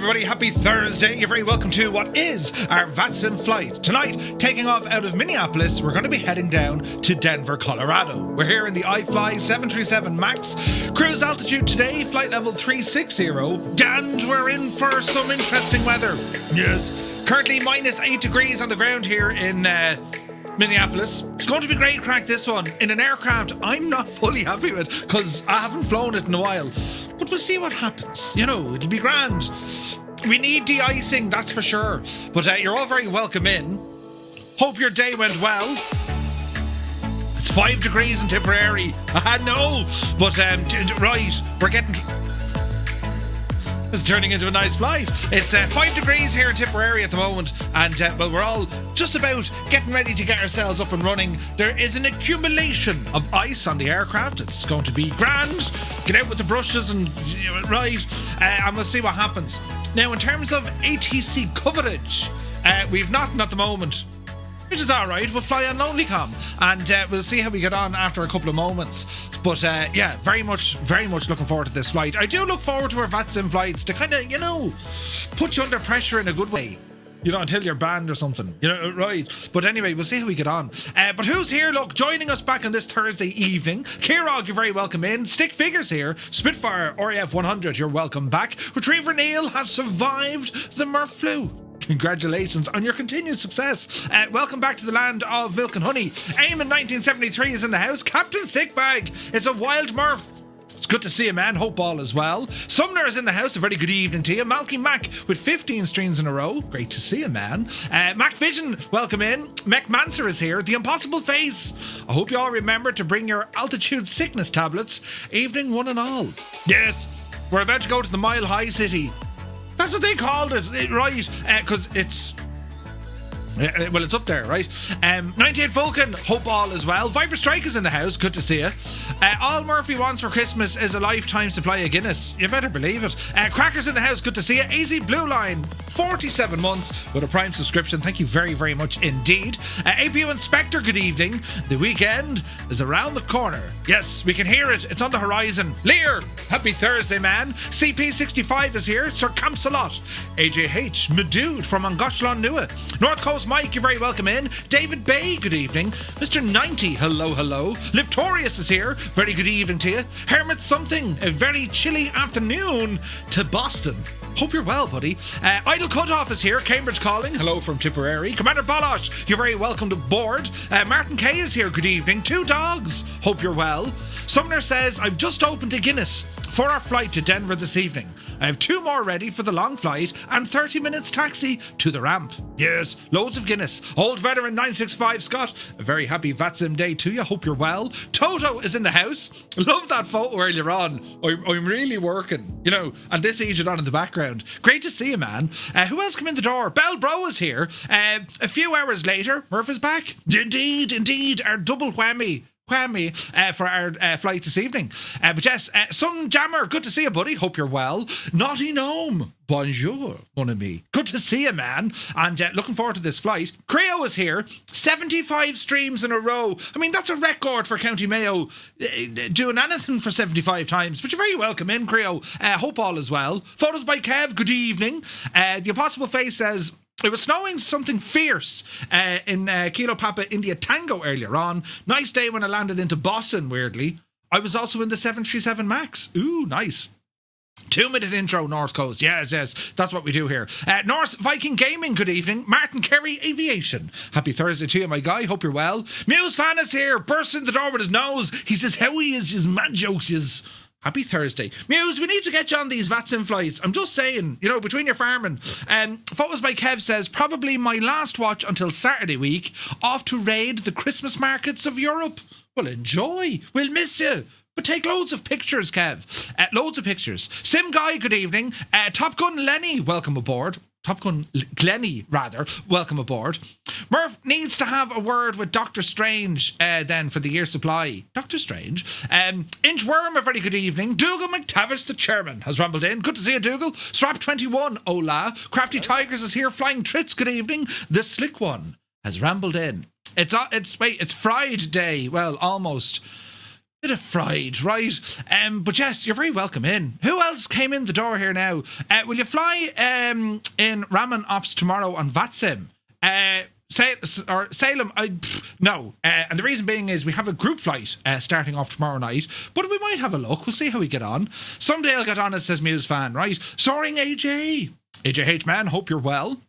everybody, happy Thursday. You're very welcome to what is our VATSIM flight. Tonight, taking off out of Minneapolis, we're going to be heading down to Denver, Colorado. We're here in the iFly 737 MAX. Cruise altitude today, flight level 360. And we're in for some interesting weather. Yes. Currently -8 degrees on the ground here in Minneapolis. It's going to be great crack, this one, in an aircraft I'm not fully happy with because I haven't flown it in a while. But we'll see what happens. You know, it'll be grand. We need de-icing, that's for sure. But you're all very welcome in. Hope your day went well. It's 5 degrees in Tipperary. No. But, right, we're getting... It's turning into a nice flight. It's 5 degrees here in Tipperary at the moment, and well, we're all just about getting ready to get ourselves up and running. There is an accumulation of ice on the aircraft. It's going to be grand. Get out with the brushes and right, and we'll see what happens. Now, in terms of ATC coverage, we've nothing at the moment, which is all right. We'll fly on LLUKY, and we'll see how we get on after a couple of moments. But yeah, very much looking forward to this flight. I do look forward to our VATSIM flights to kind of, you know, put you under pressure in a good way. You know, until you're banned or something. You know, right. But anyway, we'll see how we get on. But who's here? Look, joining us back on this Thursday evening. Kirog, you're very welcome in. Stick Figures here. Spitfire, RAF 100, you're welcome back. Retriever Neil has survived the Murph flu. Congratulations on your continued success. Welcome back to the land of milk and honey. Eamon 1973 is in the house. Captain Sickbag. It's a wild Murph. It's good to see you, man. Hope all is well. Sumner is in the house. A very good evening to you. Malky Mac with 15 streams in a row. Great to see you, man. Mac Vision, welcome in. Mech Manser is here. The Impossible Face. I hope you all remember to bring your altitude sickness tablets. Evening one and all. Yes, we're about to go to the Mile High City. That's what they called it, right? Because it's... well, it's up there, right? 98 Vulcan, hope all is well. Viper Strike is in the house, good to see you. All Murphy wants for Christmas is a lifetime supply of Guinness. You better believe it. Cracker's in the house, good to see you. AZ Blue Line, 47 months with a Prime subscription. Thank you very, very much indeed. APU Inspector, good evening. The weekend is around the corner. Yes, we can hear it. It's on the horizon. Lear, happy Thursday, man. CP65 is here. Sir Campsalot. AJH, Madood from Angoshlan Nua. North Coast Mike, you're very welcome in. David Bay, good evening. Mr. 90, hello, hello. Liptorius is here. Very good evening to you. Hermit Something, a very chilly afternoon to Boston. Hope you're well, buddy. Idle Cutoff is here. Cambridge calling. Hello from Tipperary. Commander Balosh, you're very welcome to board. Martin K is here. Good evening. Two Dogs. Hope you're well. Sumner says, I've just opened a Guinness for our flight to Denver this evening. I have 2 more ready for the long flight and 30 minutes taxi to the ramp. Yes, loads of Guinness. Old Veteran 965 Scott, a very happy VATSIM day to you. Hope you're well. Toto is in the house. Love that photo earlier on. I'm really working, you know, and this agent on in the background. Great to see you, man. Who else came in the door? Bell Bro is here. A few hours later, Murph is back. Indeed, our double whammy for our flight this evening. But yes, Sun Jammer, good to see you, buddy. Hope you're well. Naughty Gnome, bonjour, mon ami. Good to see you, man. And looking forward to this flight. Creo is here. 75 streams in a row. I mean, that's a record for County Mayo doing anything for 75 times. But you're very welcome in, Creo. Hope all is well. Photos by Kev, good evening. The Impossible Face says, it was snowing something fierce in Kilo Papa India Tango earlier on. Nice day when I landed into Boston, weirdly. I was also in the 737 MAX. Ooh, nice. 2-minute intro, North Coast. Yes, that's what we do here. Norse Viking Gaming, good evening. Martin Kerry Aviation, happy Thursday to you, my guy. Hope you're well. Muse Fan is here, bursts in the door with his nose. He says, how he is, his mad jokes is... Happy Thursday. Muse, we need to get you on these VATSIM flights. I'm just saying, you know, between your farming. Photos by Kev says, probably my last watch until Saturday week, off to raid the Christmas markets of Europe. Well, enjoy. We'll miss you. But take loads of pictures, Kev. Loads of pictures. Sim Guy, good evening. Top Gun Lenny, welcome aboard. Top Gun Glenny, rather, welcome aboard. Murph needs to have a word with Dr. Strange then for the year supply. Dr. Strange. Inchworm, a very good evening. Dougal McTavish, the chairman, has rambled in. Good to see you, Dougal. Strap 21, hola. Crafty Tigers is here. Flying Trits, good evening. The Slick One has rambled in. It's Friday. Well, almost. bit of fried, right? But yes, you're very welcome in. Who else came in the door here now? Will you fly in Ramen Ops tomorrow on VATSIM? Salem, no. And the reason being is we have a group flight starting off tomorrow night, but we might have a look. We'll see how we get on. Someday I'll get on, it says Muse fan, right? Soaring AJ. AJH man, hope you're well.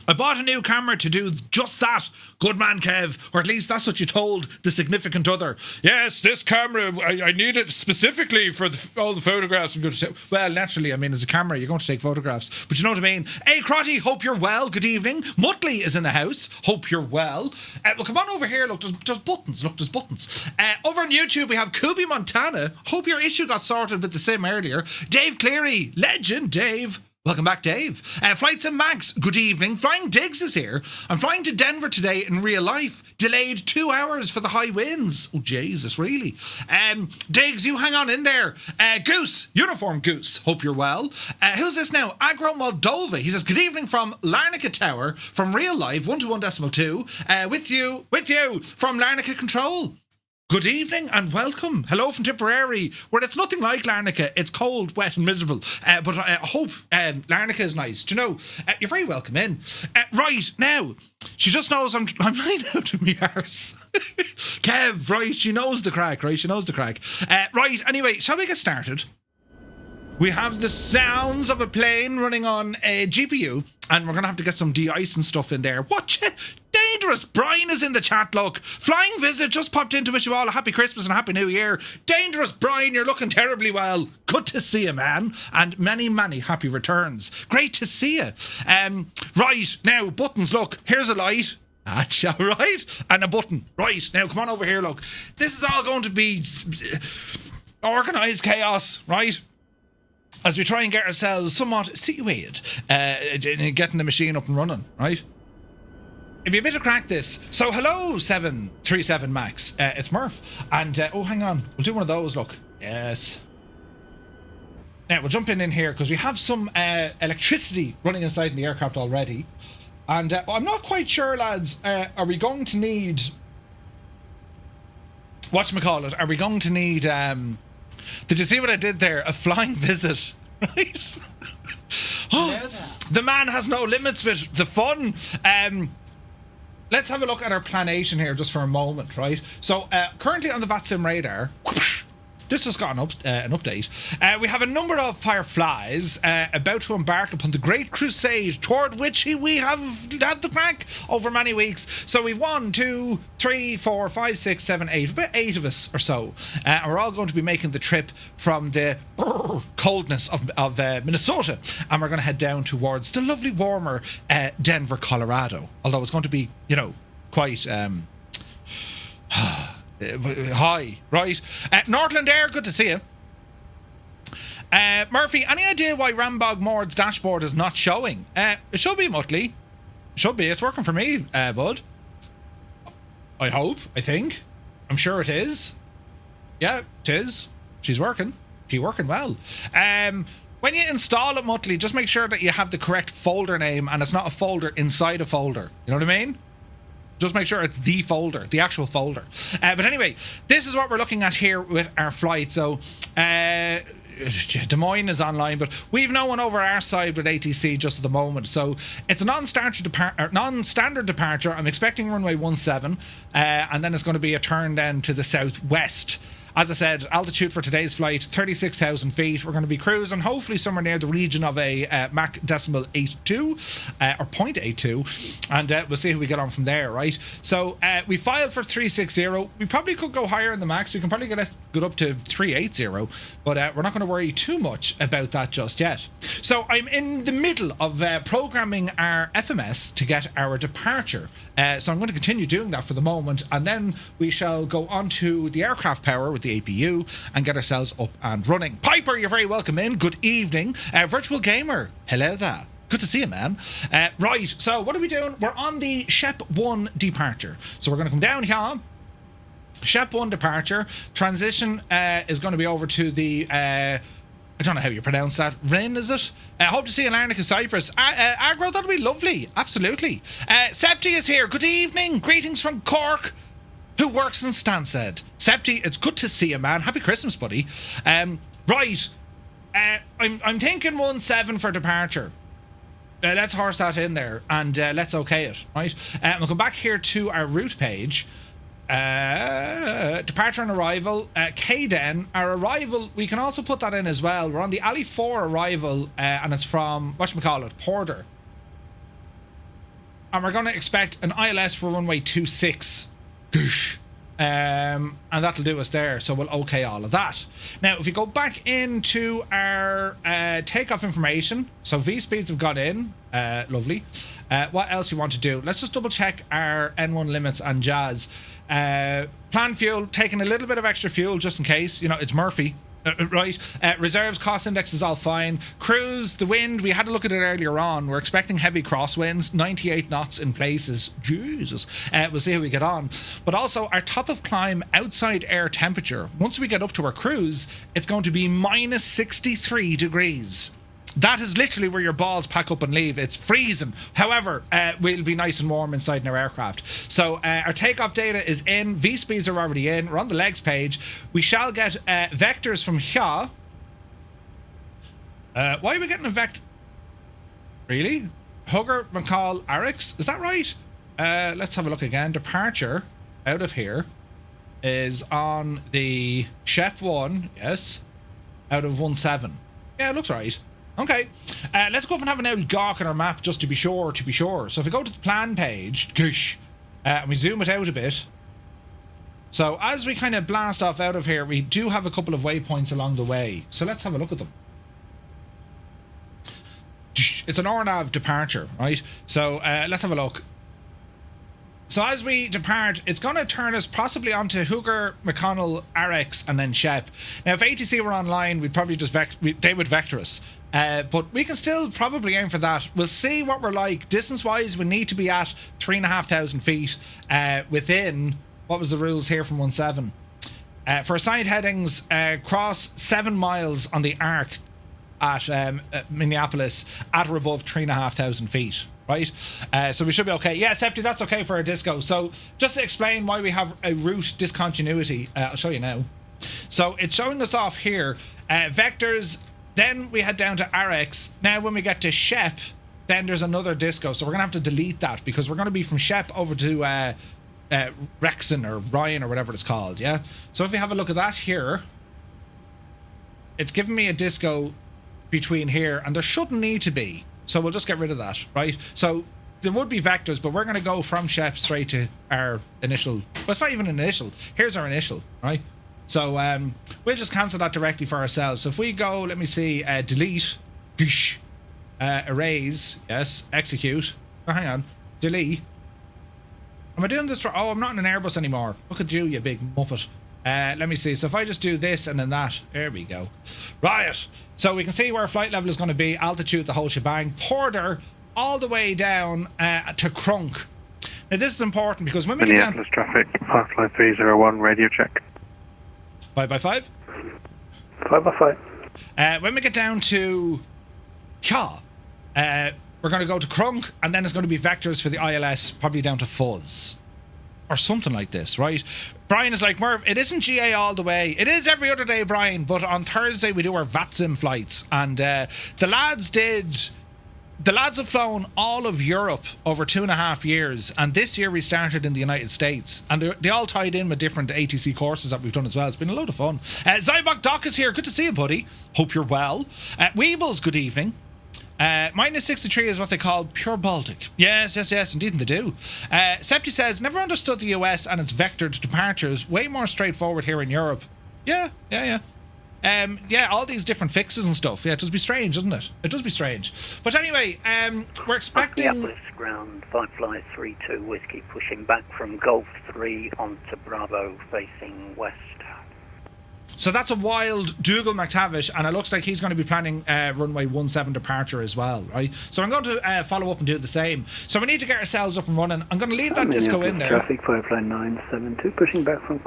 I bought a new camera to do just that. Good man, Kev. Or at least that's what you told the significant other. Yes, this camera, I need it specifically for all the photographs I'm going to take. Well, naturally, I mean, as a camera, you're going to take photographs. But you know what I mean? Hey, Crotty, hope you're well. Good evening. Muttley is in the house. Hope you're well. Well, come on over here. Look, there's buttons. Look, there's buttons. Over on YouTube, we have Kubi Montana. Hope your issue got sorted with the sim earlier. Dave Cleary. Legend, Dave. Welcome back, Dave. Flights and Max, good evening. Flying Diggs is here. I'm flying to Denver today in real life. Delayed 2 hours for the high winds. Oh, Jesus, really? Diggs, you hang on in there. Goose, Uniform Goose, hope you're well. Who's this now? Agro Moldova. He says, good evening from Larnaca Tower, from real life, 121.2. With you, from Larnaca Control. Good evening and welcome. Hello from Tipperary, where it's nothing like Larnaca. It's cold, wet and miserable. But I hope Larnaca is nice. Do you know, you're very welcome in. Right, now, she just knows I'm lying out of my arse. Kev, right, she knows the crack, right? She knows the crack. Right, anyway, shall we get started? We have the sounds of a plane running on a GPU, and we're going to have to get some de-icing stuff in there. Watch it! Dangerous Brian is in the chat, look. Flying Visit just popped in to wish you all a happy Christmas and a happy New Year. Dangerous Brian, you're looking terribly well. Good to see you, man. And many, many happy returns. Great to see you. Right, now, buttons, look. Here's a light. Gotcha, right? And a button. Right, now, come on over here, look. This is all going to be organised chaos, right? As we try and get ourselves somewhat situated in getting the machine up and running, right? It'd be a bit of crack this. So hello 737 Max, it's Murph. And oh, hang on, we'll do one of those, look. Yes. Now we'll jump in here because we have some electricity running inside in the aircraft already. And I'm not quite sure, lads, are we going to need, whatchamacallit, are we going to need, did you see what I did there? A flying visit, right? Oh, the man has no limits with the fun. Let's have a look at our planation here just for a moment, right? So currently on the VATSIM radar, this has got an update. We have a number of Fireflies about to embark upon the great crusade toward which we have had the crack over many weeks. So we've 1, 2, 3, 4, 5, 6, 7, 8, about 8 of us or so. And we're all going to be making the trip from the coldness of Minnesota. And we're going to head down towards the lovely warmer Denver, Colorado. Although it's going to be, you know, quite... hi, right? Northland Air, good to see you. Murphy, any idea why Rambog Mord's dashboard is not showing? It should be, Muttley. Should be. It's working for me, bud. I hope. I think. I'm sure it is. Yeah, it is. She's working. She's working well. When you install it, Muttley, just make sure that you have the correct folder name and it's not a folder inside a folder. You know what I mean? Just make sure it's the folder, the actual folder. But anyway, this is what we're looking at here with our flight. So, Des Moines is online, but we've no one over our side with ATC just at the moment. So it's a non-standard departure. I'm expecting runway 17, and then it's going to be a turn then to the southwest. As I said, altitude for today's flight, 36,000 feet. We're going to be cruising hopefully somewhere near the region of a Mach decimal 82 or 0.82, and we'll see how we get on from there, right? So we filed for 360. We probably could go higher in the max. We can probably get up to 380, but we're not going to worry too much about that just yet. So I'm in the middle of programming our FMS to get our departure. So I'm going to continue doing that for the moment, and then we shall go on to the aircraft power with the APU and get ourselves up and running. Piper, you're very welcome in. Good evening. Virtual Gamer, hello there. Good to see you, man. Right, so what are we doing? We're on the SCHEP1 departure. So we're going to come down here. SCHEP1 departure. Transition is going to be over to the... I don't know how you pronounce that. Rin, is it? Hope to see you in Larnaca, Cyprus. Agro, that'll be lovely. Absolutely. Septi is here. Good evening. Greetings from Cork. who works in Stansted. Septi, it's good to see you, man. Happy Christmas, buddy. Right. I'm thinking 17 for departure. Let's horse that in there and let's okay it, right? We'll come back here to our route page. Departure and arrival. KDEN, our arrival, we can also put that in as well. We're on the Ali 4 arrival and it's from, whatchamacallit, PORDR. And we're going to expect an ILS for runway 26. Goosh. And that'll do us there, so we'll okay all of that. Now, if we go back into our takeoff information, so V speeds have got in, lovely. What else you want to do? Let's just double check our N1 limits and jazz. Plan fuel, taking a little bit of extra fuel just in case, you know, it's Murphy. Right, reserves, cost index is all fine. Cruise, the wind, we had a look at it earlier on. We're expecting heavy crosswinds, 98 knots in places. Jesus, we'll see how we get on. But also our top of climb outside air temperature, once we get up to our cruise, it's going to be minus 63 degrees. That is literally where your balls pack up and leave. It's freezing. However, we'll be nice and warm inside in our aircraft. So our takeoff data is in. V speeds are already in. We're on the legs page. We shall get vectors from here. Why are we getting a vector? Really? Hugger, McCall, Arix? Is that right? Let's have a look again. Departure out of here is on the SCHEP1, yes, out of 17. Yeah, it looks right. Okay, let's go up and have an old gawk on our map just to be sure, So if we go to the plan page, goosh, and we zoom it out a bit. So as we kind of blast off out of here, we do have a couple of waypoints along the way. So let's have a look at them. It's an RNAV departure, right? So let's have a look. So as we depart, it's going to turn us possibly onto Hooger, McConnell, RX, and then SCHEP. Now, if ATC were online, we'd probably just they would vector us. But we can still probably aim for that. We'll see what we're like. Distance-wise, we need to be at 3,500 feet within, what was the rules here from 17? For assigned headings, cross 7 miles on the arc at Minneapolis at or above 3,500 feet. Right, so we should be okay. Yeah, Septi, that's okay for a disco. So just to explain why we have a route discontinuity, I'll show you now. So it's showing us off here, vectors, then we head down to RX. Now when we get to SCHEP, then there's another disco. So we're gonna have to delete that because we're gonna be from SCHEP over to RXANN or Ryan or whatever it's called, yeah? So if we have a look at that here, it's giving me a disco between here, and there shouldn't need to be. So we'll just get rid of that, right? So there would be vectors, but we're going to go from SCHEP straight to our initial. Well, it's not even an initial. Here's our initial, right? So we'll just cancel that directly for ourselves. So if we go, let me see, delete, erase, yes, execute. Oh, hang on, delete. Am I doing this for? Oh, I'm not in an Airbus anymore. Look at you, you big muppet. Let me see. So if I just do this and then that, there we go. Right. So we can see where flight level is going to be, altitude, the whole shebang. PORDR all the way down to Crunk. Now this is important because when we get down... Minneapolis traffic, iFly 301, radio check. 5x5? 5x5. When we get down to Kya, we're going to go to Crunk, and then it's going to be vectors for the ILS, probably down to Fuzz. Or something like this, right? Brian is like, Merv, it isn't GA all the way. It is every other day, Brian, but on Thursday we do our VATSIM flights. And the lads have flown all of Europe over 2.5 years. And this year we started in the United States. And they all tied in with different ATC courses that we've done as well. It's been a load of fun. Zybok Doc is here. Good to see you, buddy. Hope you're well. Weebles, good evening. Minus 63 is what they call pure Baltic. Yes, indeed they do. Septi says, never understood the US and its vectored departures. Way more straightforward here in Europe. Yeah. All these different fixes and stuff. Yeah, it does be strange, doesn't it? It does be strange. But anyway, we're expecting... Minneapolis ground, 5Fly 32 Whiskey, pushing back from Golf 3 onto Bravo, facing west. So that's a wild Dougal McTavish, and it looks like he's going to be planning runway 17 departure as well, right? So I'm going to follow up and do the same. So we need to get ourselves up and running. I'm going to leave that disco in there. Traffic 55972, pushing back from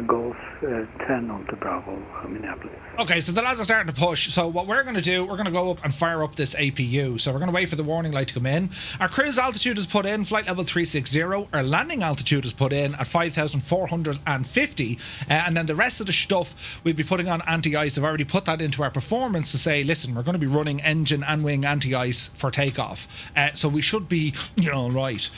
Golf 10 onto Bravo, Minneapolis. Okay, so the lads are starting to push. So what we're going to do, we're going to go up and fire up this APU. So we're going to wait for the warning light to come in. Our cruise altitude is put in, flight level 360. Our landing altitude is put in at 5,450. And then the rest of the stuff we'll be putting on anti-ice. I've already put that into our performance to say, listen, we're going to be running engine and wing anti-ice for takeoff. So we should be, right.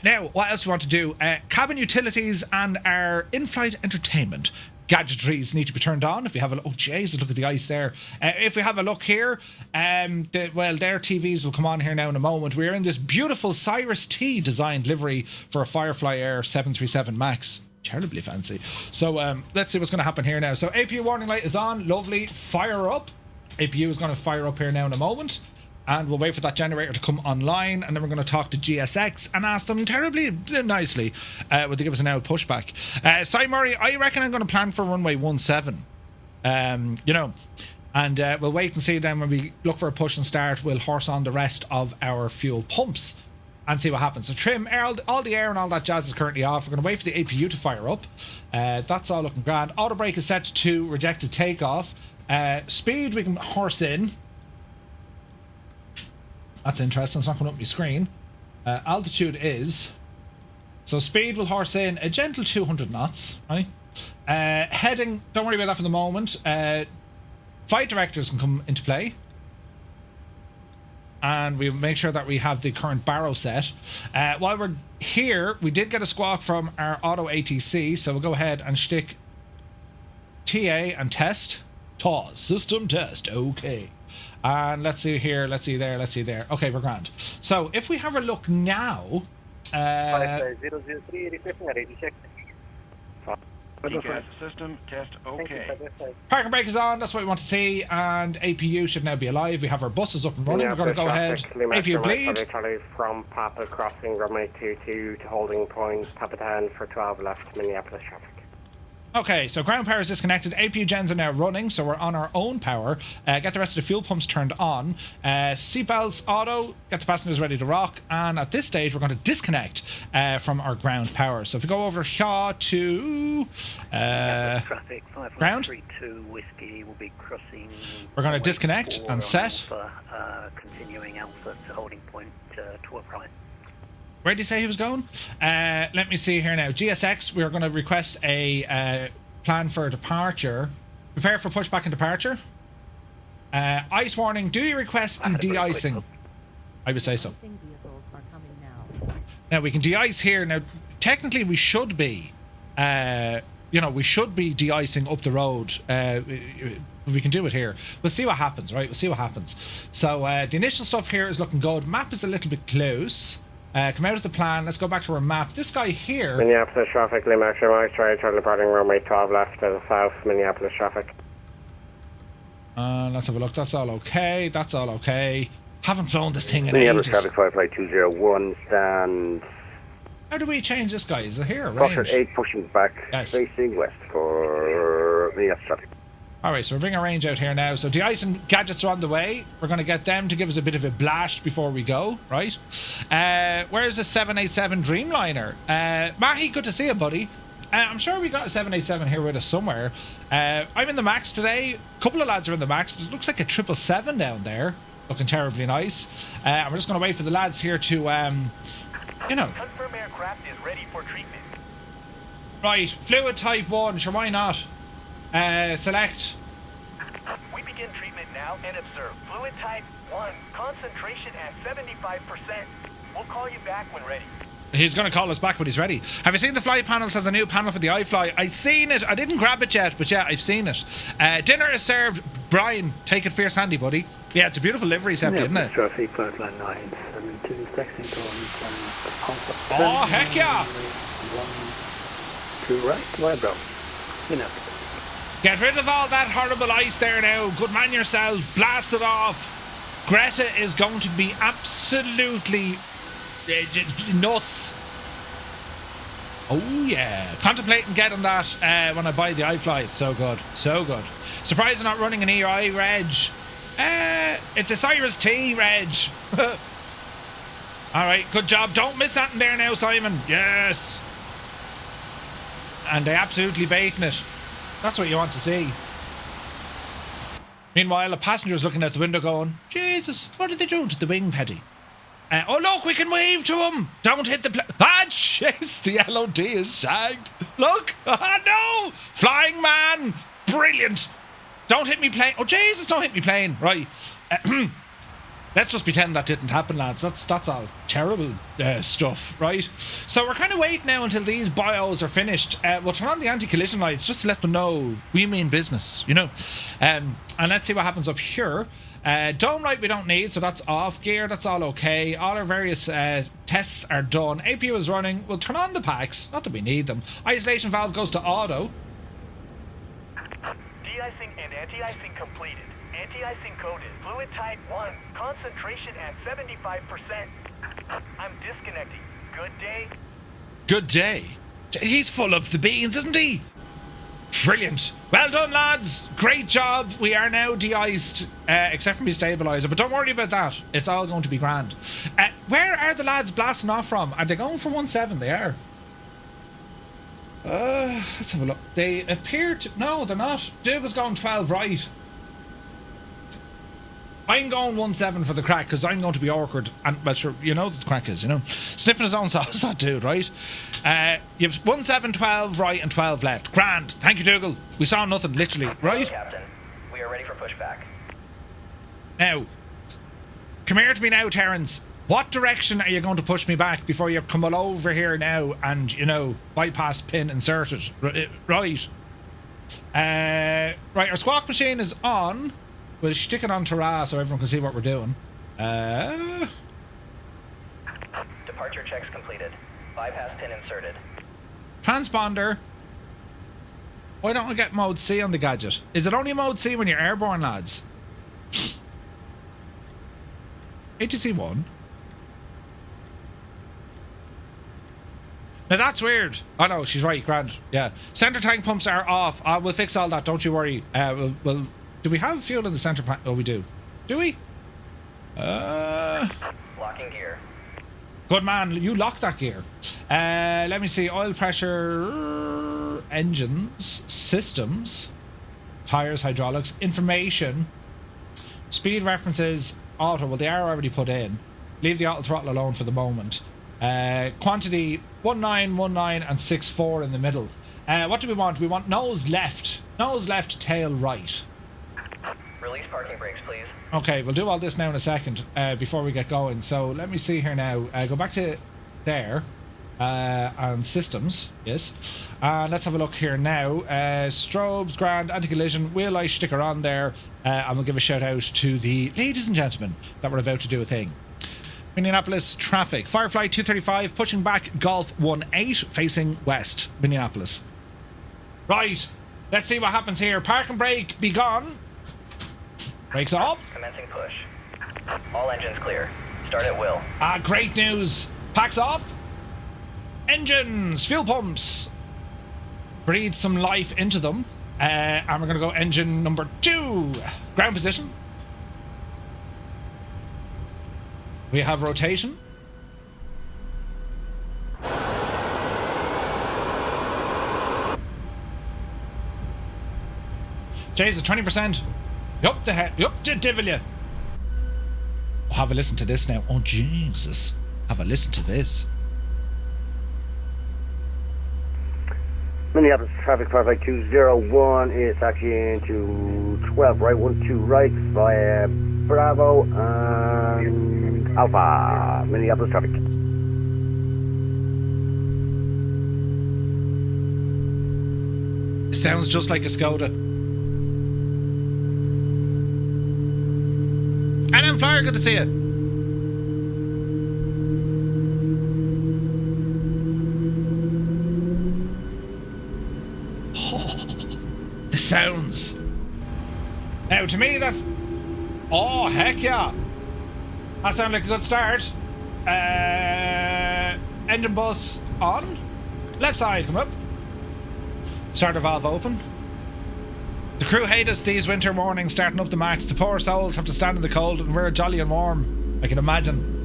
Now, what else we want to do? Cabin utilities and our in-flight entertainment gadgetries need to be turned on. If we have a look, oh Jesus, look at the ice there. If we have a look here, their TVs will come on here now in a moment. We're in this beautiful Cyrus T designed livery for a Firefly Air 737 MAX. Terribly fancy. So let's see what's going to happen here now. So APU warning light is on. Lovely. Fire up. APU is going to fire up here now in a moment. And we'll wait for that generator to come online. And then we're going to talk to GSX and ask them terribly nicely would they give us an out pushback. Si Murray, I reckon I'm going to plan for runway 17. And we'll wait and see then when we look for a push and start, we'll horse on the rest of our fuel pumps and see what happens. So trim, all the air and all that jazz is currently off. We're going to wait for the APU to fire up. That's all looking grand. Auto brake is set to rejected takeoff. Speed we can horse in. That's interesting. It's not coming up on your screen. Altitude is... So speed will horse in a gentle 200 knots. Right? Heading, don't worry about that for the moment. Flight directors can come into play. And we'll make sure that we have the current barrow set. While we're here, we did get a squawk from our auto ATC, so we'll go ahead and stick TA and test. TAWS, system test, okay. And let's see here, let's see there, let's see there. Okay, we're grand. So if we have a look now... 5003, requesting a radio check. System test, okay. Parking brake is on, that's what we want to see, and APU should now be alive. We have our buses up and running. We're going to go ahead. APU bleed. From Papa crossing runway 22 to holding point Papa 10 for 12 left Minneapolis traffic. Okay, so ground power is disconnected. APU gens are now running, so we're on our own power. Get the rest of the fuel pumps turned on. Seatbelts auto, get the passengers ready to rock. And at this stage, we're going to disconnect from our ground power. So if we go over here to traffic ground, 532 Whiskey will be crossing. We're going to disconnect and set. Alpha, continuing Alpha to holding point 12 right. Where did he say he was going? Let me see here now. GSX, we're going to request a plan for departure. Prepare for pushback and departure. Ice warning. Do you request the de-icing? I would say so. Vehicles are coming now. Now we can de-ice here. Now, technically, we should be, we should be de-icing up the road. We can do it here. We'll see what happens, right? We'll see what happens. So the initial stuff here is looking good. Map is a little bit close. Come out of the plan. Let's go back to our map. This guy here. Minneapolis traffic, Lima Extra Mike, try turn departing runway 12 left to the south, Minneapolis traffic. Let's have a look. That's all okay. That's all okay. Haven't flown this thing in Minneapolis ages. traffic, Firefly 201, stand. How do we change this guy? Is it here? Crossing Range? 8, pushing back, Yes. facing west for Minneapolis traffic. Alright, so we're bringing a range out here now. So de-icing gadgets are on the way. We're going to get them to give us a bit of a blast before we go, right? Where's the 787 Dreamliner? Mahi, good to see you, buddy. I'm sure we got a 787 here with us somewhere. I'm in the MAX today. A couple of lads are in the MAX. It looks like a 777 down there. Looking terribly nice. And we're just going to wait for the lads here to, Confirm aircraft is ready for treatment. Right, fluid type 1, sure, why not? Select. We begin treatment now and observe fluid type 1, concentration at 75%. We'll call you back when ready. He's going to call us back when he's ready. Have you seen the flight panels? Has a new panel for the iFly. I've seen it. I didn't grab it yet, but yeah, I've seen it. Dinner is served. Brian, take it fierce handy, buddy. Yeah, it's a beautiful livery, Seppi, isn't it? Traffic 59972, taxing to Oh, heck yeah! 1 to right, Vibro. Get rid of all that horrible ice there now. Good man yourself. Blast it off. Greta is going to be absolutely nuts. Oh yeah, contemplating getting that when I buy the iFly. It's so good, so good. Surprised I'm not running an EI reg. It's a Cyrus T reg. All right, good job. Don't miss that in there now, Simon. Yes. And they absolutely baiting it. That's what you want to see. Meanwhile, a passenger's looking out the window going, Jesus, what are they doing to the wing petty? Oh look, we can wave to him. Don't hit the jeez, the LOD is shagged. Look, no, flying man, brilliant. Don't hit me plane. Oh Jesus, don't hit me plane. Right, let's just pretend that didn't happen, lads. That's all terrible stuff, right? So we're kind of waiting now until these bios are finished. We'll turn on the anti-collision lights just to let them know we mean business, you know. And let's see what happens up here. Dome light we don't need, so that's off. Gear, that's all okay. All our various tests are done. APU is running. We'll turn on the packs, not that we need them. Isolation valve goes to auto. De-icing and anti-icing completed. Anti-icing coded. Fluid type 1. Concentration at 75%. I'm disconnecting. Good day. Good day. He's full of the beans, isn't he? Brilliant. Well done, lads. Great job. We are now de-iced, except for my stabilizer. But don't worry about that. It's all going to be grand. Where are the lads blasting off from? Are they going for 1-7? They are. Let's have a look. They appear to... No, they're not. Dougal's going 12 right. I'm going 1-7 for the crack because I'm going to be awkward. And, well, sure, you know what the crack is, you know. Sniffing his own sauce, that dude, right? You've 1-7, 12 right and 12 left. Grand. Thank you, Dougal. We saw nothing, literally, right? Hello, Captain. We are ready for pushback. Now, come here to me now, Terence. What direction are you going to push me back before you come all over here now and, you know, bypass pin inserted? Right. Right, our squawk machine is on. We'll stick it on Tara so everyone can see what we're doing. Departure checks completed. Bypass pin inserted. Transponder. Why don't I get mode C on the gadget? Is it only mode C when you're airborne, lads? ATC 1. Now that's weird. Oh no, she's right, grand. Yeah. Center tank pumps are off. We'll fix all that, don't you worry. We'll do we have fuel in the center tank? Oh, we do. Do we? Locking gear. Good man, you lock that gear. Let me see. Oil pressure, engines, systems, tires, hydraulics, information, speed references, auto. Well, they are already put in. Leave the auto throttle alone for the moment. Quantity 1919 and 64 in the middle. What do we want? We want nose left, tail right. Release parking brakes, please. Okay, we'll do all this now in a second before we get going. So let me see here now. Go back to there and systems, yes. And let's have a look here now. Strobes, grand, anti-collision, wheel light sticker on there. And we'll give a shout out to the ladies and gentlemen that we're about to do a thing. Minneapolis traffic. Firefly 235 pushing back Golf 18 facing west. Minneapolis. Right, let's see what happens here. Park and brake be gone. Brakes off. Commencing push. All engines clear. Start at will. Great news. Packs off. Engines, fuel pumps. Breathe some life into them. And we're going to go engine number 2. Ground position. We have rotation. Jesus, 20%. Yup, the head. Yup, the devil you. Oh, have a listen to this now. Oh, Jesus. Have a listen to this. Minneapolis traffic 55201 is actually into 12 right, 12 right via Bravo and Alpha. Minneapolis traffic. Sounds just like a Skoda. And I'm Flyer, good to see you. Oh, the sounds. Now, to me, that's... Oh, heck yeah. That sounds like a good start. Engine bus on. Left side, come up. Starter valve open. The crew hate us these winter mornings, starting up the max. The poor souls have to stand in the cold, and we're jolly and warm. I can imagine.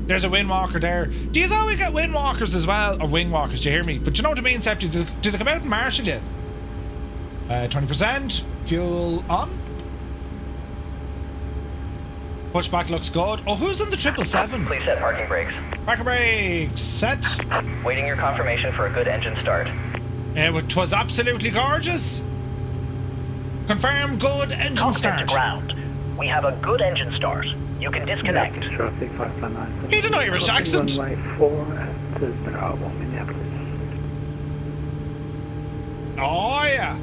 There's a windwalker there. Do you always get windwalkers as well? Or wingwalkers, do you hear me? But you know what I mean, Sep? Do they come out and marshal you? 20%. Fuel on. Pushback looks good. Oh, who's on the 777? Please set parking brakes. Parking brakes. Set. Waiting your confirmation for a good engine start. It was absolutely gorgeous. Confirm good engine start. Ground. We have a good engine start. You can disconnect. Traffic 559. He had an Irish accent. Runway 4 at Bravo, Minneapolis. Oh, yeah.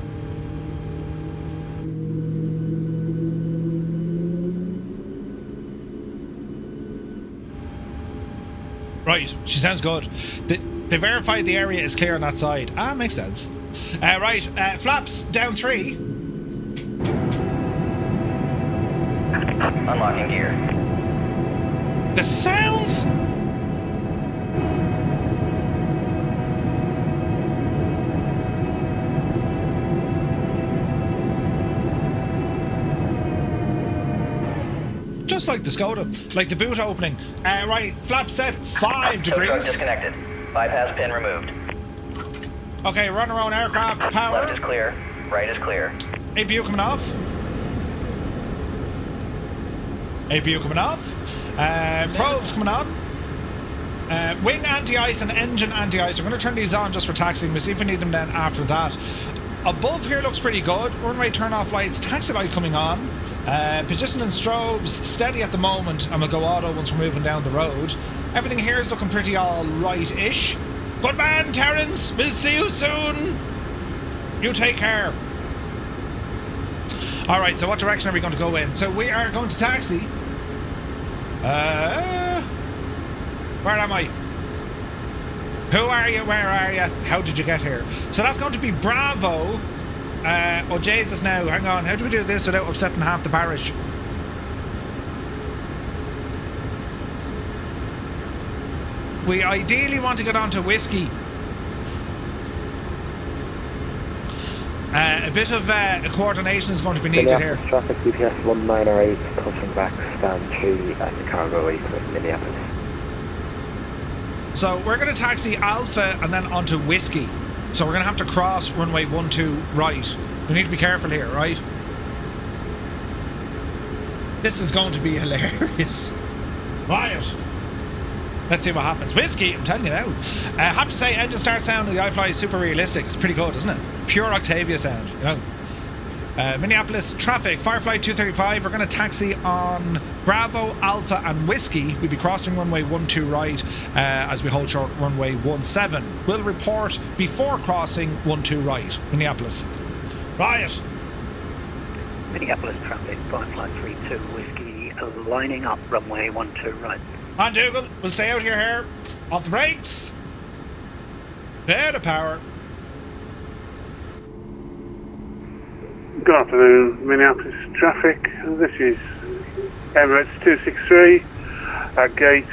Right, she sounds good. They verified the area is clear on that side. Ah, makes sense. Right, flaps down 3. Unlocking gear. The sounds. Just like the Skoda, like the boot opening. Right, flap set 5 Tow truck degrees. disconnected. Bypass pin removed. Okay, run around aircraft power. Left is clear. Right is clear. APU coming off. APU coming off. Probes coming on. Wing anti-ice and engine anti-ice. We're going to turn these on just for taxiing. We'll see if we need them then after that. Above here looks pretty good. Runway turn off lights. Taxi light coming on. Position and strobes steady at the moment, and we'll go auto once we're moving down the road. Everything here is looking pretty alright-ish. Good man, Terence. We'll see you soon. You take care. Alright, so what direction are we going to go in? So we are going to taxi. Where am I? Who are you? Where are you? How did you get here? So that's going to be Bravo. Oh Jesus, now, hang on. How do we do this without upsetting half the parish? We ideally want to get onto whiskey. A bit of coordination is going to be needed here. Traffic UPS 198, pushing back, stand 3 at the cargo way to Minneapolis. So we're going to taxi Alpha and then onto whiskey. So we're going to have to cross runway 12 right. We need to be careful here, right? This is going to be hilarious. Right. Let's see what happens. Whiskey, I'm telling you now. I have to say, engine start sound of the iFly is super realistic. It's pretty good, isn't it? Pure Octavia sound, you know. Minneapolis traffic, Firefly 235. We're going to taxi on Bravo, Alpha and Whiskey. We'll be crossing runway 12 right as we hold short runway 17. We'll report before crossing 12 right, Minneapolis. Right. Minneapolis traffic, Firefly 32 Whiskey, lining up runway 12 right. On Dougal, we'll stay out here. Off the brakes. Bit of power. Good afternoon, Minneapolis traffic. This is Emirates 263 at gates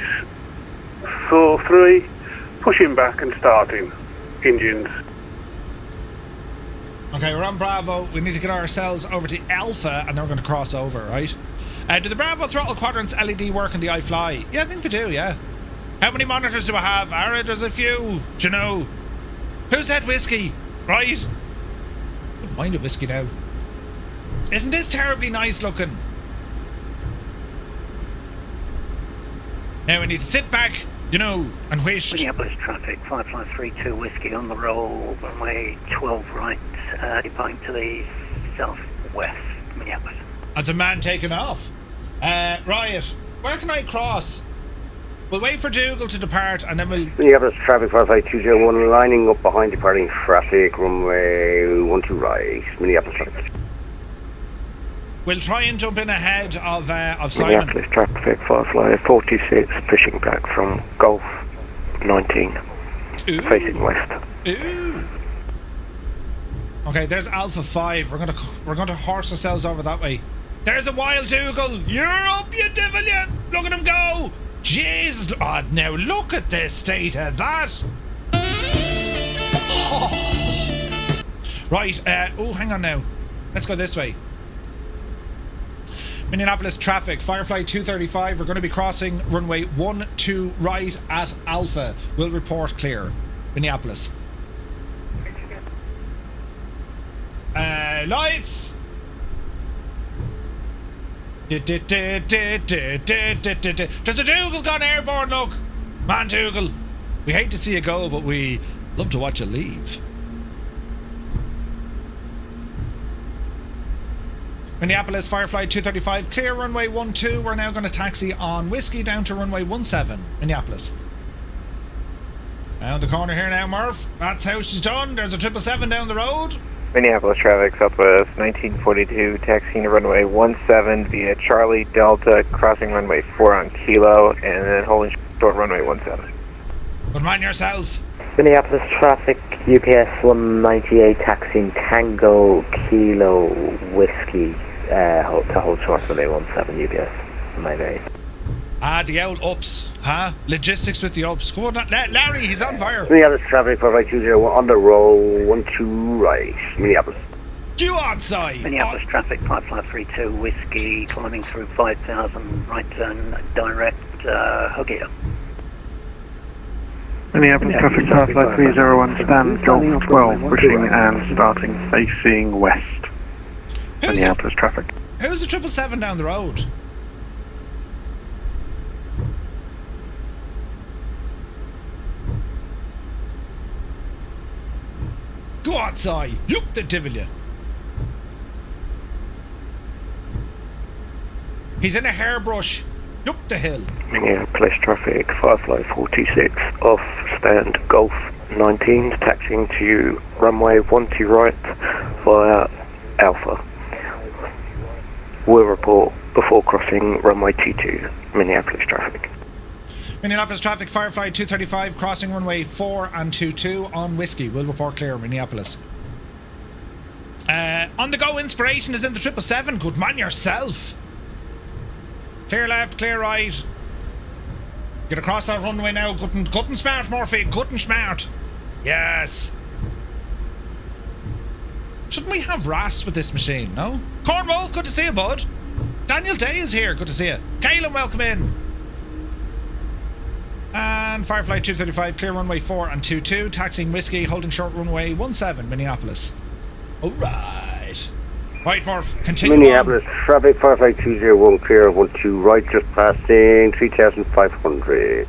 43, pushing back and starting engines. Okay, we're on Bravo. We need to get ourselves over to Alpha and then we're going to cross over, right? Do the Bravo throttle quadrants LED work in the iFly? Yeah, I think they do, yeah. How many monitors do I have? Ara, there's a few. Do you know? Who said whiskey? Right? I don't mind a whiskey now. Isn't this terribly nice looking? Now we need to sit back, you know, and wish. Minneapolis traffic, Firefly 32 Whiskey on the roll, runway 12 right, departing to the southwest, Minneapolis. That's a man taking off. Riot, where can I cross? We'll wait for Dougal to depart and then we'll... Minneapolis traffic, Firefly 201, lining up behind departing traffic, runway 12 right, Minneapolis traffic. We'll try and jump in ahead of Simon. Minneapolis traffic, Firefly 46, pushing back from Gulf 19, Ooh. facing west. Ooh. Okay, there's Alpha 5. We're gonna horse ourselves over that way. There's a wild Dougal. You're up, you devil, you! Look at him go! Jesus! Oh, now look at the state of that! Oh. Right, oh, hang on now. Let's go this way. Minneapolis traffic, Firefly 235. We're going to be crossing runway 12 right at Alpha. We'll report clear. Minneapolis. Lights! There's a Dougal gone airborne, look! Man, Dougal. We hate to see you go, but we love to watch you leave. Minneapolis, Firefly 235, clear runway 12. We're now going to taxi on Whiskey down to runway 17, Minneapolis. Down the corner here now, Murph. That's how she's done. There's a 777 down the road. Minneapolis traffic, Southwest 1942, taxiing to runway 17 via Charlie Delta, crossing runway 4 on Kilo, and then holding short runway 17. Good man yourself. Minneapolis traffic, UPS 198, taxiing Tango Kilo Whiskey, to hold short runway 17 UPS 98. The old ups, huh? Logistics with the ups. Come on, Larry, he's on fire. Minneapolis traffic, 4520 on the roll, 12 right, Minneapolis. Due on side. Minneapolis traffic, 5532 Whiskey, climbing through 5000, right turn, direct, Huggy up. Minneapolis traffic, Firefly 301, stand Golf 12, pushing and starting facing west. Minneapolis traffic. Who's the 777 down the road? Go outside. Yup, the devil you. He's in a hairbrush. Yup the hill. Minneapolis traffic, Firefly 46, off stand Golf 19, taxiing to runway 12 right via Alpha. We'll report before crossing runway 22, Minneapolis traffic. Minneapolis traffic, Firefly 235, crossing runway 4 and 22 on Whiskey. We'll report clear, Minneapolis. On the go, Inspiration is in the 777. Good man yourself. Clear left, clear right. Get across that runway now. Good and smart, Murphy. Good and smart. Yes. Shouldn't we have RAS with this machine, no? Corn Wolf, good to see you, bud. Daniel Day is here. Good to see you. Caelan, welcome in. And Firefly 235, clear runway 4 and 22, taxiing Whiskey, holding short runway 17, Minneapolis. Alright. Right, Murph, continue Minneapolis traffic, Firefly 201, clear 12 right, just passing 3500.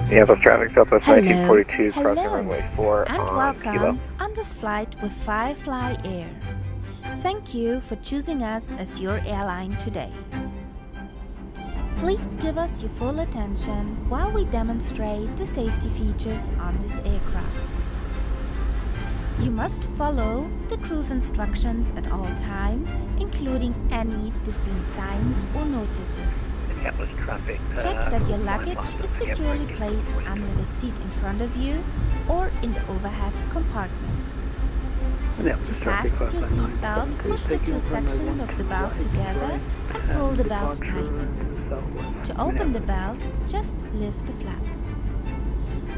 Minneapolis traffic, Southwest 1942, crossing runway 4 and on welcome Kilo. on this flight with Firefly Air. Thank you for choosing us as your airline today. Please give us your full attention while we demonstrate the safety features on this aircraft. You must follow the cruise instructions at all time, including any displayed signs or notices. Minneapolis traffic. Check that your luggage is securely placed under the seat in front of you or in the overhead compartment. To fasten your seat belt, push the two sections of the belt together and pull the belt tight. To open the belt, just lift the flap.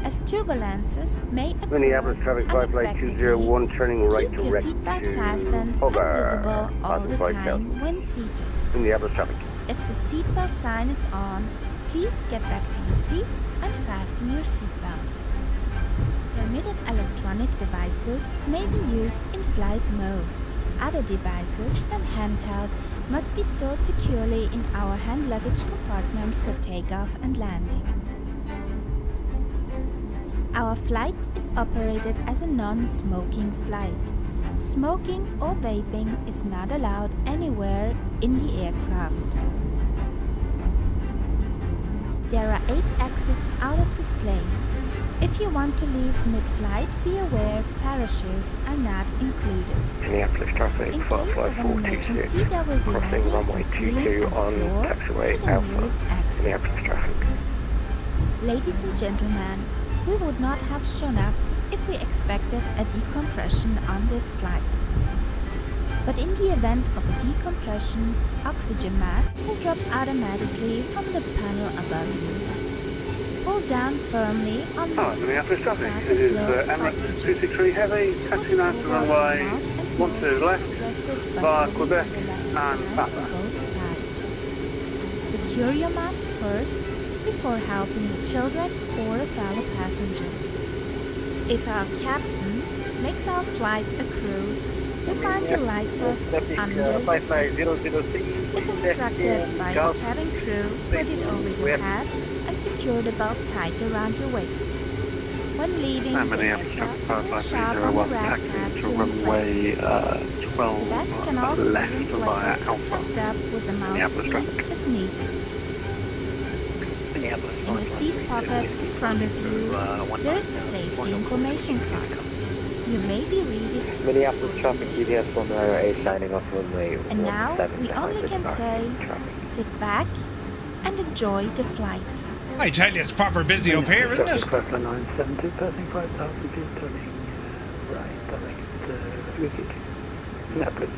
As turbulences may occur Minneapolis traffic, Firefly 201, turning right keep your direct seatbelt to fastened and visible all the time when seated. Minneapolis traffic. If the seatbelt sign is on, please get back to your seat and fasten your seatbelt. Permitted electronic devices may be used in flight mode. Other devices than handheld must be stored securely in our hand luggage compartment for takeoff and landing. Our flight is operated as a non-smoking flight. Smoking or vaping is not allowed anywhere in the aircraft. There are 8 exits out of this plane. If you want to leave mid-flight, be aware parachutes are not included. Minneapolis traffic, In case Firefly of an emergency, 46, there will be crossing lighting runway and ceiling 22 and on floor taxiway to the Alpha. nearest exit. Minneapolis traffic. Ladies and gentlemen, we would not have shown up if we expected a decompression on this flight. But in the event of a decompression, oxygen mask will drop automatically from the panel above you. Pull down firmly on the Minneapolis traffic. This is Emirates 263 Heavy, taxiing out to runway 12 left via Quebec and Papa. Secure your mask first before helping the children or a fellow passenger. If our captain makes our flight a cruise, we find the life vest under the seat. If instructed by the cabin crew, put it over your head and secure the belt tight around your waist. When leaving the aircraft, sharp on the red tab to runway inflate. 12 The vest can also be left via inflated, Alpha. tucked up with a mouthpiece if needed. In the seat pocket in front of you, there is the safety information card. You may be read it. Minneapolis traffic, UPS 108 signing off runway. And now we only can say, sit back and enjoy the flight. I tell you, it's proper busy up here, isn't it? Traffic 972, passing 5 altitude, turning right, direct LLUKY. Minneapolis.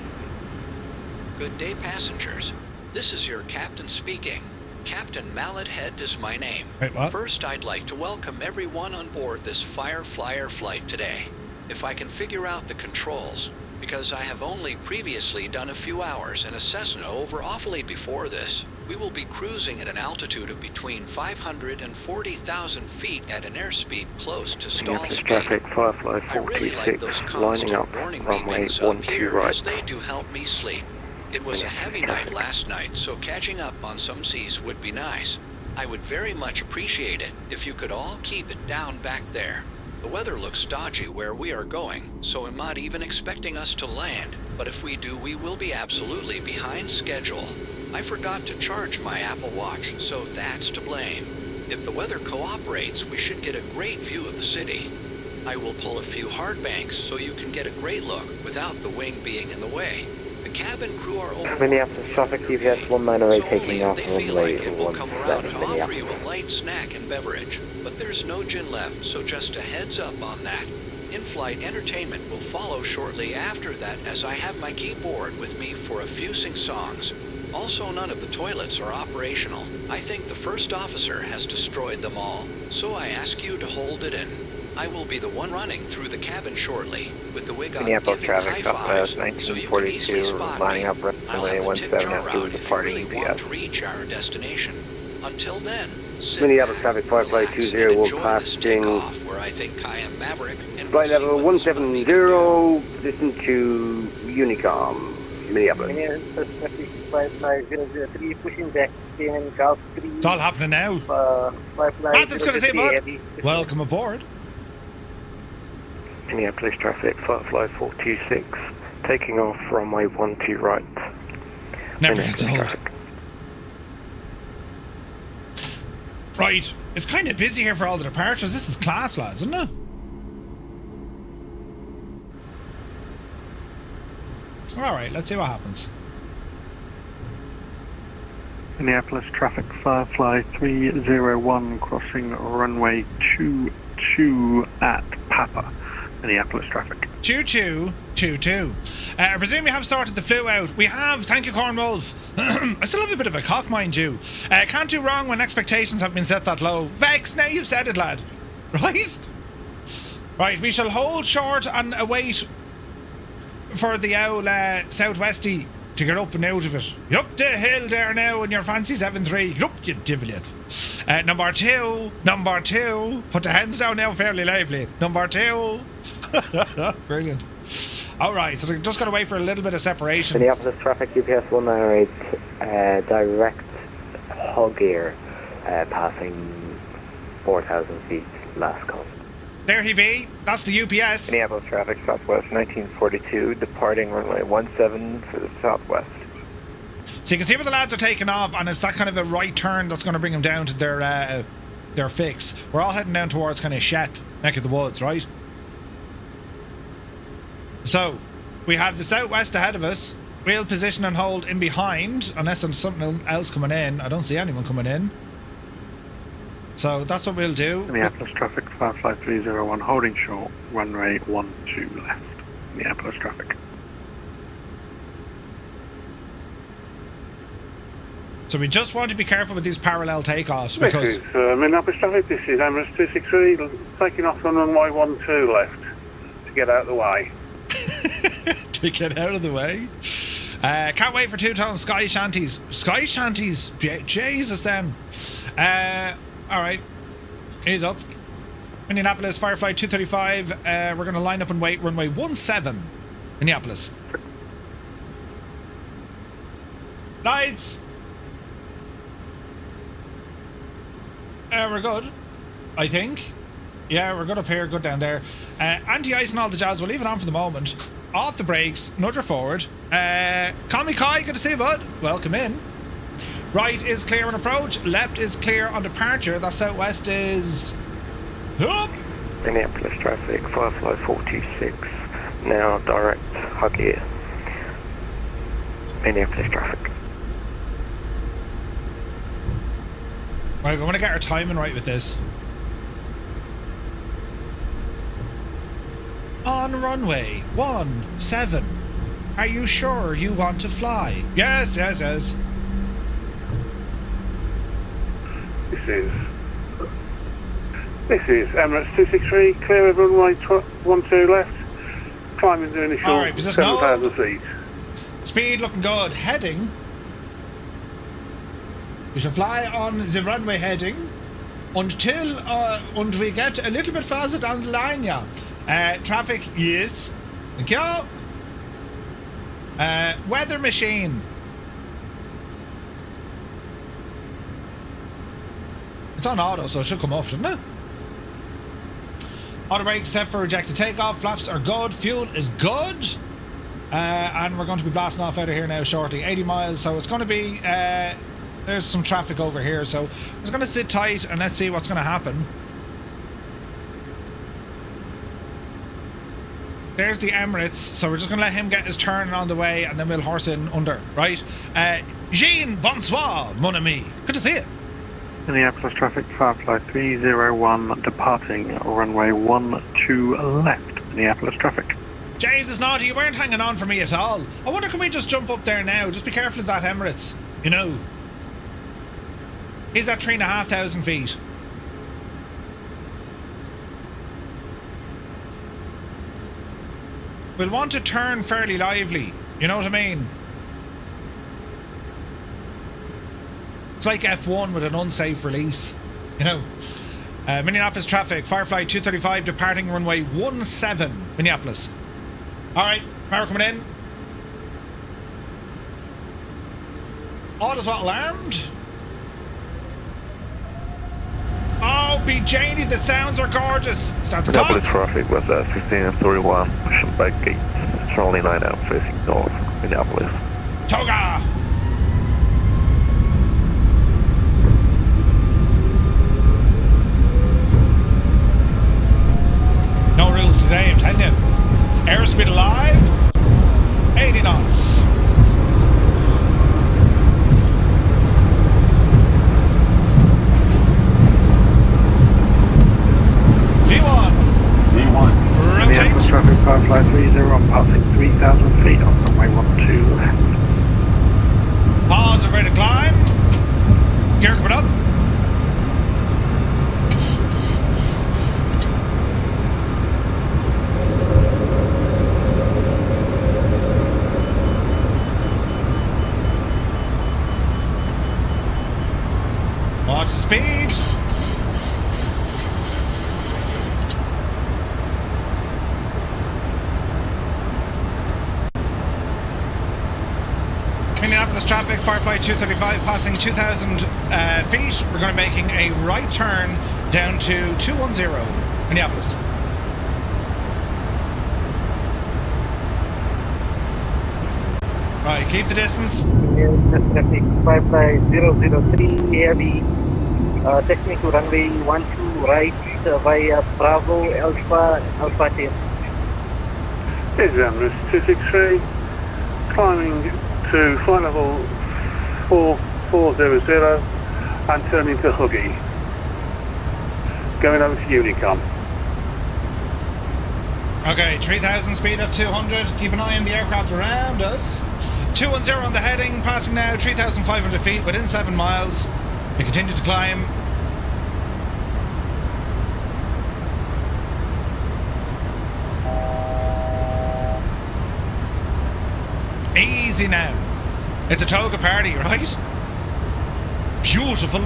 Good day, passengers. This is your captain speaking. Captain Mallet Head is my name. Wait, what? First, I'd like to welcome everyone on board this Fireflyer flight today. If I can figure out the controls, because I have only previously done a few hours in a Cessna over awfully before this, we will be cruising at an altitude of between 500 and 40,000 feet at an airspeed close to stall speed. Traffic, Firefly I really like 426, those lining constant up, warning runway beepings up 12 here right. as they do help me sleep. It was a heavy night last night, so catching up on some seas would be nice. I would very much appreciate it if you could all keep it down back there. The weather looks dodgy where we are going, so I'm not even expecting us to land, but if we do, we will be absolutely behind schedule. I forgot to charge my Apple Watch, so that's to blame. If the weather cooperates, we should get a great view of the city. I will pull a few hard banks so you can get a great look without the wing being in the way. The cabin crew are over. Minneapolis traffic, UPS 1908 So taking only off if they feel runway like it will come around 17 and offer you Minneapolis. a light snack and beverage, but there's no gin left, so just a heads up on that. In-flight entertainment will follow shortly after that, as I have my keyboard with me for a few sing-songs. Also, none of the toilets are operational. I think the first officer has destroyed them all, so I ask you to hold it in. I will be the one running through the cabin shortly, with the wig on Minneapolis giving high traffic, fives, Southwest so you can easily 1942, spot lining me. up I'll runway have a tip 17 jar after out if you departing really want UPS. to reach our destination. Until then, sit Minneapolis back, traffic, Firefly relax, 20, and will enjoy this passing takeoff, where I think I am Maverick, and flight we'll see level what this puppy can do. 170, position to Unicom, Minneapolis. Pushing back, Golf 3. It's all happening now. That's going to say, bud. Welcome aboard. Minneapolis traffic, Firefly 426, taking off runway 12 right. Never gets old. Traffic. Right. It's kind of busy here for all the departures. This is class, lads, isn't it? Alright, let's see what happens. Minneapolis traffic, Firefly 301, crossing runway 22 at Papa. Minneapolis traffic. 2222. I presume you have sorted the flu out. We have, thank you, Corn Wolf. I still have a bit of a cough, mind you. Can't do wrong when expectations have been set that low. Vex, now you've said it, lad. Right? Right, we shall hold short and await for the owl southwesty to get up and out of it. You're up the hill there now in your fancy 7-3. Get up, you divil. Number two. Put the hands down now fairly lively. Number 2. Brilliant. Alright, so they're just going to wait for a little bit of separation. Minneapolis traffic, UPS 198, direct hog ear, passing 4,000 feet last call. There he be. That's the UPS. Minneapolis traffic, Southwest 1942, departing runway 17 for the Southwest. So you can see where the lads are taking off, and it's that kind of a right turn that's going to bring them down to their fix. We're all heading down towards kind of SCHEP, neck of the woods, right? So, we have the southwest ahead of us. We'll position and hold in behind, unless there's something else coming in. I don't see anyone coming in. So that's what we'll do. Minneapolis traffic, Firefly 301, holding short, runway 12 left. Minneapolis traffic. So we just want to be careful with these parallel takeoffs because... This is Minneapolis traffic. This is Emirates 263 taking off on runway 12 left to get out of the way. To get out of the way? Can't wait for two-tone sky shanties. Sky shanties? Jesus then. Alright. Ease up. Minneapolis, Firefly 235. We're going to line up and wait runway 17. Minneapolis. Lights! We're good, I think. Yeah, we're good up here, good down there. Anti-ice and all the jazz, we'll leave it on for the moment. Off the brakes, nudger forward. Call me Kai, good to see you, bud. Welcome in. Right is clear on approach, left is clear on departure. That southwest is... up! Minneapolis traffic, Firefly 426, now direct hug here. Minneapolis traffic. Right, we want to get our timing right with this. On runway 17. Are you sure you want to fly? Yes, yes, yes. This is Emirates 263, clear of runway 12 left, climbing the initial 7,000 feet. Speed looking good. Heading. We shall fly on the runway heading until we get a little bit further down the line, yeah. Traffic, yes. Thank you. Weather machine. It's on auto, so it should come off, shouldn't it? Auto brake set for rejected takeoff. Flaps are good. Fuel is good. And we're going to be blasting off out of here now shortly. 80 miles, so it's going to be... there's some traffic over here, so I'm just going to sit tight and let's see what's going to happen. There's the Emirates, so we're just going to let him get his turn on the way and then we'll horse in under, right? Jean, bonsoir, mon ami. Good to see you. Minneapolis traffic, Firefly 301 departing runway 12 left. Minneapolis traffic. Jesus, naughty, you weren't hanging on for me at all. I wonder, can we just jump up there now? Just be careful of that Emirates, you know. He's at 3,500 feet. We'll want to turn fairly lively, you know what I mean? It's like F1 with an unsafe release, you know. Minneapolis traffic, Firefly 235 departing runway 17, Minneapolis. Alright, power coming in. Auto throttle armed. Oh, be Janie, the sounds are gorgeous. Start the clock. Minneapolis traffic was 1531, pushing back gate, Charlie 9 out facing north, Minneapolis. Toga! No rules today, I'm telling you. Airspeed alive, 80 knots. V1. Minneapolis traffic, Firefly 301, passing 3,000 feet on runway 12 left. Pause and ready to climb. Gear coming up. Watch the speed. Minneapolis traffic, Firefly 235 passing 2,000 feet. We're going to be making a right turn down to 210, Minneapolis. Right, keep the distance. Traffic, Firefly 003 heavy, taxiing to runway 12 right via Bravo Alpha 10. This is Emirates 263, climbing to flight level 4400 and turning to Huggy. Going over to Unicom. Okay, 3,000 speed at 200. Keep an eye on the aircraft around us. 210 on the heading, passing now 3,500 feet within 7 miles. We continue to climb. Easy now. It's a toga party, right? Beautiful.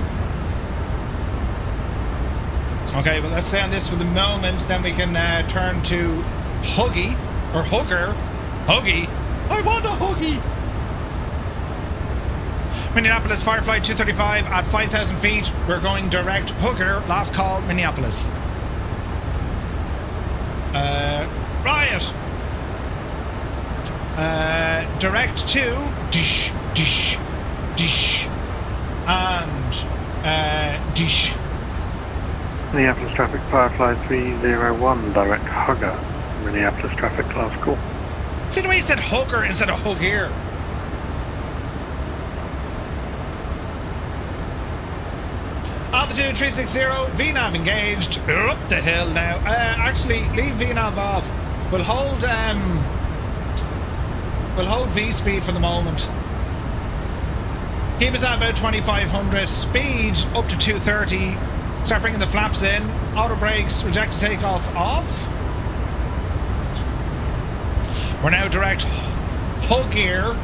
Okay, well, let's stay on this for the moment. Then we can turn to Huggy, or Hugger. Huggy. I want a Huggy. Minneapolis, Firefly 235 at 5,000 feet. We're going direct Hugger. Last call, Minneapolis. Riot. Direct to Dish, Dish, Dish, and Dish. Minneapolis traffic, Firefly 301, direct Hugger. Minneapolis traffic, last call. See the way he said Hugger instead of Hugger. Altitude 360, VNAV engaged. We're up the hill now. Actually, leave VNAV off. We'll hold V speed for the moment. Keep us at about 2,500. Speed up to 230. Start bringing the flaps in. Auto brakes, reject to takeoff off. We're now direct Hug gear.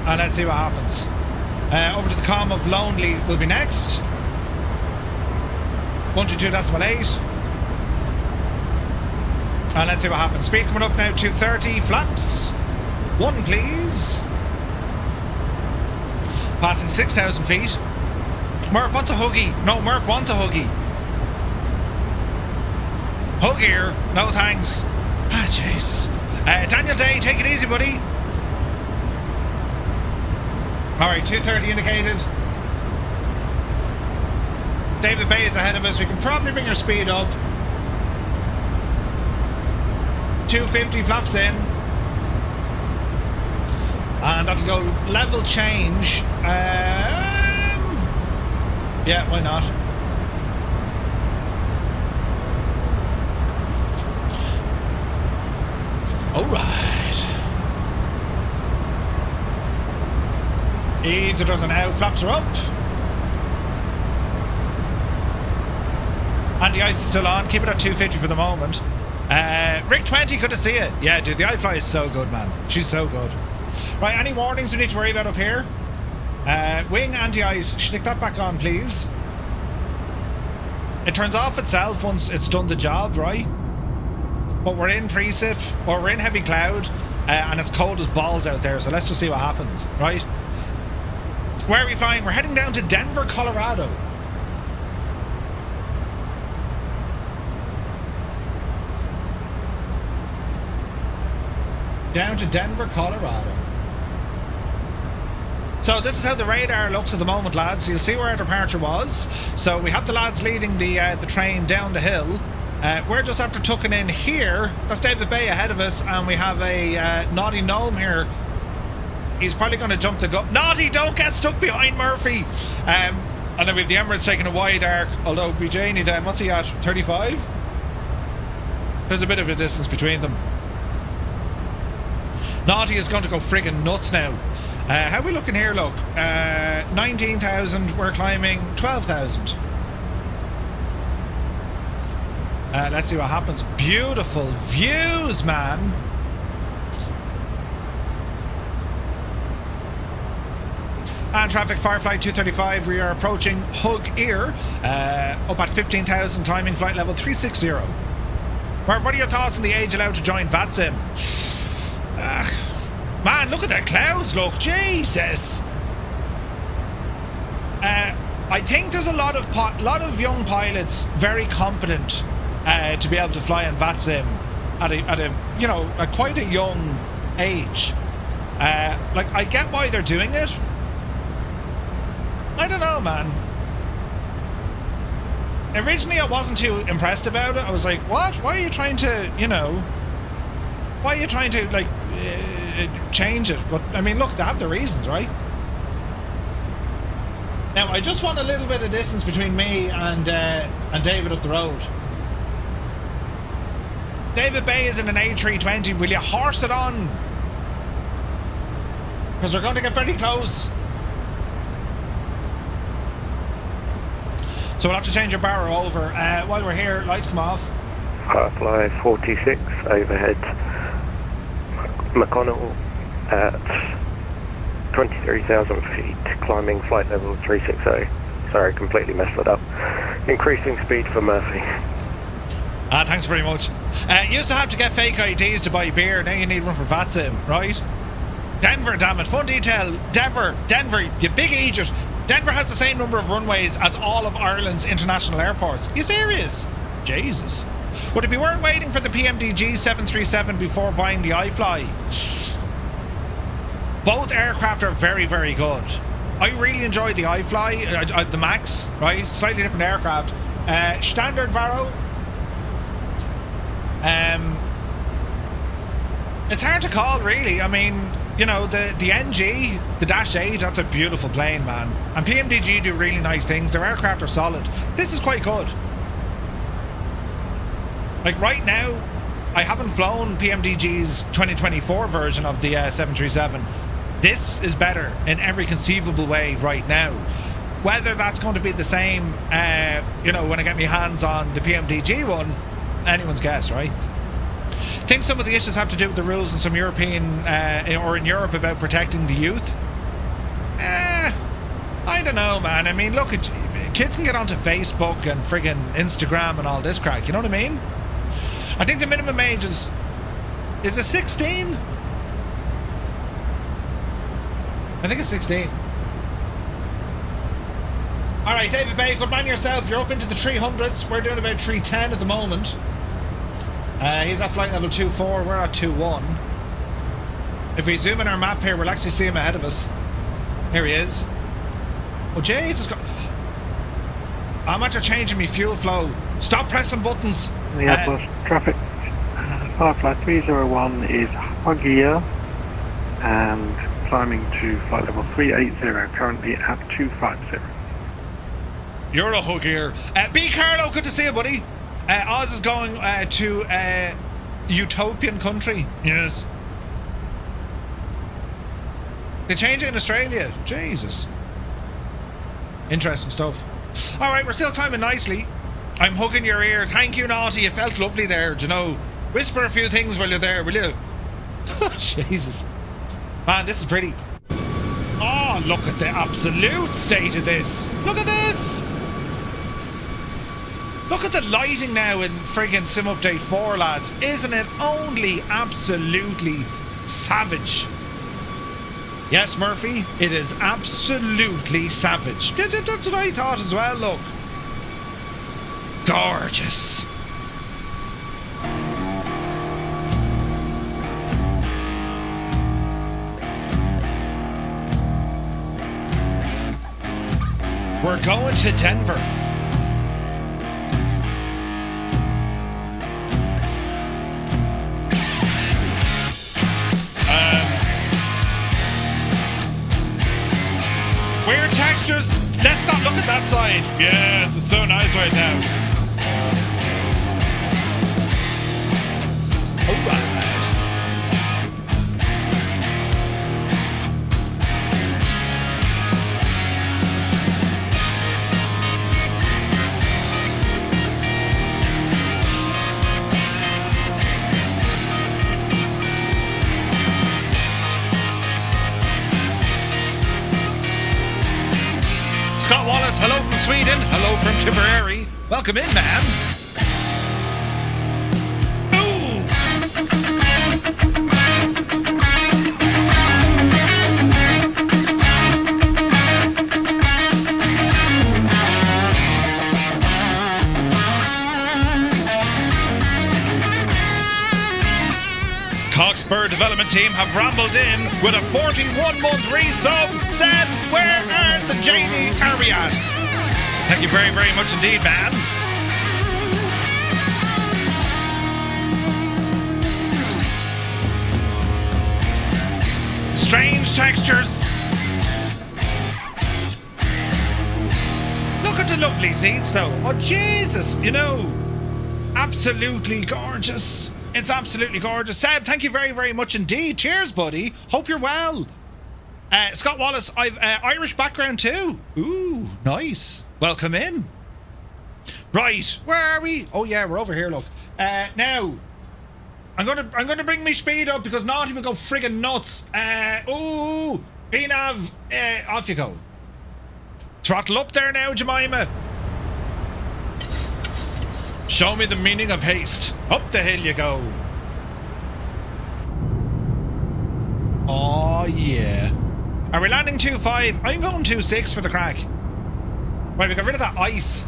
And let's see what happens. Over to the calm of Lonely will be next. 122.8. And let's see what happens. Speed coming up now, 230. Flaps. 1, please. Passing 6,000 feet. Murph wants a Huggy. No, Murph wants a Huggy. Hug here. No thanks. Ah, Jesus. Daniel Day, take it easy, buddy. Alright, 230 indicated. David Bay is ahead of us. We can probably bring our speed up. 250 flaps in. And that'll go level change. Yeah, why not? Alright. Eads a dozen out, flaps are up. Anti-ice is still on, keep it at 250 for the moment. Rick 20, good to see you. Yeah, dude, the iFly is so good, man. She's so good. Right, any warnings we need to worry about up here? Wing anti-ice, stick that back on, please. It turns off itself once it's done the job, right? But we're in precip, or we're in heavy cloud, and it's cold as balls out there, so let's just see what happens, right? Where are we flying? We're heading down to Denver, Colorado. Down to Denver, Colorado. So this is how the radar looks at the moment, lads. You'll see where our departure was. So we have the lads leading the train down the hill. We're just after tucking in here. That's David Bay ahead of us, and we have a Naughty Gnome here. He's probably going to jump the gun. Naughty, don't get stuck behind Murphy. And then we have the Emirates taking a wide arc. Although Janey then, what's he at? 35? There's a bit of a distance between them. Naughty is going to go friggin' nuts now. How are we looking here, look? 19,000, we're climbing 12,000. Let's see what happens. Beautiful views, man. And traffic, Firefly 235, we are approaching Hug Ear, up at 15,000, climbing flight level 360. Marv, what are your thoughts on the age allowed to join VATSIM? Man, look at the clouds, look, Jesus. I think there's a lot of young pilots very competent to be able to fly on VATSIM at quite a young age. Like, I get why they're doing it. I don't know, man. Originally, I wasn't too impressed about it. I was like, what? Why are you trying to, why are you trying to, like, change it? But, I mean, look, they have the reasons, right? Now, I just want a little bit of distance between me and David up the road. David Bay is in an A320. Will you horse it on? Because we're going to get very close. So we'll have to change your barrow over. While we're here, lights come off. iFly 46 overhead McConnell at 23,000 feet, climbing flight level 360. Sorry, completely messed it up. Increasing speed for Murphy. Thanks very much. You used to have to get fake IDs to buy beer, now you need one for VATSIM, right? Denver, damn it. Fun detail. Denver, you big idiot. Denver has the same number of runways as all of Ireland's international airports. You serious? Jesus. Would it be worth waiting for the PMDG 737 before buying the iFly? Both aircraft are very, very good. I really enjoyed the iFly, the Max, right? Slightly different aircraft. Standard barrow. It's hard to call, really. I mean, you know, the NG, the Dash 8, that's a beautiful plane, man. And PMDG do really nice things. Their aircraft are solid. This is quite good. Like right now, I haven't flown PMDG's 2024 version of the 737. This is better in every conceivable way right now. Whether that's going to be the same, you know, when I get my hands on the PMDG one, anyone's guess, right? I think some of the issues have to do with the rules in some European or in Europe about protecting the youth. I don't know, man. I mean, look, kids can get onto Facebook and friggin' Instagram and all this crack. You know what I mean? I think the minimum age is it 16? I think it's 16. All right, David Bay, good man yourself. You're up into the 300s. We're doing about 310 at the moment. He's at flight level 24. We're at 21. If we zoom in our map here, we'll actually see him ahead of us. Here he is. Oh, Jesus. I'm after changing my fuel flow. Stop pressing buttons. Minneapolis traffic. Firefly 301 is hug gear and climbing to flight level 380, currently at 250. You're a hug gear. B. Carlo, good to see you, buddy. Oz is going to utopian country. Yes. They change it in Australia. Jesus. Interesting stuff. Alright, we're still climbing nicely. I'm hugging your ear. Thank you, Naughty. You felt lovely there, do you know? Whisper a few things while you're there, will you? Jesus. Man, this is pretty. Oh, look at the absolute state of this. Look at this. Look at the lighting now in friggin' Sim Update 4, lads. Isn't it only absolutely savage? Yes, Murphy, it is absolutely savage. That's what I thought as well, look. Gorgeous. We're going to Denver. Weird textures. Let's not look at that side. Yes, it's so nice right now. All right. Scott Wallace, hello from Sweden. Hello from Tipperary. Welcome in, man. Coxburgh development team have rambled in with a 41-month resub. Said, where are the JD Ariat? Thank you very, very much indeed, man. Strange textures. Look at the lovely seats, though. Oh, Jesus, you know, absolutely gorgeous. It's absolutely gorgeous. Seb, thank you very, very much indeed. Cheers, buddy. Hope you're well. Scott Wallace, I've Irish background too. Ooh, nice. Welcome in. Right, where are we? Oh yeah, we're over here, look. Now, I'm gonna bring my speed up because Naughty will go friggin' nuts. Ooh, VNAV, off you go. Throttle up there now, Jemima. Show me the meaning of haste. Up the hill you go. Oh yeah. Are we landing 2.5? I'm going 2.6 for the crack. Right, we got rid of that ice.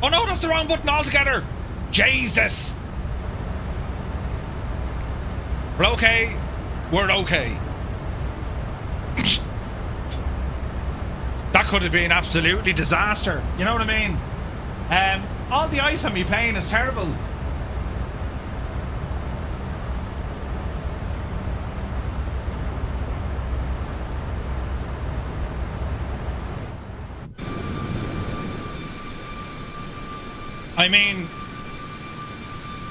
Oh no, that's the wrong button altogether. Jesus. We're okay. We're okay. That could have been absolutely disaster. You know what I mean? All the ice on me plane is terrible. I mean,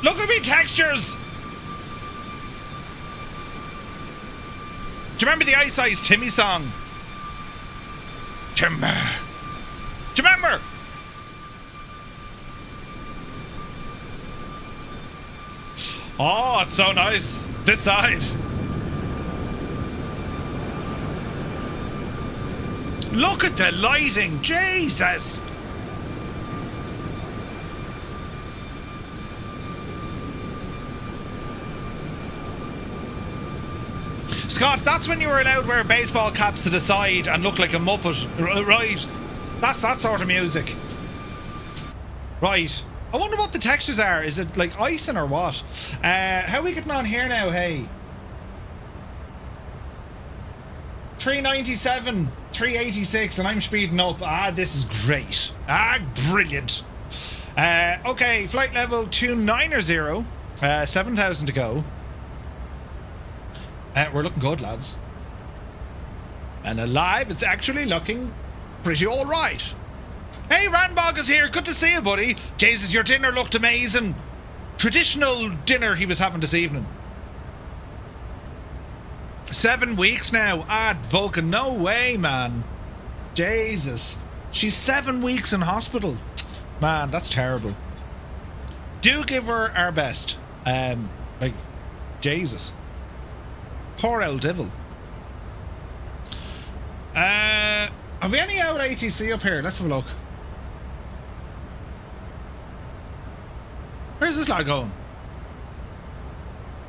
look at me textures. Do you remember the Ice Ice Timmy song? Timber. Do you remember? Oh, it's so nice. This side. Look at the lighting. Jesus. Scott, that's when you were allowed to wear baseball caps to the side and look like a Muppet. Right. That's that sort of music. Right. I wonder what the textures are. Is it like icing or what? How are we getting on here now, hey? 397, 386, and I'm speeding up. Ah, this is great. Ah, brilliant. Okay, flight level 290, 7,000 to go. We're looking good, lads. And alive, it's actually looking pretty all right. Hey, Ranbog is here. Good to see you, buddy. Jesus, your dinner looked amazing. Traditional dinner he was having this evening. 7 weeks now. Ah, Vulcan, no way, man. Jesus. She's 7 weeks in hospital. Man, that's terrible. Do give her our best. Like, Jesus. Poor old devil. Have we any out ATC up here? Let's have a look. Where's this lad going?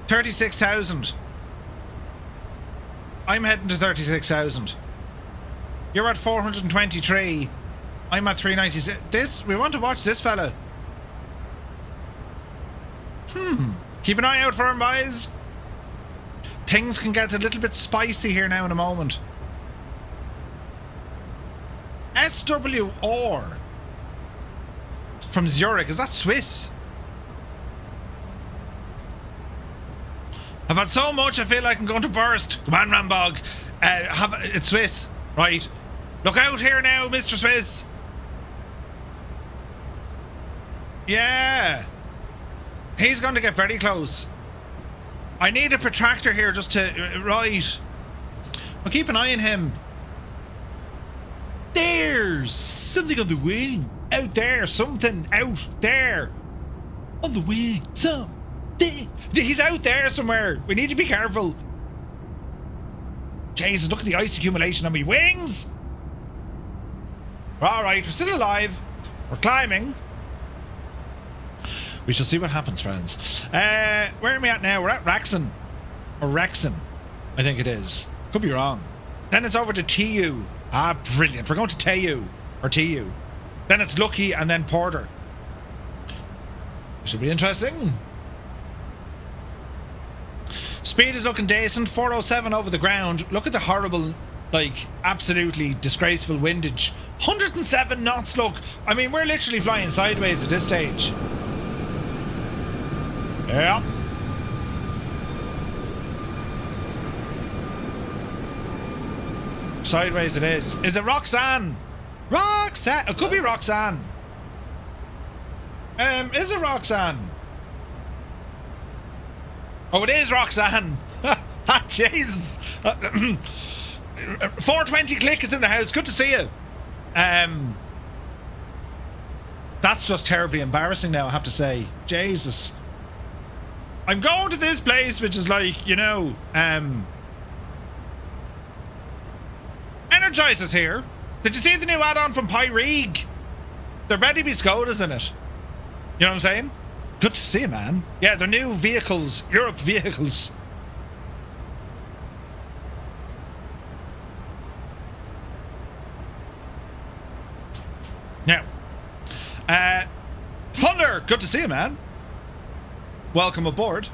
36,000. I'm heading to 36,000. You're at 423. I'm at 396. We want to watch this fella. Keep an eye out for him, boys. Things can get a little bit spicy here now in a moment. SWR from Zurich. Is that Swiss? I've had so much I feel like I'm going to burst. Come on, Rambog. It's Swiss. Right. Look out here now, Mr. Swiss. Yeah. He's going to get very close. I need a protractor here just to... Right. I'll keep an eye on him. There's something on the wing. Out there. Something out there. On the wing. Something. He's out there somewhere. We need to be careful. Jesus, look at the ice accumulation on my wings. Alright, we're still alive. We're climbing. We shall see what happens, friends. Where are we at now? We're at RXANN. Or RXANN, I think it is. Could be wrong. Then it's over to TEYOU. Ah, brilliant. We're going to TEYOU. Or TEYOU. Then it's LLUKY and then PORDR. Should be interesting. Speed is looking decent. 407 over the ground. Look at the horrible, like, absolutely disgraceful windage. 107 knots, look. I mean, we're literally flying sideways at this stage. Yeah. Sideways it is. Is it RXANN? RXANN. It could be RXANN. Is it RXANN? Oh, it is RXANN. Jesus. 420 Click is in the house. Good to see you. That's just terribly embarrassing now, I have to say. Jesus. I'm going to this place which is like, you know, Energizer's here. Did you see the new add-on from Pyreeg? There better be Skodas in it. You know what I'm saying? Good to see you, man. Yeah, they're new vehicles. Europe vehicles. Now, Thunder, good to see you, man. Welcome aboard.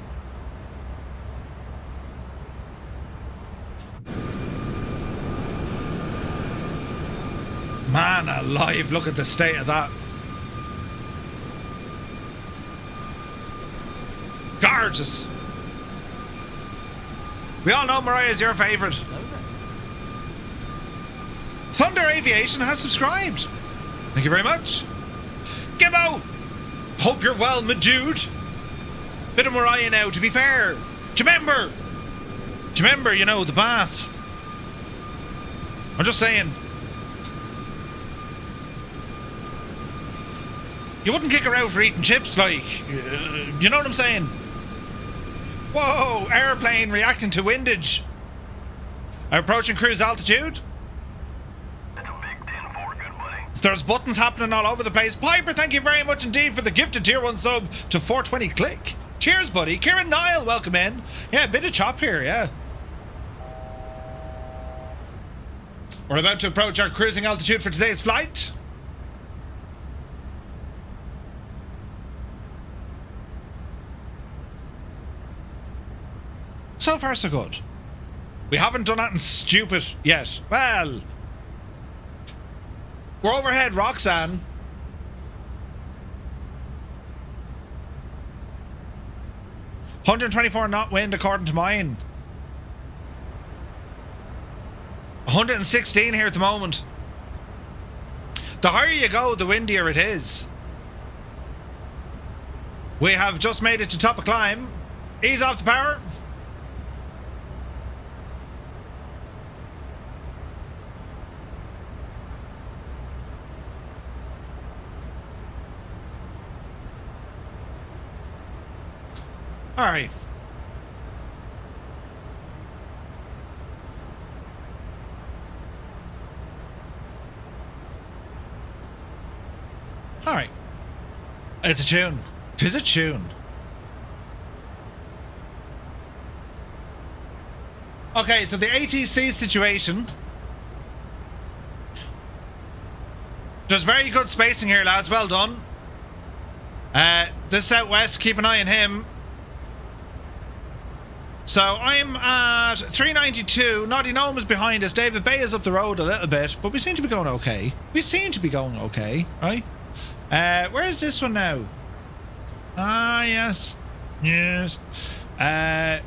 Man alive, look at the state of that. Gorgeous. We all know Mariah's your favourite. Thunder Aviation has subscribed. Thank you very much. Gibbo! Hope you're well, my dude. Bit of Mariah now, to be fair. Do you remember? You know, the bath? I'm just saying. You wouldn't kick her out for eating chips, like. You know what I'm saying? Whoa, airplane reacting to windage. Approaching cruise altitude. There's buttons happening all over the place. Piper, thank you very much indeed for the gifted tier 1 sub to 420 Click. Cheers, buddy. Kieran Nile, welcome in. Yeah, a bit of chop here, yeah. We're about to approach our cruising altitude for today's flight. So far, so good. We haven't done anything stupid yet. Well, we're overhead RXANN. $124 knot wind according to mine. 116 here at the moment. The higher you go, the windier it is. We have just made it to top of climb. Ease off the power. All right. All right. It's a tune. 'Tis a tune. Okay, so the ATC situation. There's very good spacing here, lads. Well done. This Southwest, keep an eye on him. So I'm at 392. Naughty Gnome is behind us. David Bay is up the road a little bit, but we seem to be going okay. Right? Where is this one now? Ah, yes. Yes.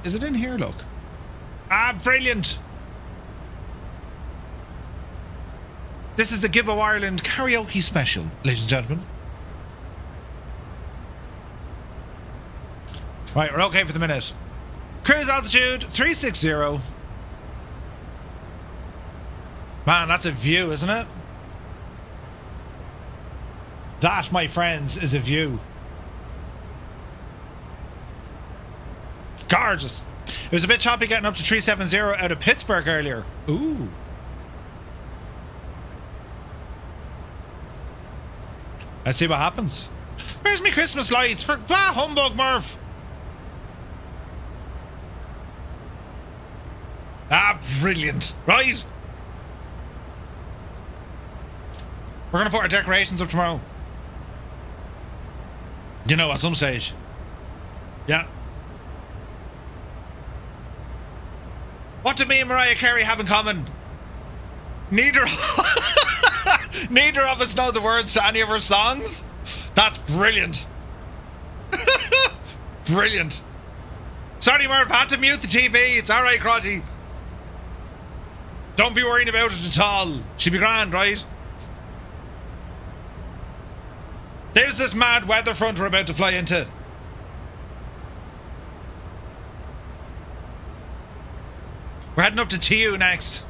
Is it in here? Look. Ah, brilliant. This is the Gibbo Ireland karaoke special, ladies and gentlemen. Right, we're okay for the minute. Cruise altitude 360. Man, that's a view, isn't it? That, my friends, is a view. Gorgeous. It was a bit choppy getting up to 370 out of Pittsburgh earlier. Ooh. Let's see what happens. Where's my Christmas lights? For humbug, Murph. Ah, brilliant. Right. We're going to put our decorations up tomorrow. You know, at some stage. Yeah. What do me and Mariah Carey have in common? Neither of us know the words to any of her songs. That's brilliant. Brilliant. Sorry, Murph, I had to mute the TV. It's alright, Crotty. Don't be worrying about it at all. She'll be grand, right? There's this mad weather front we're about to fly into. We're heading up to TEYOU next.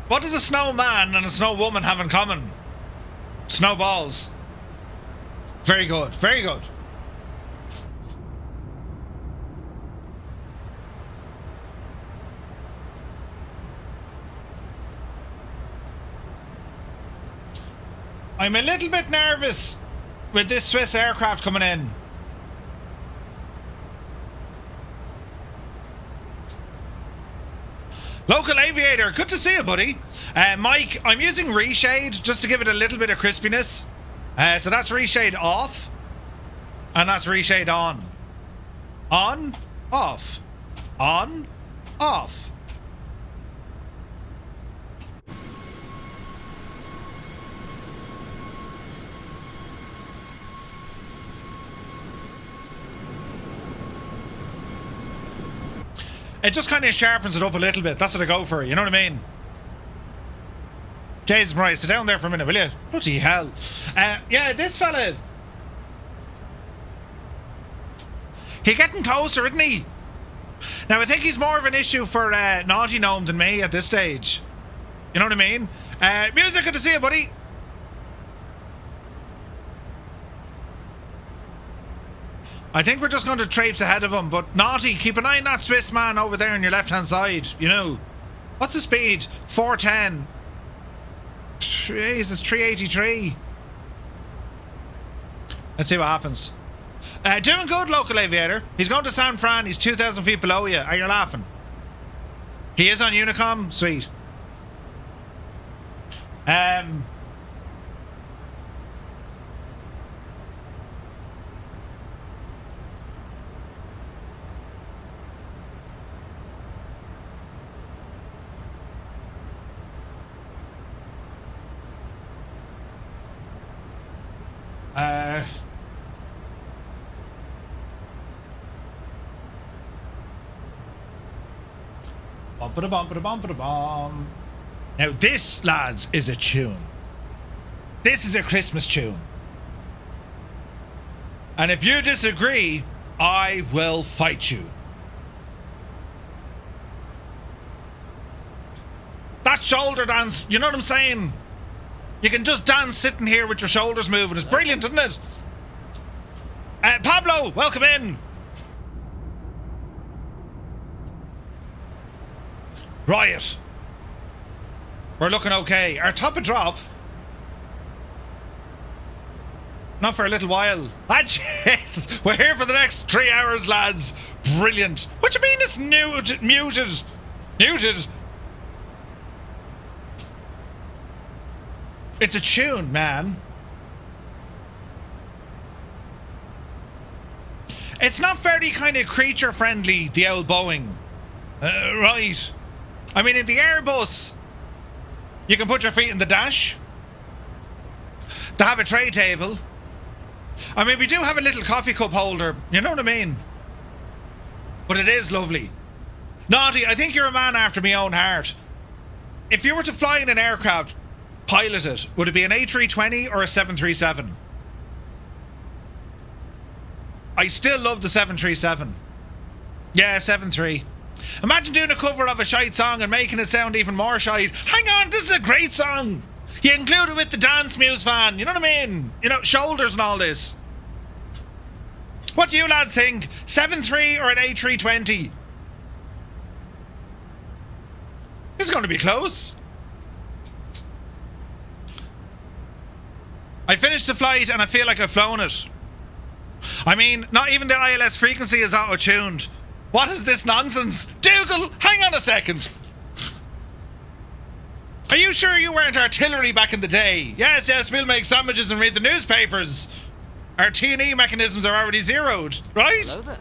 What does a snowman and a snow woman have in common? Snowballs. Very good, very good. I'm a little bit nervous with this Swiss aircraft coming in. Local aviator, good to see you, buddy. Mike, I'm using reshade just to give it a little bit of crispiness. So that's reshade off. And that's reshade on. On, off. On, off. It just kind of sharpens it up a little bit. That's what I go for, you know what I mean? Jesus Christ, sit down there for a minute, will you? Bloody hell. Yeah, this fella. He's getting closer, isn't he? Now, I think he's more of an issue for Naughty Gnome than me at this stage. You know what I mean? Music, good to see you, buddy. I think we're just going to traipse ahead of him, but Naughty, keep an eye on that Swiss man over there on your left-hand side, you know. What's the speed? 410. Jesus, 383. Let's see what happens. Doing good, local aviator. He's going to San Fran. He's 2,000 feet below you. Are you laughing? He is on Unicom? Sweet. Bum-ba-da-bum-ba-da-bum-ba-da-bum. Now this, lads, is a tune. This is a Christmas tune. And if you disagree, I will fight you. That shoulder dance, you know what I'm saying? You can just dance sitting here with your shoulders moving. It's brilliant, isn't it? Pablo, welcome in. Riot. We're looking okay. Our top of drop. Not for a little while. Ah, Jesus. We're here for the next 3 hours, lads. Brilliant. What do you mean it's muted? Muted? It's a tune, man. It's not very kind of creature friendly, the old Boeing. Right. I mean, in the Airbus, you can put your feet in the dash. They have a tray table. I mean, we do have a little coffee cup holder. You know what I mean? But it is lovely. Naughty, I think you're a man after my own heart. If you were to fly in an aircraft, pilot it, would it be an A320 or a 737? I still love the 737. Yeah, 7-3. Imagine doing a cover of a shite song and making it sound even more shite. Hang on, this is a great song. You include it with the dance muse fan. You know what I mean? You know, shoulders and all this. What do you lads think? 7-3 or an A320? This is going to be close. I finished the flight and I feel like I've flown it. I mean, not even the ILS frequency is auto-tuned. What is this nonsense? Dougal, hang on a second. Are you sure you weren't artillery back in the day? Yes, yes, we'll make sandwiches and read the newspapers. Our T&E mechanisms are already zeroed, right? Hello there.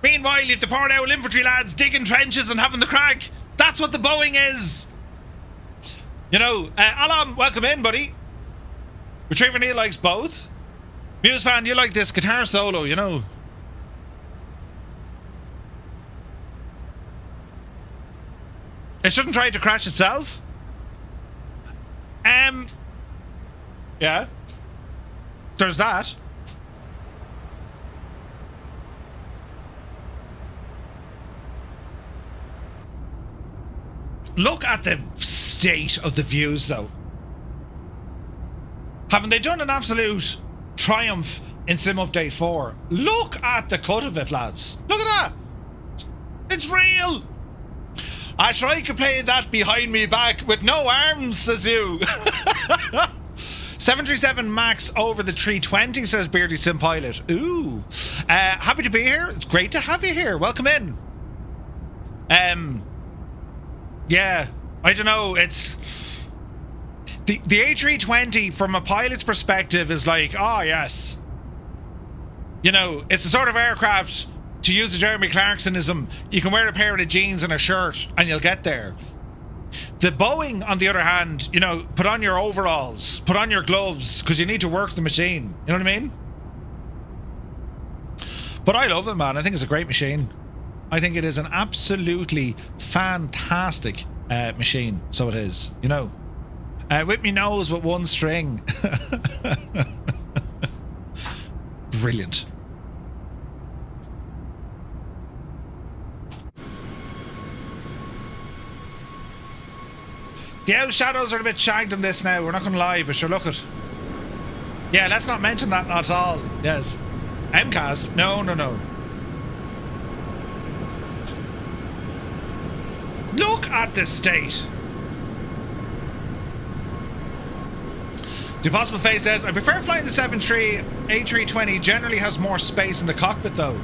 Meanwhile, you've the PORDR infantry lads digging trenches and having the crack. That's what the Boeing is. You know, Alam, welcome in, buddy. Retriever Neil likes both. Muse fan, you like this guitar solo, you know. It shouldn't try to crash itself. Yeah. There's that. Look at the state of the views, though. Haven't they done an absolute triumph in Sim Update 4? Look at the cut of it, lads. Look at that. It's real. I try to play that behind me back with no arms, says you. 737 Max over the 320, says Beardy Sim Pilot. Ooh. Happy to be here. It's great to have you here. Welcome in. Yeah, I don't know, it's... The A320, from a pilot's perspective, is like, oh, yes. You know, it's the sort of aircraft, to use the Jeremy Clarksonism, you can wear a pair of jeans and a shirt, and you'll get there. The Boeing, on the other hand, you know, put on your overalls, put on your gloves, because you need to work the machine. You know what I mean? But I love it, man. I think it's a great machine. I think it is an absolutely fantastic machine. So it is, you know. With me nose with one string. Brilliant. The outshadows are a bit shagged in this now. We're not going to lie, but sure, look at. Yeah, let's not mention that at all. Yes. MCAS? No. Look at the state. The Possible Face says, I prefer flying the 7.3. A320 generally has more space in the cockpit though.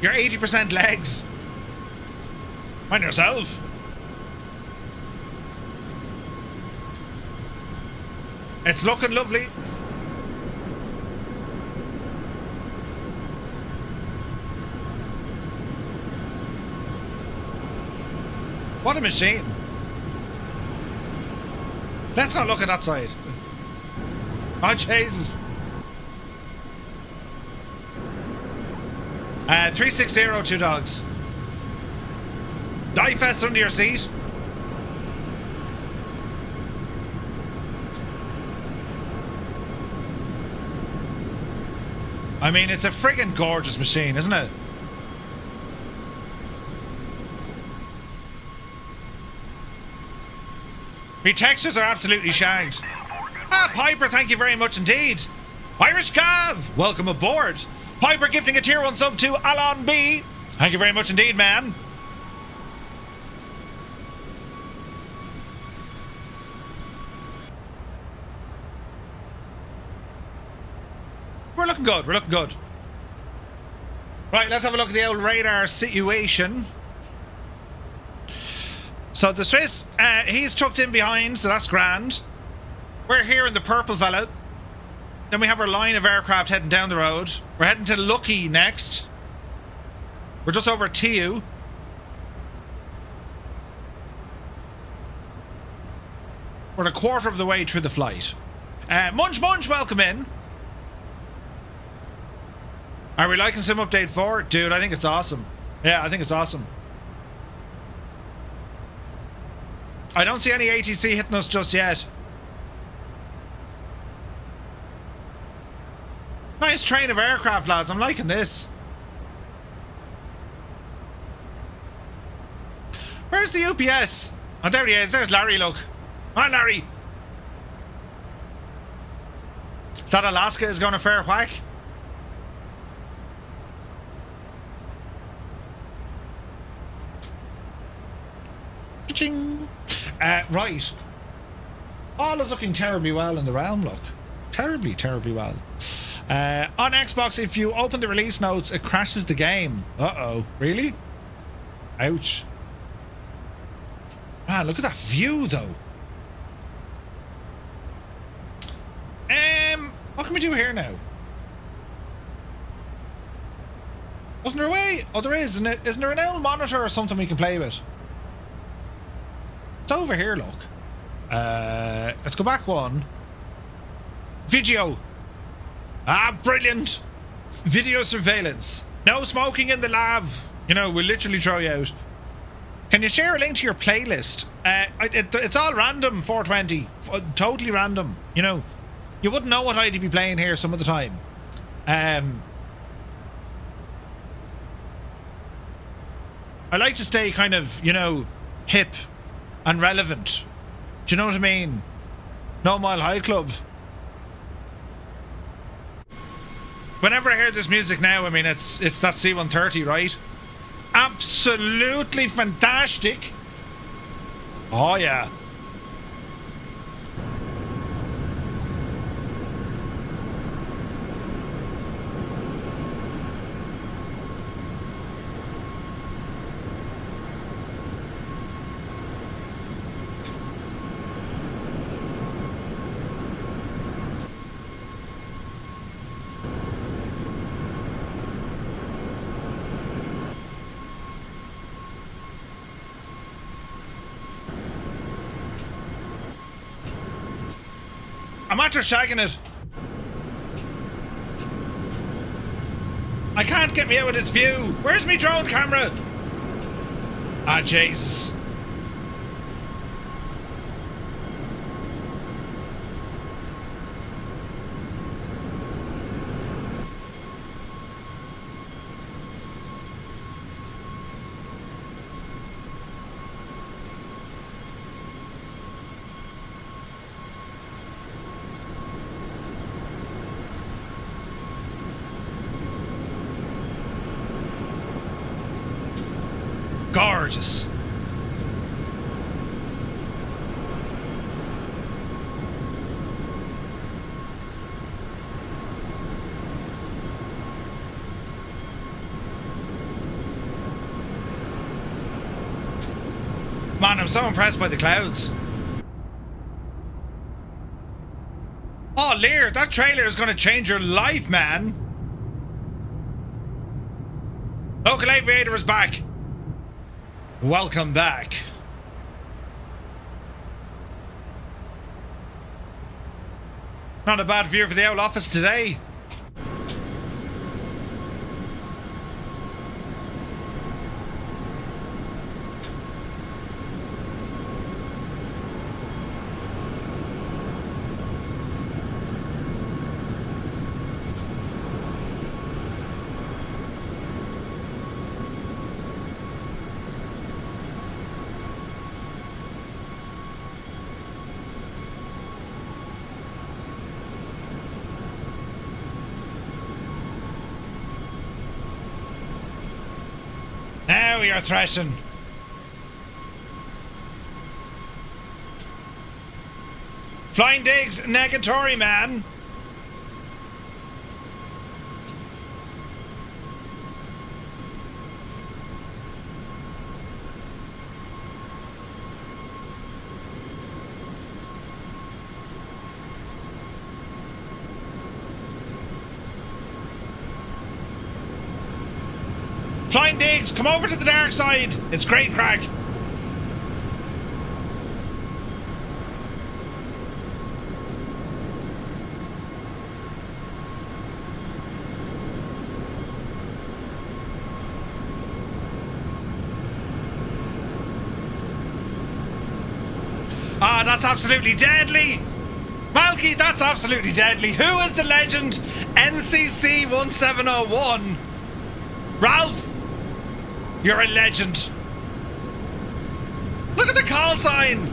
You're 80% legs. Mind yourself. It's looking lovely. What a machine. Let's not look at that side. Oh, Jesus. 360, 2 dogs. Die fest under your seat. I mean, it's a friggin' gorgeous machine, isn't it? The textures are absolutely shagged. Ah, Piper, thank you very much indeed. Irish Gav, welcome aboard. Piper gifting a tier 1 sub to Alan B. Thank you very much indeed, man. We're looking good, we're looking good. Right, let's have a look at the old radar situation. So the Swiss, he's tucked in behind, so that's grand. We're here in the purple fella. Then we have our line of aircraft heading down the road. We're heading to LLUKY next. We're just over TEYOU. We're a quarter of the way through the flight. Munch, welcome in. Are we liking Sim Update 4? Dude, I think it's awesome. Yeah, I think it's awesome. I don't see any ATC hitting us just yet. Nice train of aircraft, lads. I'm liking this. Where's the UPS? Oh, there he is. There's Larry, look. Come on, Larry. That Alaska is going a fair whack. Ching. Right. All is looking terribly well in the realm, look. Terribly well. On Xbox, if you open the release notes, it crashes the game. Uh-oh. Really? Ouch. Man, look at that view, though. What can we do here now? Wasn't there a way? Oh, there is, isn't it? Isn't there an L monitor or something we can play with? It's over here, look. Let's go back one. Video. Ah, brilliant. Video surveillance. No smoking in the lab. You know, we'll literally throw you out. Can you share a link to your playlist? It's all random, 420. Totally random. You know, You wouldn't know what I'd be playing here some of the time. I like to stay kind of, you know, hip and relevant. Do you know what I mean? No Mile High Club. Whenever I hear this music now, I mean, it's that C-130, right? Absolutely fantastic. Oh, yeah. I'm after shagging it. I can't get me out of this view. Where's me drone camera? Ah, Jesus. Gorgeous. Man, I'm so impressed by the clouds. Oh, Lear, that trailer is going to change your life, man. Local aviator is back. Welcome back. Not a bad view for the old office today. Now we are thrashing. Flying digs, negatory, man. Flying digs, come over to the dark side. It's great crack. Ah, that's absolutely deadly. Malky, that's absolutely deadly. Who is the legend? NCC 1701. Ralph. You're a legend. Look at the call sign.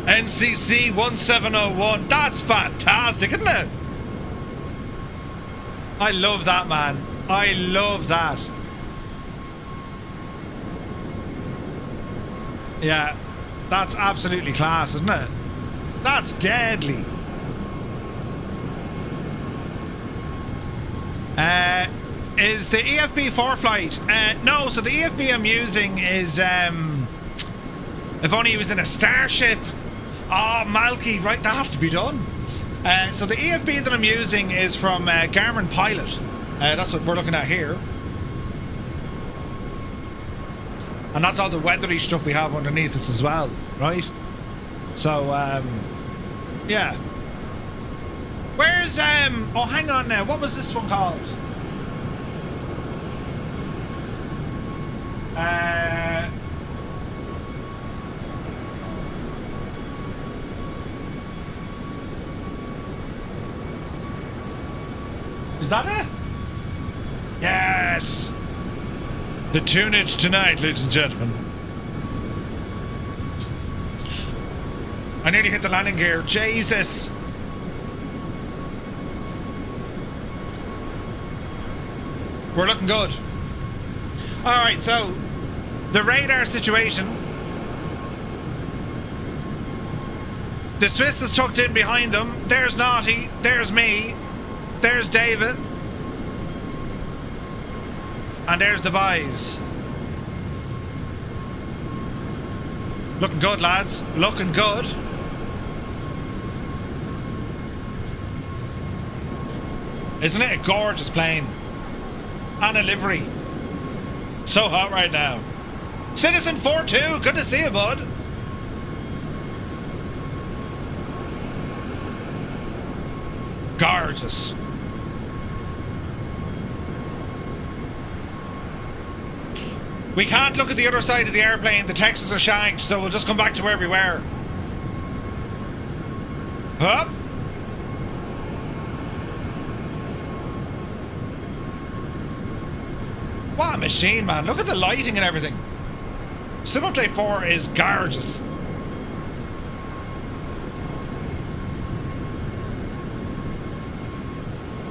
NCC 1701. That's fantastic, isn't it? I love that, man. I love that. Yeah, that's absolutely class, isn't it? That's deadly. Is the EFB 4 flight? No, so the EFB I'm using is, if only he was in a Starship. Oh, Malky, right, that has to be done. So the EFB that I'm using is from Garmin Pilot. That's what we're looking at here. And that's all the weathery stuff we have underneath us as well, right? So, yeah. Where's, oh, hang on now, what was this one called? Is that it? Yes! The tunage tonight, ladies and gentlemen. I nearly hit the landing gear. Jesus! We're looking good. Alright, so the radar situation. The Swiss is tucked in behind them. There's Naughty. There's me. There's David. And there's the boys. Looking good, lads. Looking good. Isn't it a gorgeous plane? And a livery. So hot right now. Citizen 42, good to see you, bud. Gorgeous. We can't look at the other side of the airplane. The Texans are shanked, so we'll just come back to where we were. Up. What a machine, man. Look at the lighting and everything. Sim Update 4 is gorgeous.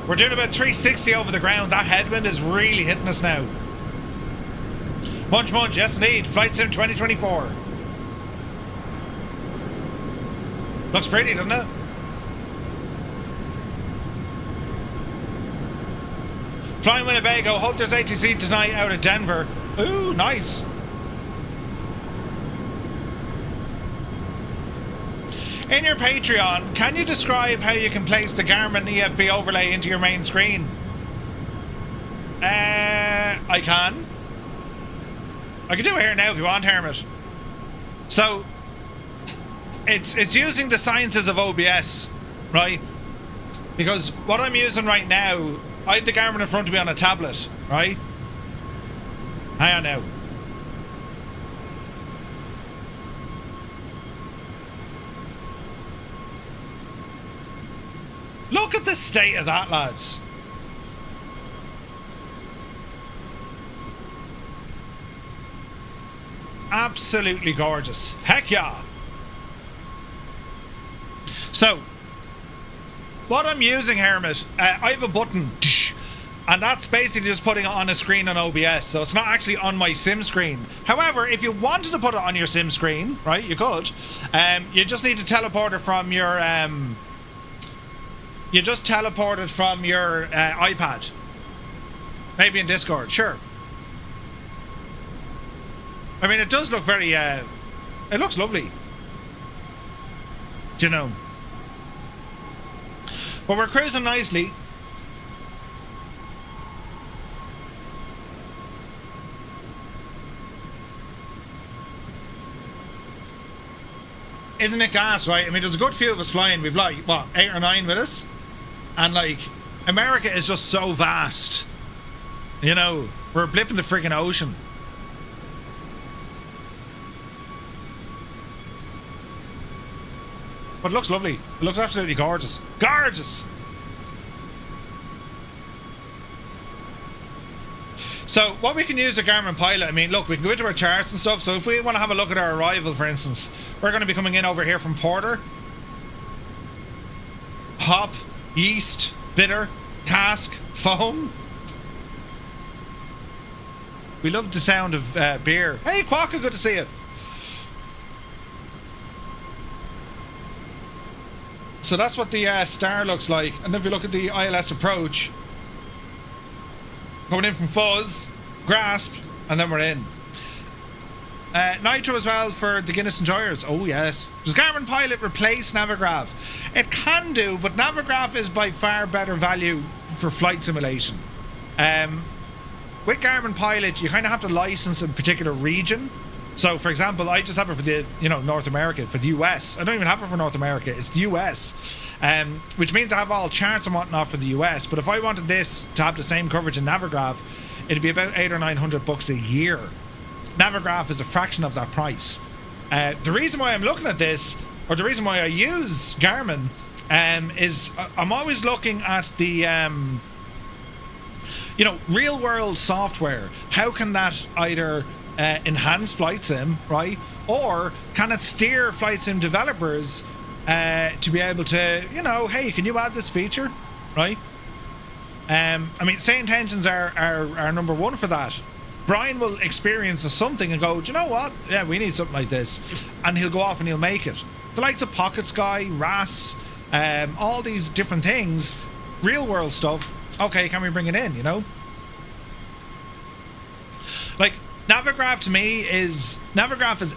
We're doing about 360 over the ground. That headwind is really hitting us now. Munch Munch, yes indeed. Flight Sim 2024. Looks pretty, doesn't it? Flying Winnebago, hope there's ATC tonight out of Denver. Ooh, nice. In your Patreon, can you describe how you can place the Garmin EFB overlay into your main screen? I can. I can do it here now if you want, Hermit. So, it's using the sciences of OBS, right? Because what I'm using right now, I have the Garmin in front of me on a tablet, right? Hang on now. Look at the state of that, lads. Absolutely gorgeous. Heck yeah. So, what I'm using, Hermit, I have a button, and that's basically just putting it on a screen on OBS, so it's not actually on my sim screen. However, if you wanted to put it on your sim screen, right, you could. You just need to teleport it from your you just teleport it from your iPad. Maybe in Discord, sure. I mean, it does look very, it looks lovely. Do you know? But we're cruising nicely. Isn't it gas, right? I mean, there's a good few of us flying. We've like, what, 8 or 9 with us? And like, America is just so vast. You know, we're a blip in the friggin' ocean. But it looks lovely. It looks absolutely gorgeous. Gorgeous! So, what we can use a Garmin Pilot, I mean, look, we can go into our charts and stuff. So if we want to have a look at our arrival, for instance, we're going to be coming in over here from PORDR. Hop, yeast, bitter, cask, foam. We love the sound of beer. Hey, Quokka, good to see you. So that's what the star looks like. And if you look at the ILS approach, coming in from fuzz, grasp, and then we're in. Nitro as well for the Guinness Enjoyers. Oh yes. Does Garmin Pilot replace Navigraph? It can do, but Navigraph is by far better value for flight simulation. With Garmin Pilot, you kind of have to license a particular region. So, for example, I just have it for the, North America, for the US. I don't even have it for North America. It's the US. Which means I have all charts and whatnot for the US. But if I wanted this to have the same coverage in Navigraph, it'd be about $800 or $900 a year. Navigraph is a fraction of that price. The reason why I'm looking at this, or the reason why I use Garmin, is I'm always looking at the you know, real world software, how can that either enhance flight sim, right? Or can it steer flight sim developers to be able to, you know, hey, can you add this feature, right? I mean, say intentions are number one for that. Brian will experience something and go, do you know what? Yeah, we need something like this. And he'll go off and he'll make it. The likes of Pocket Sky, RAS, all these different things, real world stuff, okay, can we bring it in, you know? Like, Navigraph to me is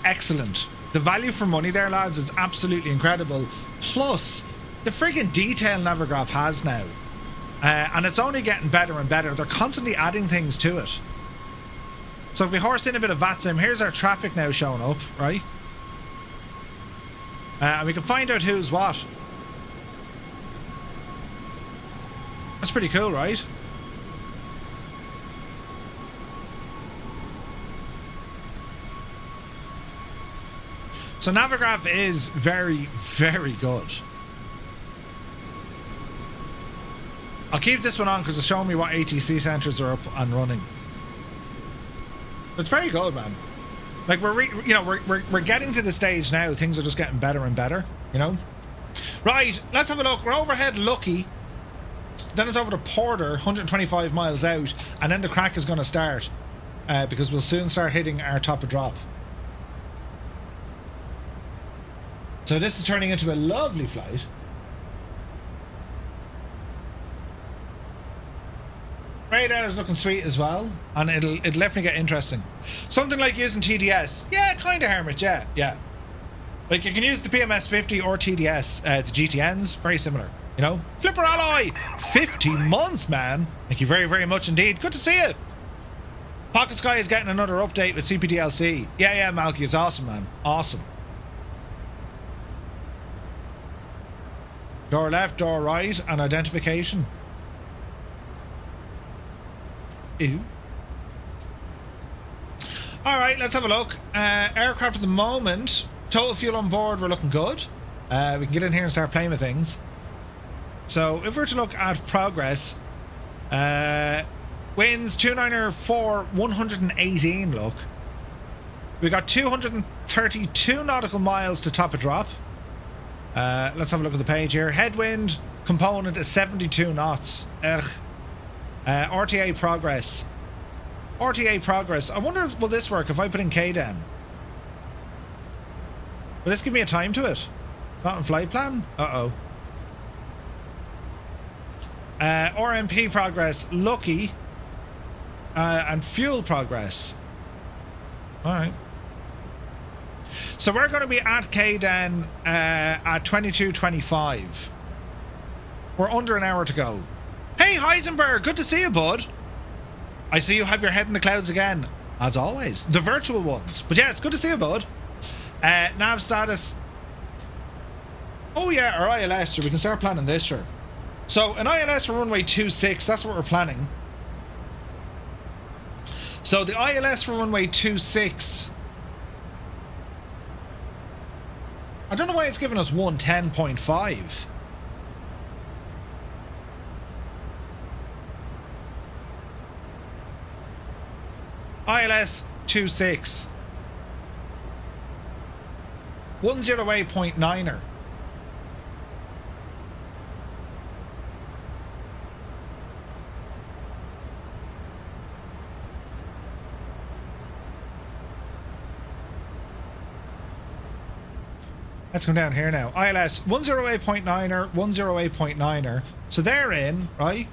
excellent. The value for money there, lads, is absolutely incredible. Plus, the friggin' detail Navigraph has now. And it's only getting better and better. They're constantly adding things to it. So if we horse in a bit of VATSIM, here's our traffic now showing up, right? And we can find out who's what. That's pretty cool, right? So Navigraph is very, very good. I'll keep this one on because it's showing me what ATC centers are up and running. It's very good, man. Like we're getting to the stage now. Things are just getting better and better. You know. Right. Let's have a look. We're overhead LLUKY. Then it's over to PORDR, 125 miles out, and then the crack is going to start because we'll soon start hitting our top of drop. So this is turning into a lovely flight. Radar is looking sweet as well, and it'll definitely get interesting. Something like using TDS, yeah, kind of Hermit, yeah. Like you can use the PMS 50 or TDS, the GTNs, very similar, you know. Flipper Alloy, 50 months, man. Thank you very, very much indeed. Good to see you. Pocket Sky is getting another update with CPDLC. Yeah, Malky, it's awesome, man. Awesome. Door left, door right, and identification. Ew. Alright, let's have a look. Aircraft at the moment, total fuel on board, we're looking good. We can get in here and start playing with things. So if we're to look at progress, winds 294, 118, look. We got 232 nautical miles to top a drop. Let's have a look at the page here. Headwind component is 72 knots. Ugh. RTA progress. RTA progress. I wonder if will this work if I put in KDEN? Will this give me a time to it? Not in flight plan? Uh-oh. RMP progress, LLUKY, and fuel progress. Alright. So we're going to be at KDEN at 22:25. We're under an hour to go. Hey Heisenberg, good to see you, bud. I see you have your head in the clouds again, as always. The virtual ones. But yeah, it's good to see you, bud. Nav status. Oh yeah, our ILS, sure. We can start planning this, sure. So an ILS for runway 26, that's what we're planning. So the ILS for runway 26. I don't know why it's giving us 110.5. ILS 26. 108.9er. Let's come down here now. ILS 108.9er, 108.9er. So they're in, right?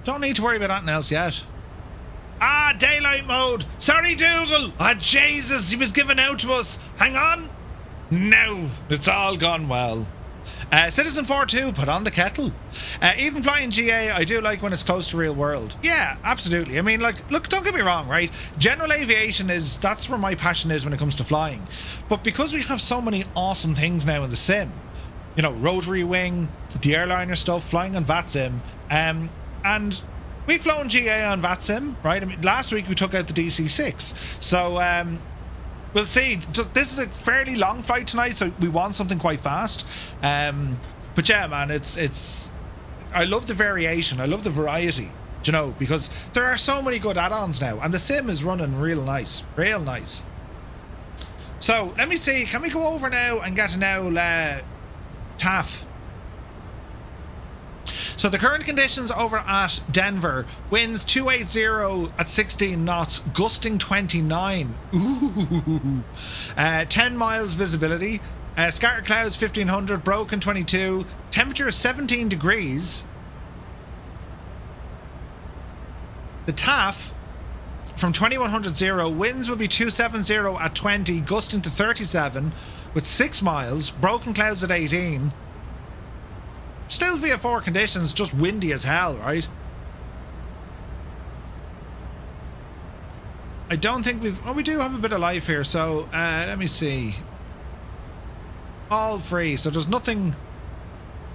Don't need to worry about anything else yet. Ah, daylight mode. Sorry, Dougal. Ah, Jesus, he was given out to us. Hang on. No, it's all gone well. Citizen 4-2, put on the kettle. Even flying GA, I do like when it's close to real world. Yeah, absolutely. I mean, like, look, don't get me wrong, right? General aviation that's where my passion is when it comes to flying. But because we have so many awesome things now in the sim, you know, rotary wing, the airliner stuff, flying on VATSIM, and we've flown GA on VATSIM, right? I mean, last week we took out the DC-6. So, we'll see. This is a fairly long flight tonight, so we want something quite fast. But But yeah, man, it's I love the variation. I love the variety. Do you know? Because there are so many good add-ons now, and the sim is running real nice. Real nice. So, let me see. Can we go over now and get an owl TAF? So, the current conditions over at Denver. Winds 280 at 16 knots. Gusting 29. Ooh. 10 miles visibility. Scattered clouds 1500. Broken 22. Temperature is 17 degrees. The TAF from 2100 winds will be 270 at 20, gusting to 37 with 6 miles, broken clouds at 18. Still VF4 conditions, just windy as hell, right? I don't think we do have a bit of life here, so let me see. All free, so there's nothing,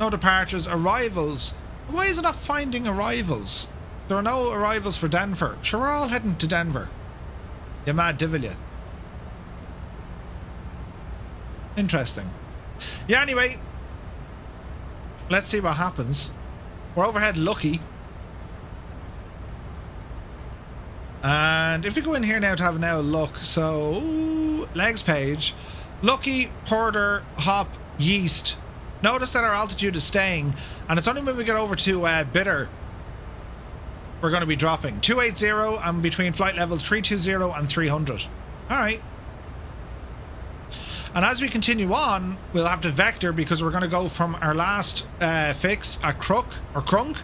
no departures. Arrivals, why is it not finding arrivals? There are no arrivals for Denver. Sure, we're all heading to Denver. You mad divil you. Interesting. Yeah, anyway. Let's see what happens. We're overhead LLUKY. And if we go in here now to have now a look. So, legs page. LLUKY, PORDR, hop, yeast. Notice that our altitude is staying. And it's only when we get over to bitter we're going to be dropping 280 and between flight levels 320 and 300. All right. And as we continue on, we'll have to vector because we're going to go from our last fix at Crunk,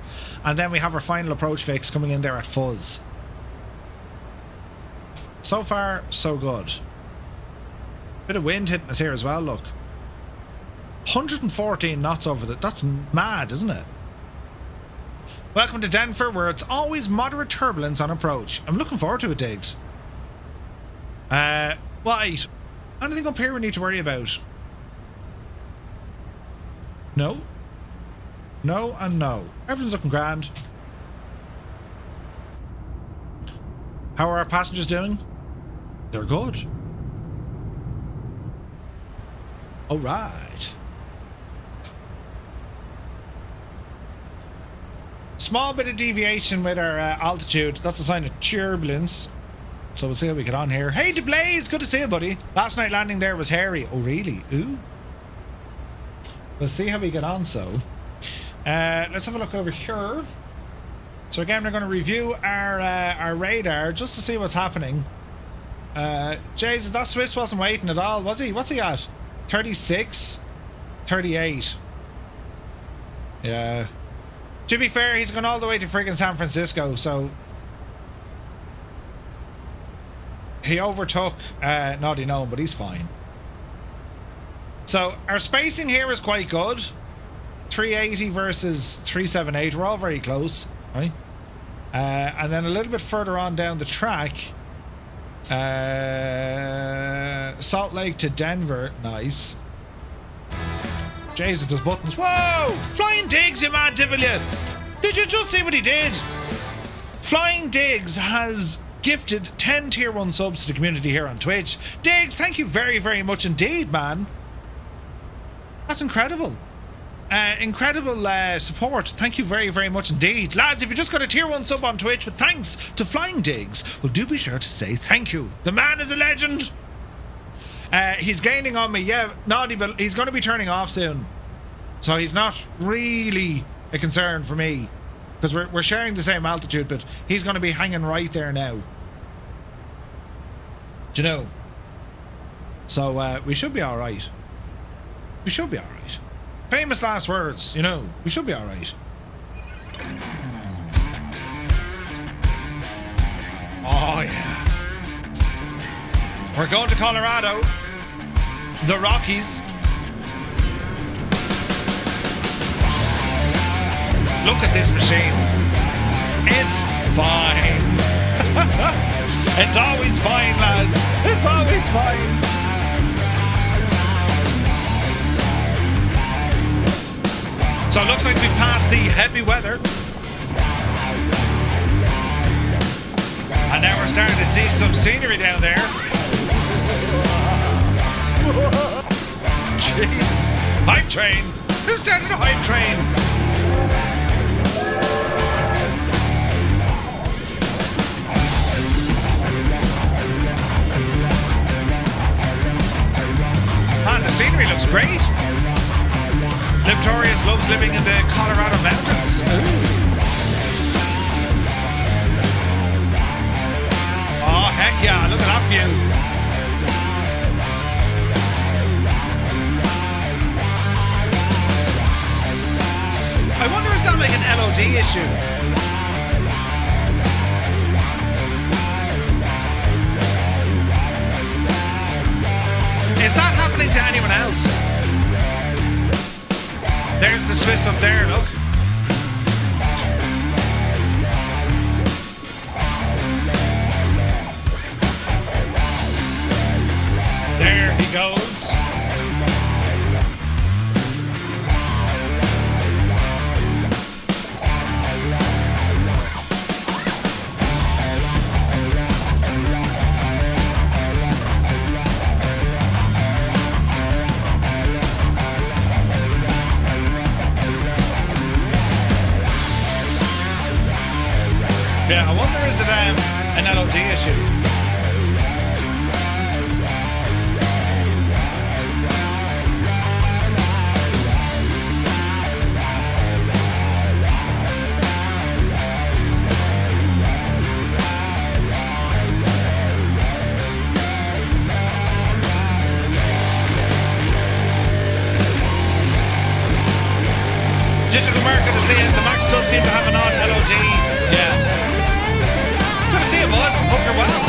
and then we have our final approach fix coming in there at Fuzz. So far, so good. Bit of wind hitting us here as well. Look, 114 knots over that. That's mad, isn't it? Welcome to Denver, where it's always moderate turbulence on approach. I'm looking forward to it, Diggs. Right. Anything up here we need to worry about? No. No and no. Everything's looking grand. How are our passengers doing? They're good. All right. Small bit of deviation with our altitude. That's a sign of turbulence. So we'll see how we get on here. Hey, DeBlaze, good to see you, buddy. Last night landing there was hairy. Oh, really? Ooh. We'll see how we get on, so. Let's have a look over here. So again, we're going to review our radar just to see what's happening. Jays, that Swiss wasn't waiting at all, was he? What's he at? 36? 38. Yeah. To be fair, he's gone all the way to friggin' San Francisco, so he overtook Naughty Gnome, but he's fine. So our spacing here is quite good. 380 versus 378. We're all very close, right? And then a little bit further on down the track, Salt Lake to Denver. Nice. Jesus, there's buttons. Whoa! Flying Diggs, you mad devil, you! Did you just see what he did? Flying Diggs has gifted 10 tier 1 subs to the community here on Twitch. Diggs, thank you very, very much indeed, man. That's incredible. Incredible support. Thank you very, very much indeed. Lads, if you just got a tier 1 sub on Twitch with thanks to Flying Diggs, well, do be sure to say thank you. The man is a legend. He's gaining on me, yeah, naughty, but he's going to be turning off soon. So he's not really a concern for me, because we're sharing the same altitude, but he's going to be hanging right there now. Do you know? So we should be all right. We should be all right. Famous last words, you know. We should be all right. Oh, yeah. We're going to Colorado. The Rockies. Look at this machine. It's fine. It's always fine, lads. It's always fine. So it looks like we've passed the heavy weather. And now we're starting to see some scenery down there. Jesus. Hype train. Who started a hype train? Man, the scenery looks great. Victorious loves living in the Colorado mountains. Oh, heck yeah, look at that view. I wonder, is that like an LOD issue? Is that happening to anyone else? There's the Swiss up there, look. There he goes. Yeah, I wonder, is it an LOD issue? Digital market is saying the Max does seem to have an odd LOD. Yeah. Good to see you, bud. Hope you're well.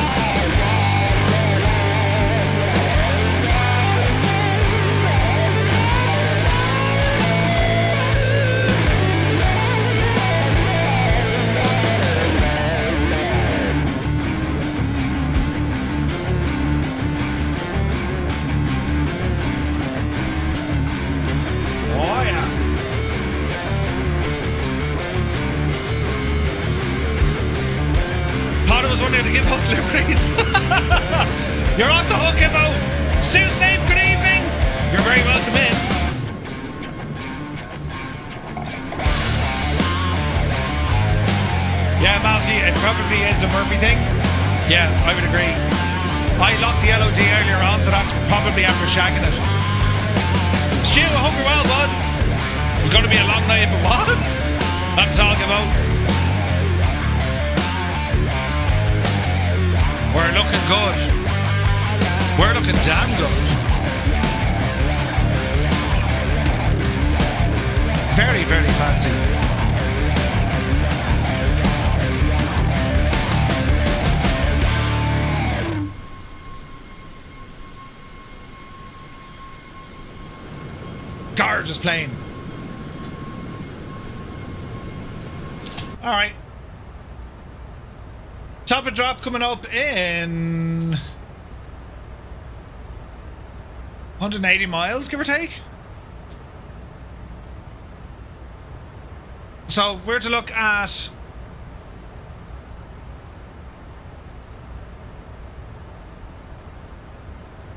Oh, yeah. Thought I was wanting to give us liberties. You're off the hook, Immo. Sue Snape, good evening. You're very welcome in. Yeah, Malky, it probably is a Murphy thing. Yeah, I would agree. I locked the LOD earlier on, so that's probably after shagging it. Stu, I hope you're well, bud. It's going to be a long night if it was. That's all, Gimmo. We're looking good. We're looking damn good. Very, very fancy. Gorgeous plane. All right. Top and drop coming up in 180 miles, give or take. So if we're to look at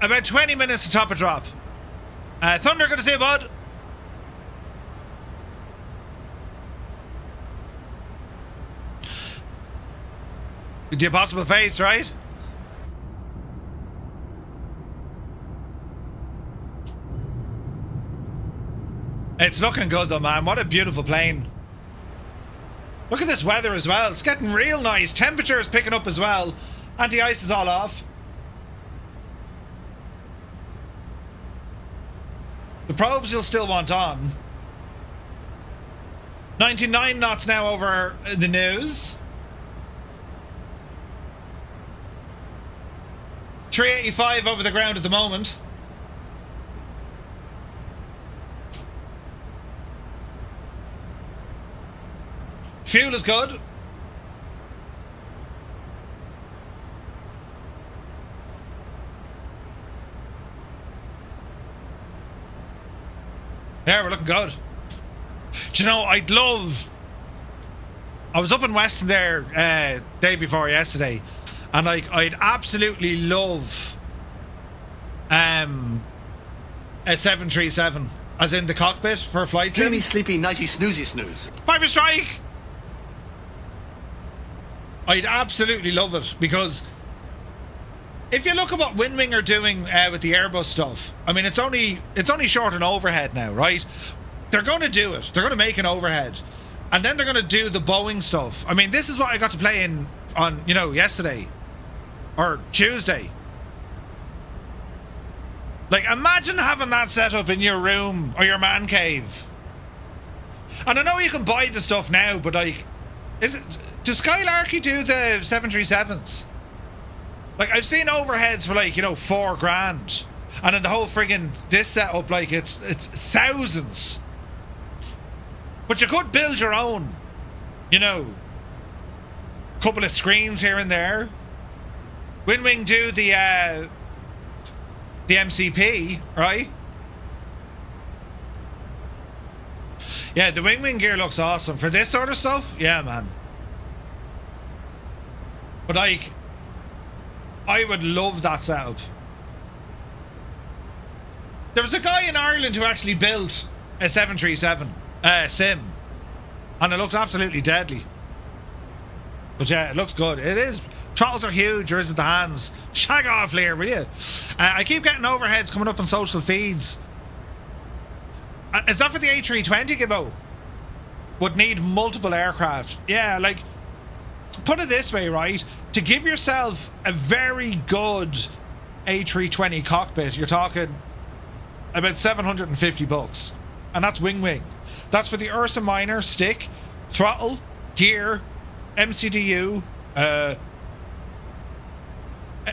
about 20 minutes to top and drop. Thunder, good to see you, bud. The impossible face, right? It's looking good though, man. What a beautiful plane. Look at this weather as well. It's getting real nice. Temperature is picking up as well. Anti-ice is all off. The probes you'll still want on. 99 knots now over the nose. 385 over the ground at the moment. Fuel is good. Yeah, we're looking good. Do you know, I'd love... I was up in Weston there day before yesterday, and like I'd absolutely love a 737. As in the cockpit for flight sim? Dreamy, sleepy, nighty, snoozy, snooze. Viper strike! I'd absolutely love it, because if you look at what Windwing are doing with the Airbus stuff, I mean, it's only short an overhead now, right? They're going to do it. They're going to make an overhead. And then they're going to do the Boeing stuff. I mean, this is what I got to play in on, you know, yesterday. Or Tuesday. Like, imagine having that set up in your room or your man cave. And I know you can buy the stuff now, but like, does LLUKY do the 737s? Like, I've seen overheads for like, you know, $4,000. And then the whole friggin' this setup, like, it's thousands. But you could build your own, you know, couple of screens here and there. Windwing do the MCP, right? Yeah, the Wingwing gear looks awesome. For this sort of stuff, yeah, man. But like, I would love that setup. There was a guy in Ireland who actually built a 737 sim, and it looked absolutely deadly. But yeah, it looks good. It is. Throttles are huge, or is it the hands? Shag off, Lear, will you? I keep getting overheads coming up on social feeds. Is that for the A320, Gibbo? Would need multiple aircraft. Yeah, like, put it this way, right? To give yourself a very good A320 cockpit, you're talking about $750. And that's wing. That's for the Ursa Minor stick, throttle, gear, MCDU,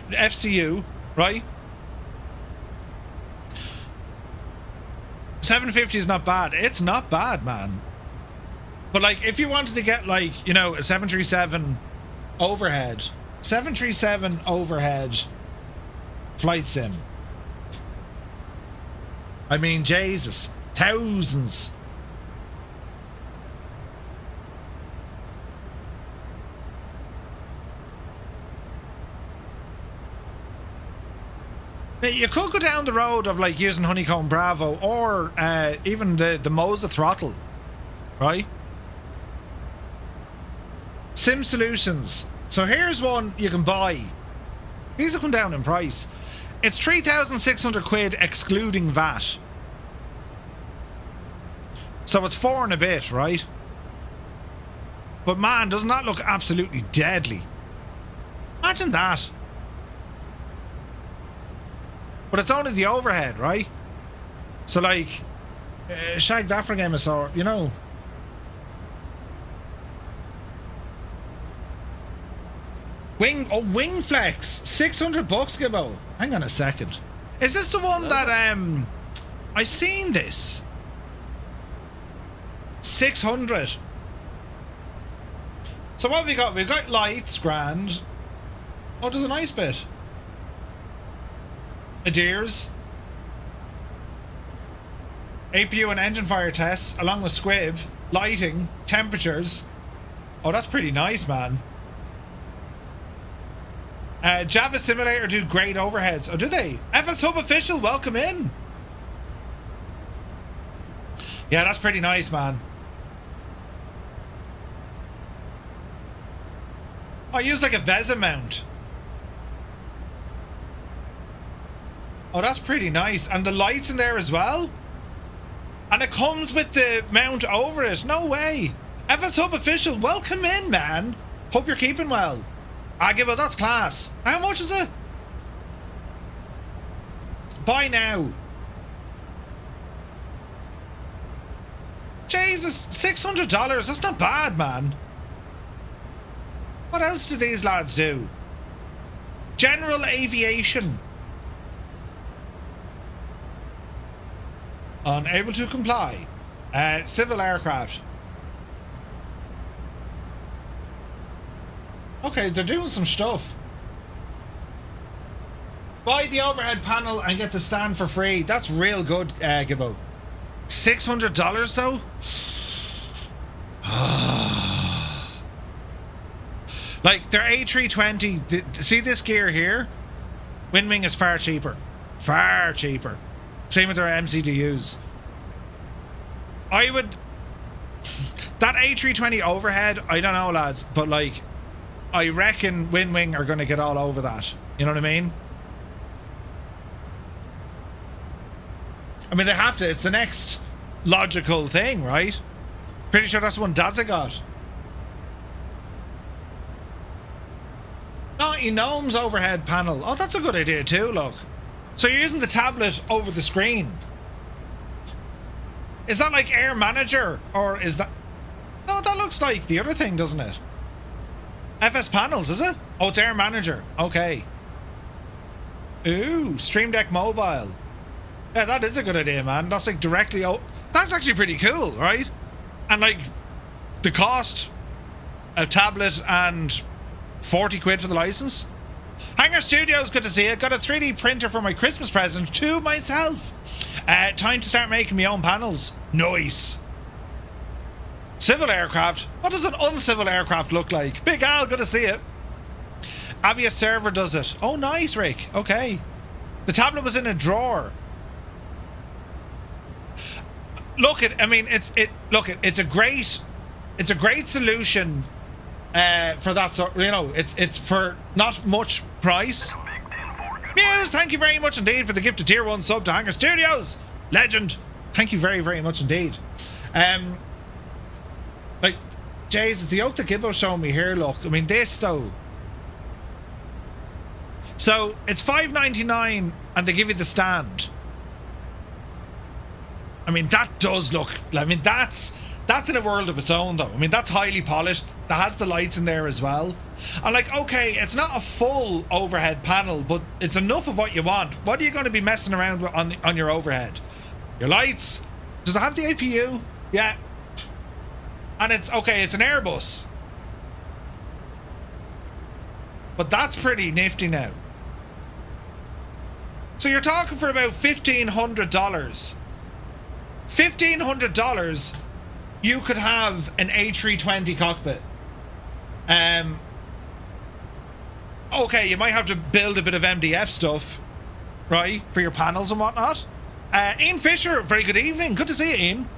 FCU, right? 750 is not bad. It's not bad, man. But like, if you wanted to get like, you know, a 737 overhead, 737 overhead flight sim, I mean, Jesus, thousands. Now, you could go down the road of like using Honeycomb Bravo or even the Moza throttle, right? Sim Solutions. So here's one you can buy. These will come down in price. It's 3,600 quid excluding VAT. So it's 4 and a bit, right? But man, doesn't that look absolutely deadly? Imagine that. But it's only the overhead, right? So like, shag that for a game of sword, you know. Wing Flex, $600, Gibbo. Hang on a second. Is this the one that I've seen this? 600. So what have we got? We've got lights, grand. Oh, there's a nice bit. Adheres. APU and engine fire tests, along with squib, lighting, temperatures. Oh, that's pretty nice, man. Java Simulator do great overheads. Oh, do they? FS Hub official, welcome in. Yeah, that's pretty nice, man. Oh, I use like a VESA mount. Oh, that's pretty nice. And the lights in there as well? And it comes with the mount over it. No way. FS Hub official, welcome in, man. Hope you're keeping well. I give it, that's class. How much is it? Buy now. Jesus, $600. That's not bad, man. What else do these lads do? General aviation. Unable to comply. Civil aircraft. Okay, they're doing some stuff. Buy the overhead panel and get the stand for free. That's real good, Gibbo. $600 though? Like, their A320, see this gear here? Windwing is far cheaper. Far cheaper. Same with their MCDUs. I would... That A320 overhead, I don't know, lads, but like, I reckon Wing are going to get all over that. You know what I mean? I mean, they have to. It's the next logical thing, right? Pretty sure that's the one Dazza got. 90 Gnomes overhead panel. Oh, that's a good idea too, look. So you're using the tablet over the screen. Is that like Air Manager? Or is that... No, that looks like the other thing, doesn't it? FS Panels, is it? Oh, it's Air Manager. Okay. Ooh, Stream Deck Mobile. Yeah, that is a good idea, man. That's like directly... That's actually pretty cool, right? And like, the cost, a tablet and 40 quid for the license. Hangar Studios, good to see you. Got a 3D printer for my Christmas present to myself. Time to start making my own panels. Nice. Civil aircraft. What does an uncivil aircraft look like? Big Al, good to see you. Avia Server does it. Oh, nice, Rick. Okay. The tablet was in a drawer. Look at, I mean, it's a great solution for that sort, you know, it's for not much price. Muse, thank you very much indeed for the gift of tier 1 sub to Hangar Studios. Legend. Thank you very, very much indeed. Like, Jays, the yoke that Gibbo's showing me here, look, I mean, this though. So it's $5.99 and they give you the stand. I mean, that does look, I mean, that's in a world of its own though. I mean, that's highly polished. That has the lights in there as well. And like, okay, it's not a full overhead panel, but it's enough of what you want. What are you going to be messing around with on your overhead? Your lights? Does it have the APU? Yeah. And it's, okay, it's an Airbus. But that's pretty nifty now. So you're talking for about $1,500. $1,500, you could have an A320 cockpit. Okay, you might have to build a bit of MDF stuff, right, for your panels and whatnot. Ian Fisher, very good evening. Good to see you, Ian.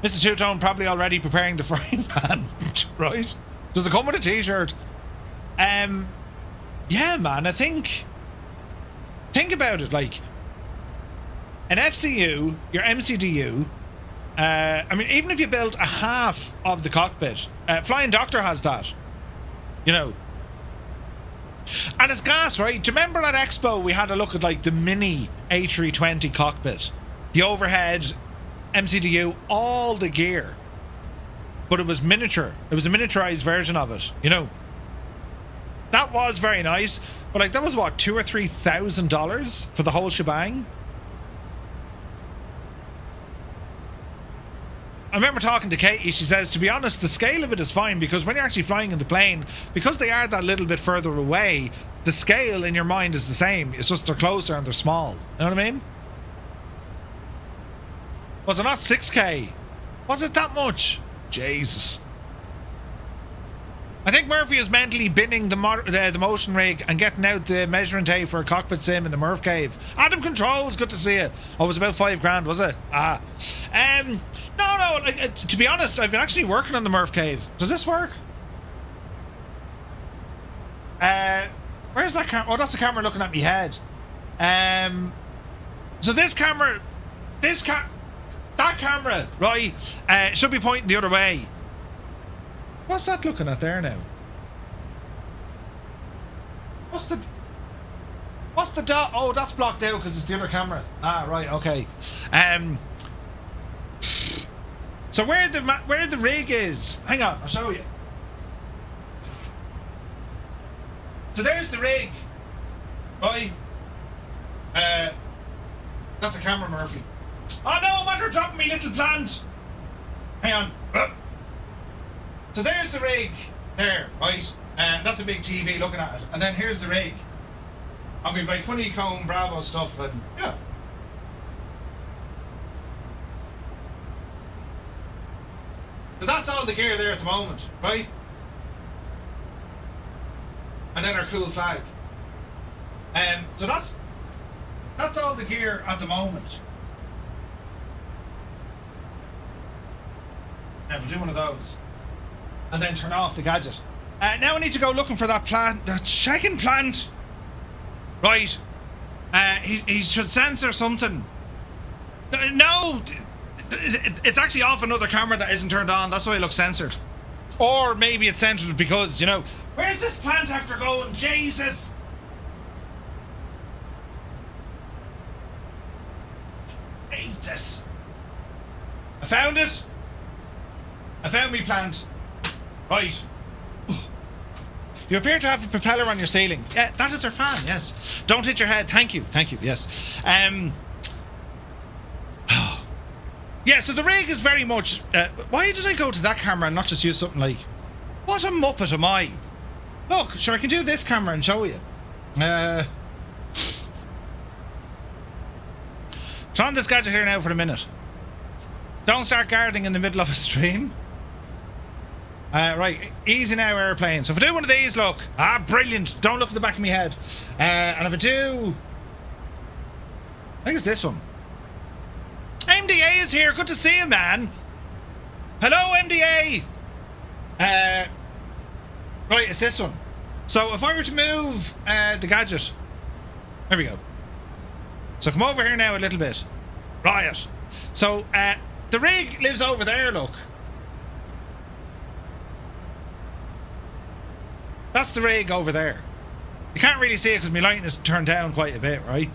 Mr. Two-Tone probably already preparing the frying pan, right? Does it come with a t-shirt? Yeah, man, I think about it, like, an FCU, your MCDU, I mean, even if you build a half of the cockpit, Flying Doctor has that, you know. And it's gas, right? Do you remember at Expo we had a look at like the mini A320 cockpit? The overhead, MCDU, all the gear. But it was miniature. It was a miniaturized version of it, you know. That was very nice. But like, that was what, $2,000 or $3,000 for the whole shebang? I remember talking to Katie, she says, to be honest, the scale of it is fine because when you're actually flying in the plane, because they are that little bit further away, the scale in your mind is the same. It's just they're closer and they're small. You know what I mean? Was it not 6K? Was it that much? Jesus. I think Murphy is mentally binning the motion rig and getting out the measuring tape for a cockpit sim in the Murph cave. Adam Controls, good to see you. Oh, it was about $5,000, was it? No, like, to be honest, I've been actually working on the Murph cave. Does this work? Where's that camera? Oh, that's the camera looking at me head. So this camera, that camera, right, should be pointing the other way. What's that looking at there now? What's the dot? Oh, that's blocked out because it's the other camera. Ah, right, okay. So where the rig is? Hang on, I'll show you. So there's the rig, right? That's a camera, Murphy. Oh no, matter of dropping me little plant. Hang on. So there's the rig there, right? That's a big TV looking at it. And then here's the rig. And we've like honeycomb, Bravo stuff, and yeah. So that's all the gear there at the moment, right? And then our cool flag. So that's all the gear at the moment. We'll do one of those. And then turn off the gadget. Now I need to go looking for that plant, that shagging plant. Right. He should censor something. No, it's actually off another camera that isn't turned on. That's why it looks censored. Or maybe it's censored because, you know, where's this plant after going? Jesus. Jesus. I found it. I found me plant. Right. You appear to have a propeller on your ceiling. Yeah, that is our fan, yes. Don't hit your head. Thank you, yes. Yeah, so the rig is very much... why did I go to that camera and not just use something like... What a muppet am I? Look, sure, I can do this camera and show you. Turn on this gadget here now for a minute. Don't start gardening in the middle of a stream. Right, easy now, airplane. So if I do one of these, look. Brilliant. Don't look at the back of my head. And if I do... I think it's this one. MDA is here. Good to see you, man. Hello, MDA. Right, it's this one. So if I were to move the gadget... There we go. So come over here now a little bit. Right. So the rig lives over there, look. That's the rig over there. You can't really see it because my lighting is turned down quite a bit, right?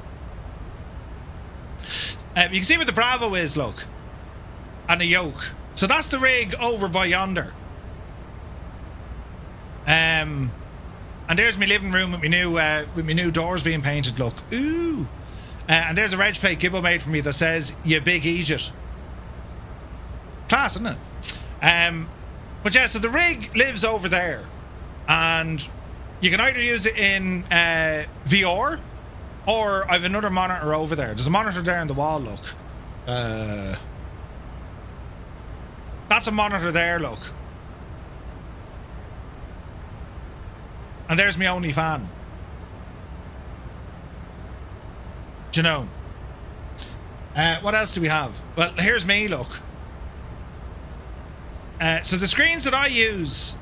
You can see where the Bravo is, look. And the yoke. So that's the rig over by yonder. And there's my living room with my new doors being painted, look. Ooh. And there's a reg plate Gibbo made for me that says, "You big Egypt." Class, isn't it? But yeah, so the rig lives over there. And you can either use it in VR, or I have another monitor over there. There's a monitor there on the wall, look. That's a monitor there, look. And there's my only fan. Do you know? What else do we have? Well, here's me, look. So the screens that I use...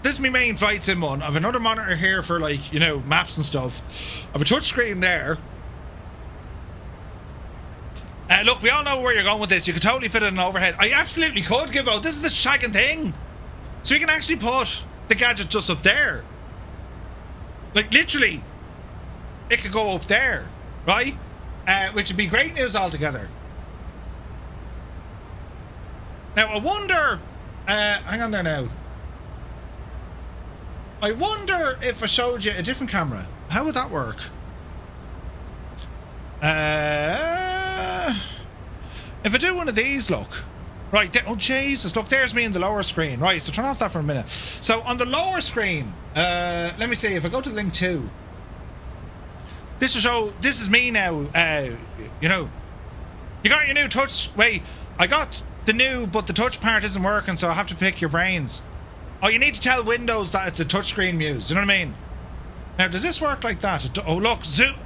This is my main flight sim one. I have another monitor here for, like, you know, maps and stuff. I have a touch screen there. Look, we all know where you're going with this. You could totally fit it in overhead. I absolutely could, Gibbo. This is the shagging thing. So we can actually put the gadget just up there. Like, literally, it could go up there, right? Which would be great news altogether. Now, I wonder... hang on there now. I wonder if I showed you a different camera. How would that work? If I do one of these, look. Right, oh Jesus, look, there's me in the lower screen. Right, so turn off that for a minute. So on the lower screen, let me see, if I go to link 2, this will show, this is me now, you know. You got your new touch, wait, I got the new, but the touch part isn't working, so I have to pick your brains. Oh, you need to tell Windows that it's a touchscreen muse. You know what I mean? Now, does this work like that? Oh, look, zooming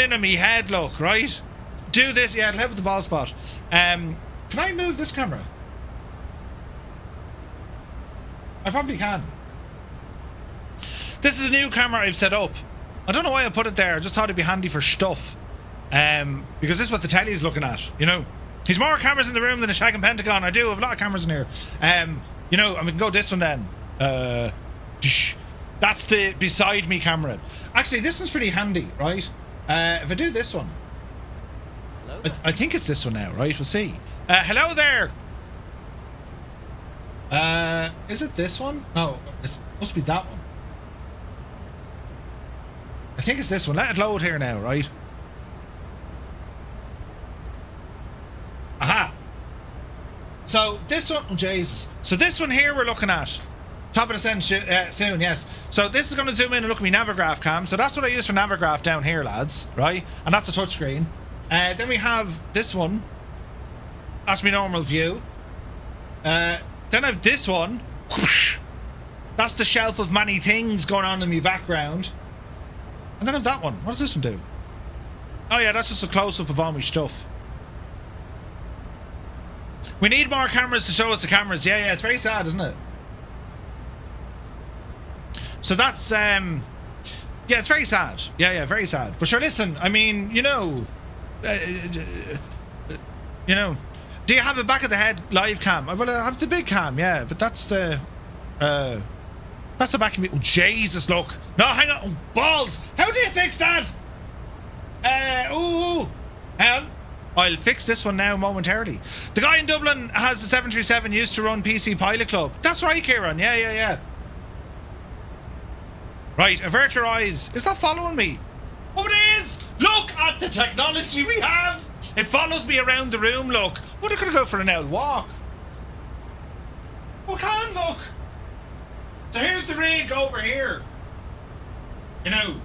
in on me head, look, right? Do this. Yeah, it'll help with the ball spot. Can I move this camera? I probably can. This is a new camera I've set up. I don't know why I put it there. I just thought it'd be handy for stuff. Because this is what the telly is looking at, you know? There's more cameras in the room than a shagging Pentagon. I do have a lot of cameras in here. You know, and we can go this one then. That's the beside me camera. Actually, this one's pretty handy, right? If I do this one. I think it's this one now, right? We'll see. Hello there. Is it this one? No, it must be that one. I think it's this one. Let it load here now, right? Aha. So this one, oh Jesus. So this one here we're looking at. Top of the soon, yes. So this is going to zoom in and look at my Navigraph cam. So that's what I use for Navigraph down here, lads, right? And that's the touchscreen. Then we have this one. That's my normal view. Then I have this one. That's the shelf of many things going on in my background. And then I have that one. What does this one do? Oh yeah, that's just a close-up of all my stuff. We need more cameras to show us the cameras. Yeah, it's very sad, isn't it? So that's, yeah, it's very sad. Yeah, very sad. But sure, listen, I mean, you know, do you have a back of the head live cam? Well, I have the big cam, yeah, but that's the back of me. Oh, Jesus, look. No, hang on. Oh, balls. How do you fix that? Hang on. I'll fix this one now momentarily. The guy in Dublin has the 737, used to run PC Pilot Club. That's right, Kieran. Yeah. Right, avert your eyes. It's not following me. Oh, it is. Look at the technology we have. It follows me around the room, look. What, are going to go for an L walk? Oh, can look. So here's the rig over here. You know,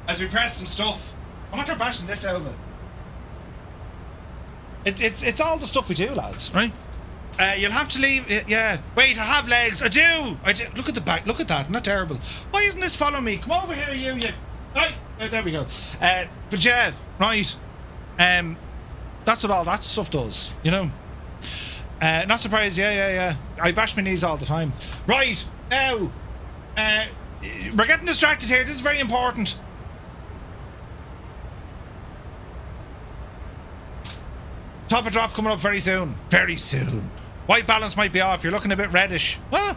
as we press some stuff. I'm not bashing this over. It's all the stuff we do, lads, right? You'll have to leave. Yeah. Wait, I have legs. I do. Look at the back. Look at that. Not terrible. Why isn't this following me? Come over here, you. Right. There we go. But yeah, right. That's what all that stuff does, you know. Not surprised. Yeah. I bash my knees all the time. Right now, we're getting distracted here. This is very important. Top of drop coming up very soon. Very soon. White balance might be off. You're looking a bit reddish. Huh?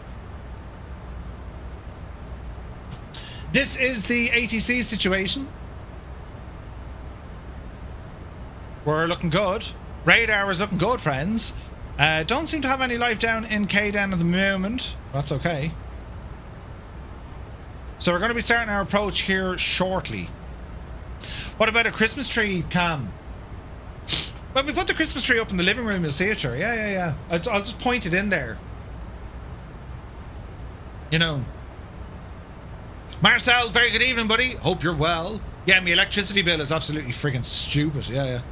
This is the ATC situation. We're looking good. Radar is looking good, friends. Don't seem to have any life down in KDEN at the moment. That's okay. So we're going to be starting our approach here shortly. What about a Christmas tree cam? When we put the Christmas tree up in the living room, you'll see it, sure. Yeah. I'll just point it in there. You know. Marcel, very good evening, buddy. Hope you're well. Yeah, my electricity bill is absolutely friggin' stupid. Yeah.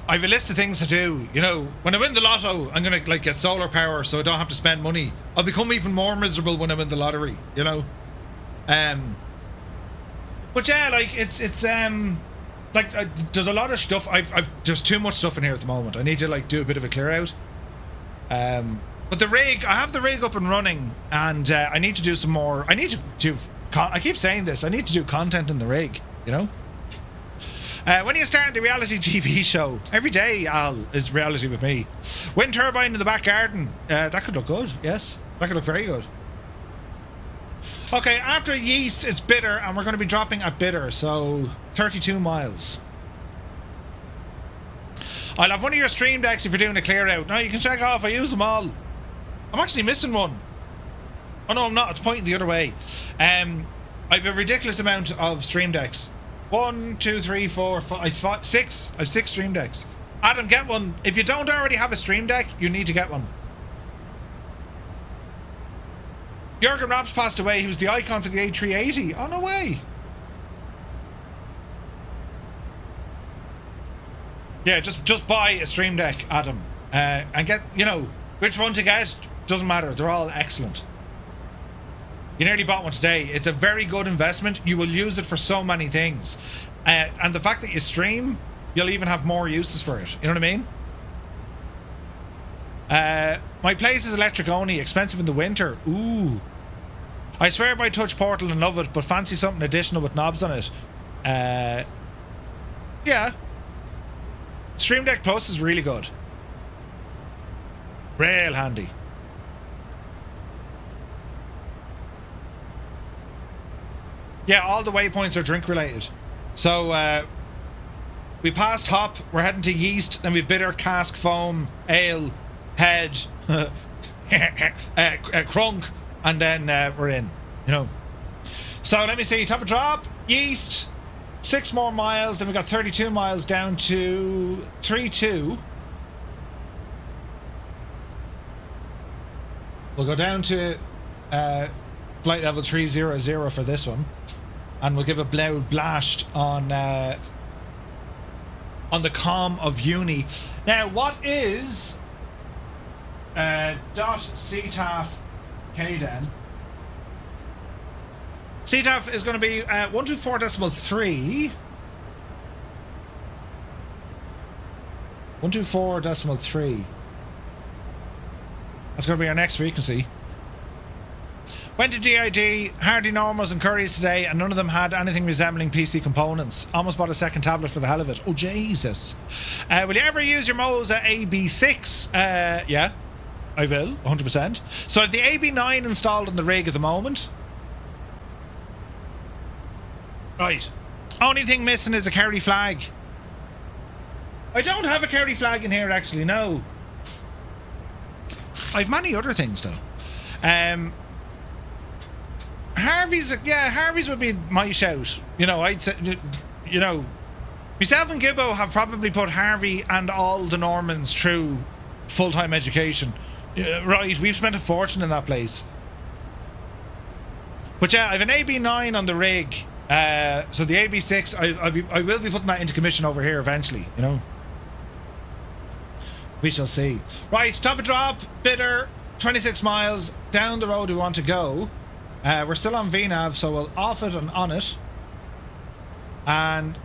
I have a list of things to do. You know, when I win the lotto, I'm gonna like get solar power so I don't have to spend money. I'll become even more miserable when I win the lottery, you know. But yeah, like it's like there's a lot of stuff. There's too much stuff in here at the moment. I need to like do a bit of a clear out. But the rig, I have the rig up and running, and I need to do some more. I need to do. I keep saying this. I need to do content in the rig. You know. When are you starting the reality TV show? Every day, Al, is reality with me. Wind turbine in the back garden. That could look good. Yes, that could look very good. Okay, after Yeast, it's Bitter, and we're going to be dropping at Bitter, so 32 miles. I'll have one of your stream decks if you're doing a clear out. No, you can check off. I use them all. I'm actually missing one. Oh no, I'm not. It's pointing the other way. I have a ridiculous amount of stream decks. 1, 2, 3, 4, 5, 6. I have 6 stream decks. Adam, get one. If you don't already have a stream deck, you need to get one. Jurgen Raps passed away. He was the icon for the A380. Oh, no way. Yeah, just buy a stream deck, Adam. And get, you know, which one to get, doesn't matter. They're all excellent. You nearly bought one today. It's a very good investment. You will use it for so many things. And the fact that you stream, you'll even have more uses for it. You know what I mean? My place is electric only, expensive in the winter. Ooh. I swear by Touch Portal and love it, but fancy something additional with knobs on it. Yeah. Stream Deck Plus is really good. Real handy. Yeah, all the waypoints are drink related. So we passed Hop, we're heading to Yeast, then we've Bitter, Cask, Foam, Ale, Head, Crunk, and then we're in, you know. So let me see, top of drop, Yeast, 6 more miles, then we got 32 miles down to 3-2. We'll go down to flight level 300 for this one. And we'll give a loud blast on the comm of Uni. Now, what is .CTAF KDEN? CTAF is going to be 124.3. 124.3. That's going to be our next frequency. Went to DID, hardly normals and curries today, and none of them had anything resembling PC components. Almost bought a second tablet for the hell of it. Oh, Jesus. Will you ever use your Moza AB6? Yeah, I will, 100%. So I have the AB9 installed on the rig at the moment. Right. Only thing missing is a carry flag. I don't have a carry flag in here, actually, no. I've many other things, though. Harvey's would be my shout. You know, I'd say, you know, myself and Gibbo have probably put Harvey and all the Normans through full-time education. Right, we've spent a fortune in that place. But yeah, I have an AB9 on the rig. So the AB6, I will be putting that into commission over here eventually, you know. We shall see. Right, top of drop, bidder, 26 miles down the road we want to go. We're still on VNAV, so we'll off it and on it. And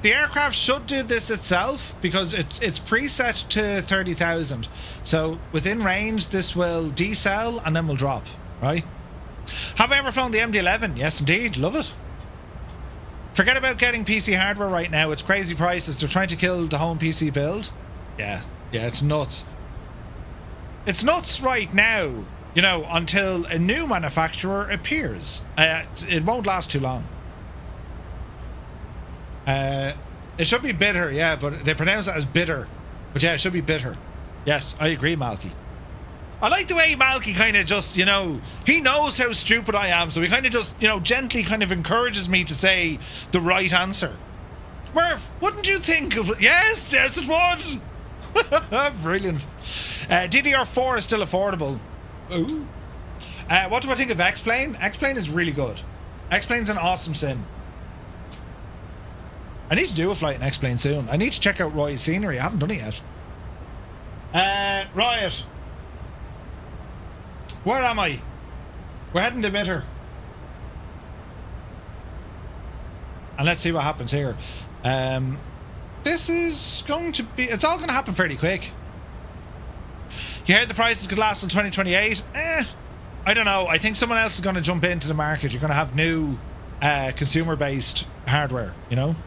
the aircraft should do this itself because it's preset to 30,000. So within range, this will decel and then we'll drop, right? Have I ever flown the MD-11? Yes, indeed. Love it. Forget about getting PC hardware right now. It's crazy prices. They're trying to kill the home PC build. Yeah, it's nuts. It's nuts right now. You know, until a new manufacturer appears. It won't last too long. It should be bitter, yeah, but they pronounce it as bitter. But yeah, it should be bitter. Yes, I agree, Malky. I like the way Malky kind of just, you know, he knows how stupid I am, so he kind of just, you know, gently kind of encourages me to say the right answer. Murph, wouldn't you think of it? Yes, it would. Brilliant. DDR4 is still affordable. Ooh. What do I think of X-Plane? X-Plane is really good. X-Plane's an awesome sim. I need to do a flight in X-Plane soon. I need to check out Roy's scenery. I haven't done it yet. Riot. Where am I? We're heading to Bitter. And let's see what happens here. This is going to be... It's all going to happen fairly quick. You heard the prices could last until 2028? I don't know. I think someone else is going to jump into the market. You're going to have new consumer-based hardware, you know?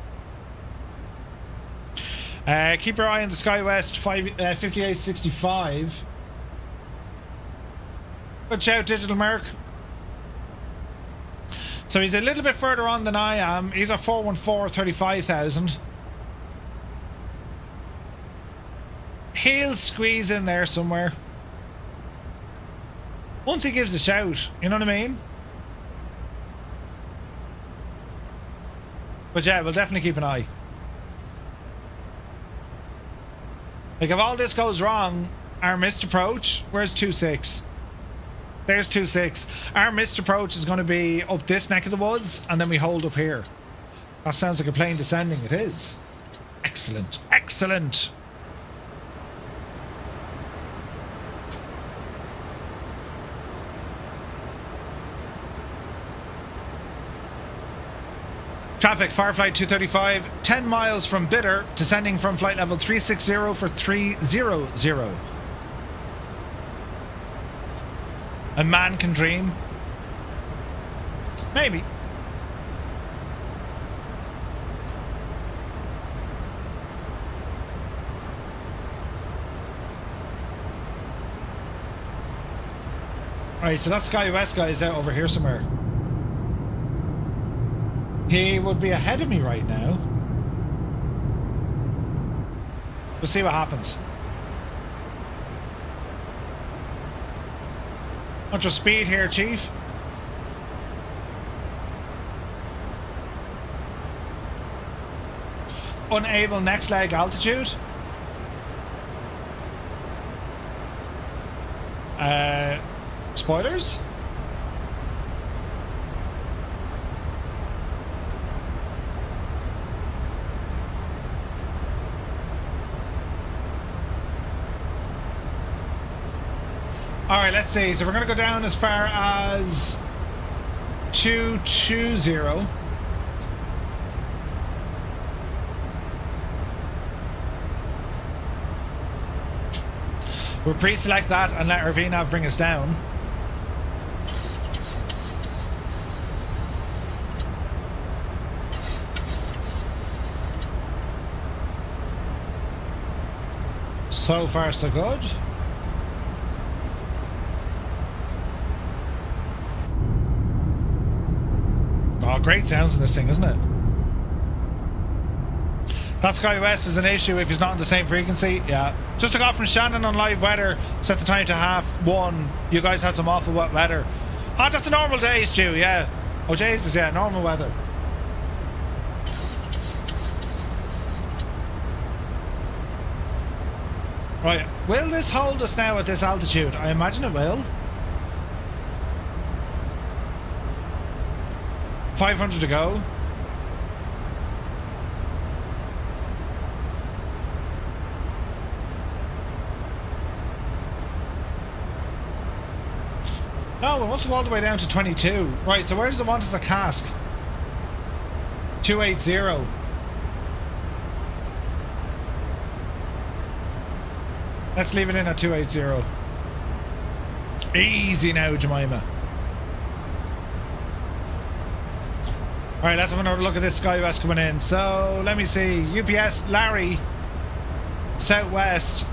Keep your eye on the SkyWest 5865. Good shout, Digital Merc. So he's a little bit further on than I am. He's at 414, 35,000. He'll squeeze in there somewhere. Once he gives a shout, you know what I mean? But yeah, we'll definitely keep an eye. Like, if all this goes wrong, our missed approach, where's 2-6? There's 2-6. Our missed approach is going to be up this neck of the woods, and then we hold up here. That sounds like a plane descending. It is. Excellent. Excellent. Traffic, Firefly 235, 10 miles from Bitter, descending from flight level 360 for 300. A man can dream. Maybe. Alright, so that SkyWest guy is out over here somewhere. He would be ahead of me right now. We'll see what happens. What's your speed here, Chief? Unable next leg altitude. Spoilers? Alright, let's see. So we're going to go down as far as 220. We'll pre-select that and let our VNAV bring us down. So far, so good. Oh, great sounds in this thing, isn't it? That Sky West is an issue if he's not on the same frequency. Yeah. Just took off from Shannon on live weather. Set the time to 1:30. You guys had some awful wet weather. Oh, that's a normal day, Stu, yeah. Oh, Jesus, yeah, normal weather. Right, will this hold us now at this altitude? I imagine it will. 500 to go. No, it wants to go all the way down to 22. Right, so where does it want us at cask? 280. Let's leave it in at 280. Easy now, Jemima. Alright, let's have another look at this Sky West coming in. So, let me see. UPS, Larry, Southwest,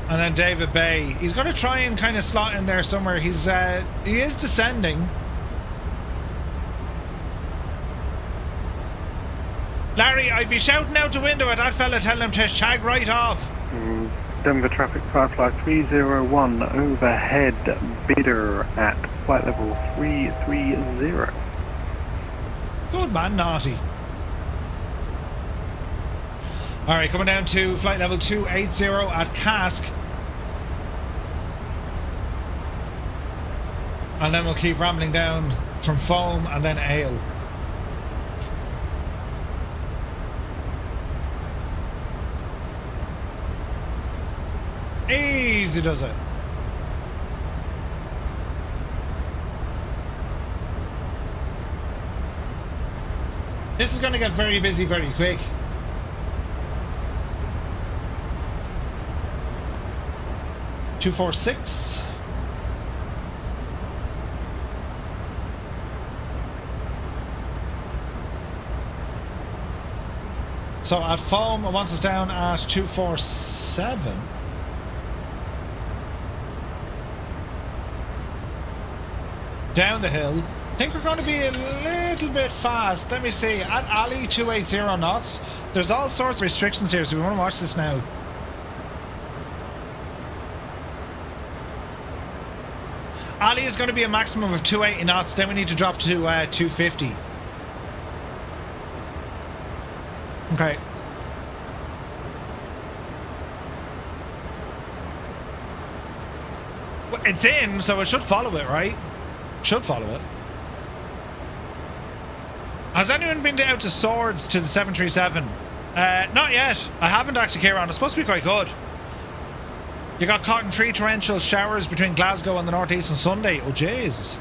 and then David Bay. He's going to try and kind of slot in there somewhere. He is descending. Larry, I'd be shouting out the window at that fella telling him to shag right off. Denver traffic, Firefly 301 overhead bidder at flight level 330. Good man, Naughty. Alright, coming down to flight level 280 at cask. And then we'll keep rambling down from foam and then ale. Easy does it. This is going to get very busy very quick. Two, 4, 6. So at foam, it wants us down at 247. Down the hill. I think we're going to be a little bit fast. Let me see. At Ali, 280 knots. There's all sorts of restrictions here, so we want to watch this now. Ali is going to be a maximum of 280 knots. Then we need to drop to 250. Okay. Well, it's in, so it should follow it, right? Should follow it. Has anyone been out to Swords to the 737? Not yet. I haven't actually, Kieran. It's supposed to be quite good. You got cotton tree torrential showers between Glasgow and the northeast on Sunday. Oh, Jesus.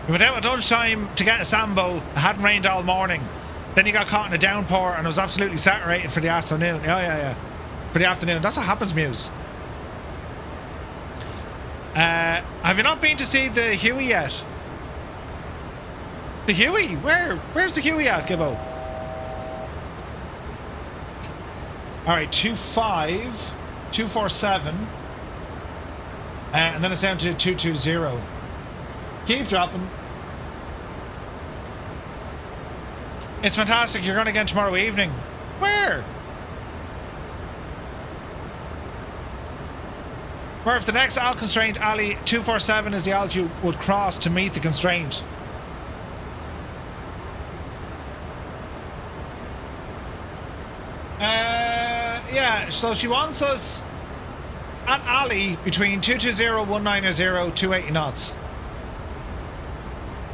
We went out at lunchtime to get a Sambo. It hadn't rained all morning. Then you got caught in a downpour and it was absolutely saturated for the afternoon. Yeah. For the afternoon. That's what happens, Muse. Have you not been to see the Huey yet? The Huey? Where's the Huey at, Gibbo? Alright, 25, 247. And then it's down to 220. Keep dropping. It's fantastic. You're going again tomorrow evening. Where? Murph, the next alt constraint, Ali, 247 is the alt you would cross to meet the constraint. Yeah, so she wants us at Ali between 220, 190, 280 knots.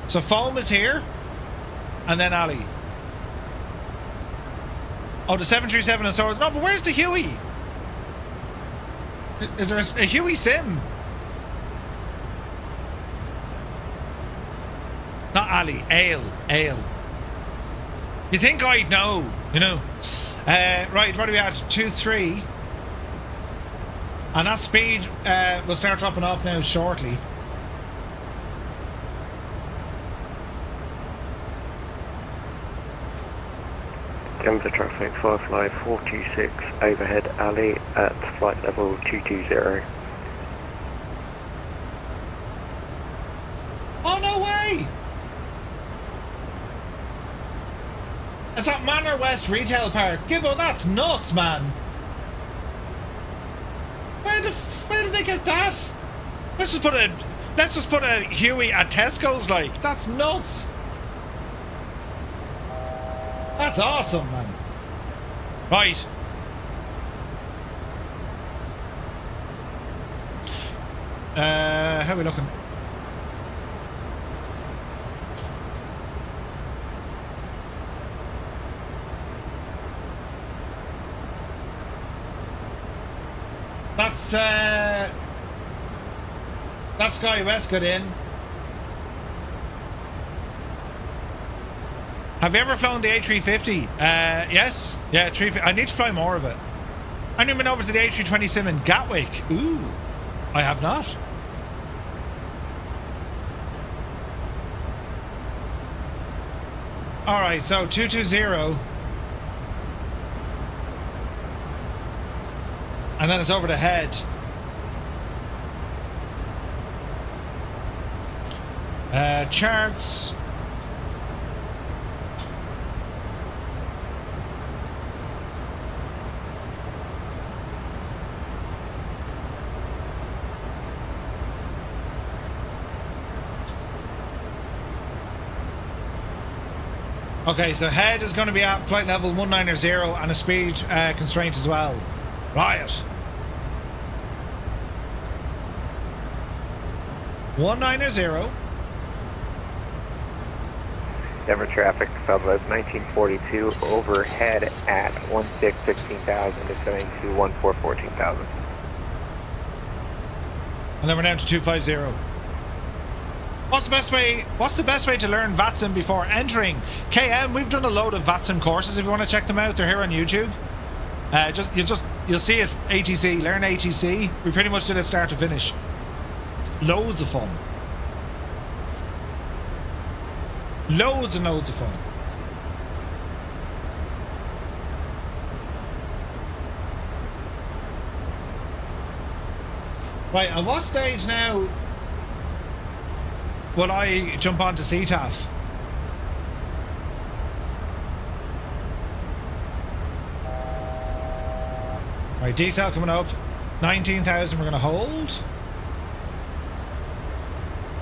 So foam is here, and then Ali. Oh, the 737 and so. No, but where's the Huey? Is there a Huey sim? Not Ali, Ale. You think I'd know, you know? Right, what are we at? 2-3. And that speed will start dropping off now shortly. Denver traffic, Firefly 426, overhead alley at flight level 220. Oh, no way! It's at Manor West Retail Park. Gibbo, that's nuts, man. Where did they get that? Let's just put a Huey at Tesco's, like. That's nuts. That's awesome, man. Right. How are we looking? That's Sky West got in. Have you ever flown the A350? Yes. Yeah, 350. I need to fly more of it. I've been over to the A320 sim in Gatwick. Ooh, I have not. All right, so 220. And then it's over the head. Charts. Okay, so head is going to be at flight level 190 and a speed constraint as well. Riot. 190. Denver traffic, Southwest 1942, overhead at 16,000, descending to 14,000. And then we're down to 250. What's the best way to learn VATSIM before entering? KM, we've done a load of VATSIM courses. If you want to check them out, they're here on YouTube. You'll see it. ATC, learn ATC. We pretty much did it start to finish. Loads of fun. Loads and loads of fun. Right, at what stage now will I jump onto CTAF? Right, decel coming up. 19,000 we're going to hold.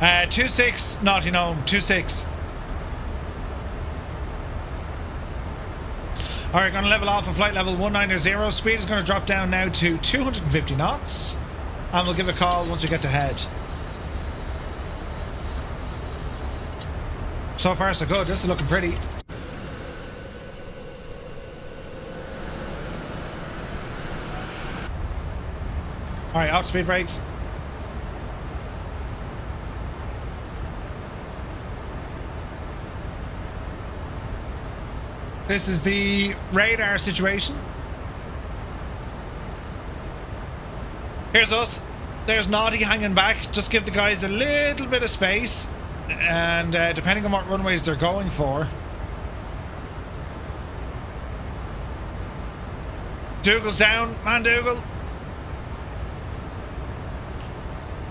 26, Nottingham, 26. Alright, going to level off at flight level 190. Speed is going to drop down now to 250 knots. And we'll give a call once we get to head. So far so good, this is looking pretty. Alright, off speed brakes. This is the radar situation. Here's us. There's Naughty hanging back. Just give the guys a little bit of space. And depending on what runways they're going for. Dougal's down. Man, Dougal.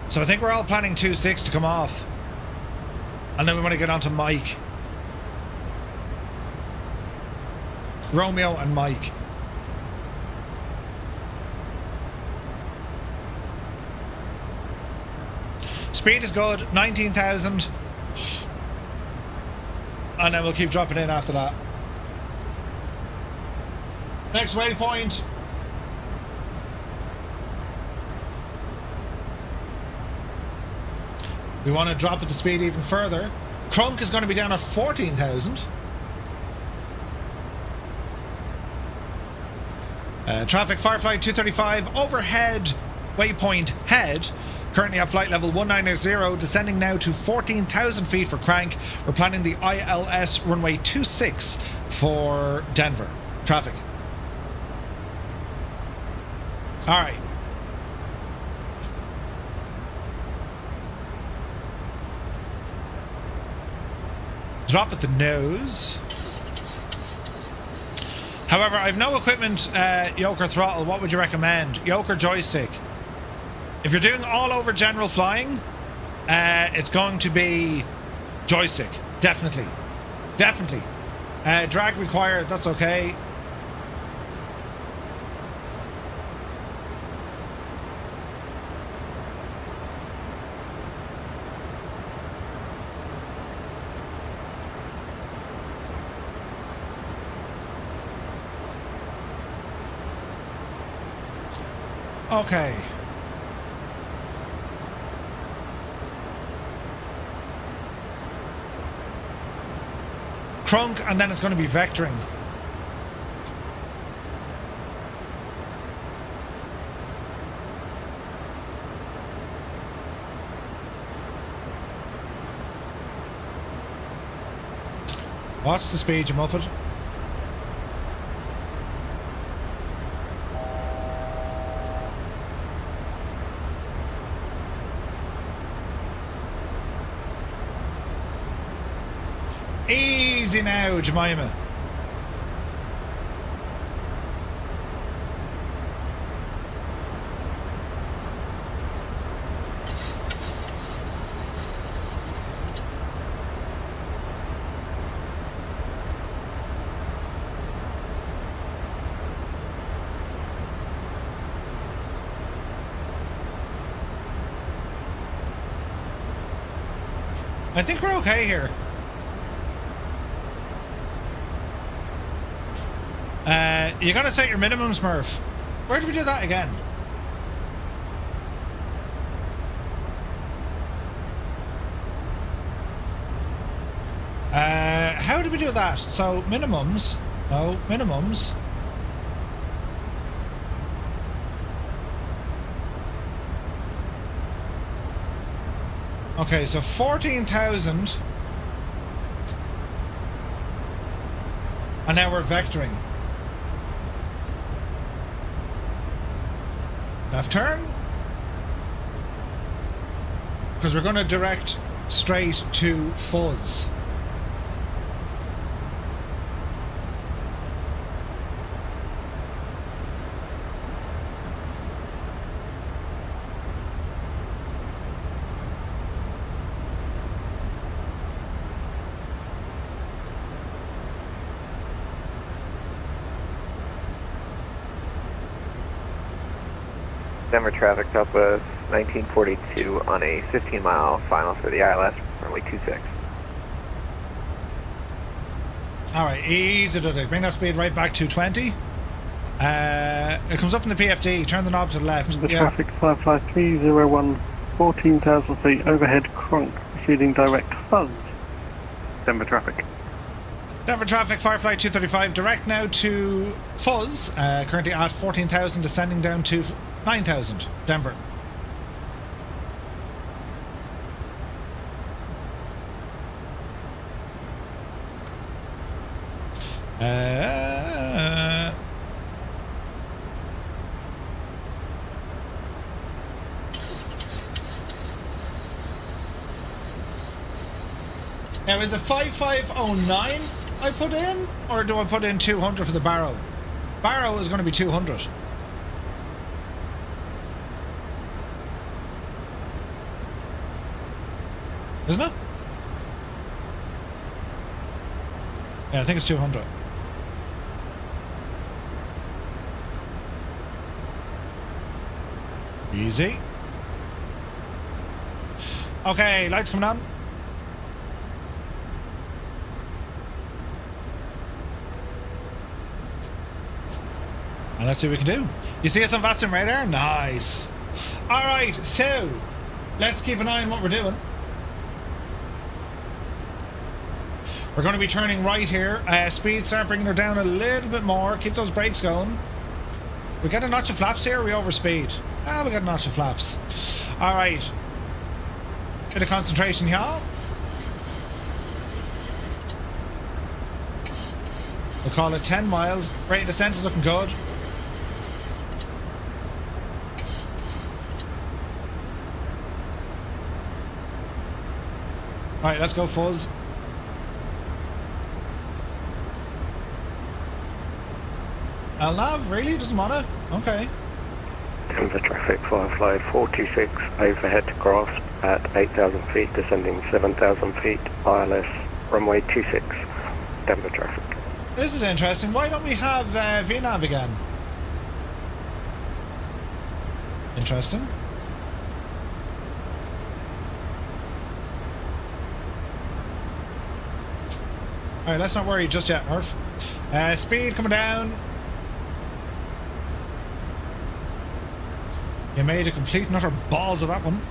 So I think we're all planning 2-6 to come off. And then we want to get onto Mike. Romeo and Mike. Speed is good, 19,000. And then we'll keep dropping in after that. Next waypoint. We want to drop the speed even further. Crunk is going to be down at 14,000. Traffic Firefly 235 overhead waypoint head. Currently at flight level 190, descending now to 14,000 feet for crank. We're planning the ILS runway 26 for Denver. Traffic. Alright. Drop at the nose. However, I've no equipment, yoke or throttle. What would you recommend? Yoke or joystick? If you're doing all over general flying, it's going to be joystick. Definitely. Definitely. Drag required, that's okay. Okay. Crunk, and then it's going to be vectoring. What's the speed, you muppet? Easy now, Jemima. I think we're okay here. You gotta set your minimum, Smurf. Where do we do that again? How do we do that? So minimums. No, minimums. Okay, so 14,000. And now we're vectoring. Left turn. Because we're going to direct straight to fuzz. Denver traffic Southwest 1942 on a 15-mile final for the ILS, runway 26. Alright, easy to do. Bring that speed right back to 20. It comes up in the PFD, turn the knob to the left. The traffic, Firefly 301, 14,000 feet, overhead crunk, proceeding direct fuzz. Denver traffic. Denver traffic, Firefly 235, direct now to fuzz, currently at 14,000, descending down to 9,000, Denver. Now, is it 5509 I put in, or do I put in 200 for the Barrow? Barrow is going to be 200. Isn't it? Yeah, I think it's 200. Easy. Okay, lights coming on. And let's see what we can do. You see us on VATSIM radar? Nice. Alright, so let's keep an eye on what we're doing. We're going to be turning right here. Speed, start bringing her down a little bit more. Keep those brakes going. We get a notch of flaps here, or we overspeed? Ah, we got a notch of flaps. Alright. Bit of concentration, y'all. We'll call it 10 miles. Rate of descent is looking good. Alright, let's go fuzz. LNAV, really? Doesn't matter? Okay. Denver traffic, Firefly 426, overhead to cross at 8,000 feet, descending 7,000 feet, ILS, runway 26, Denver traffic. This is interesting. Why don't we have VNAV again? Interesting. Alright, let's not worry just yet, Murph. Speed coming down. You made a complete and utter balls of that one.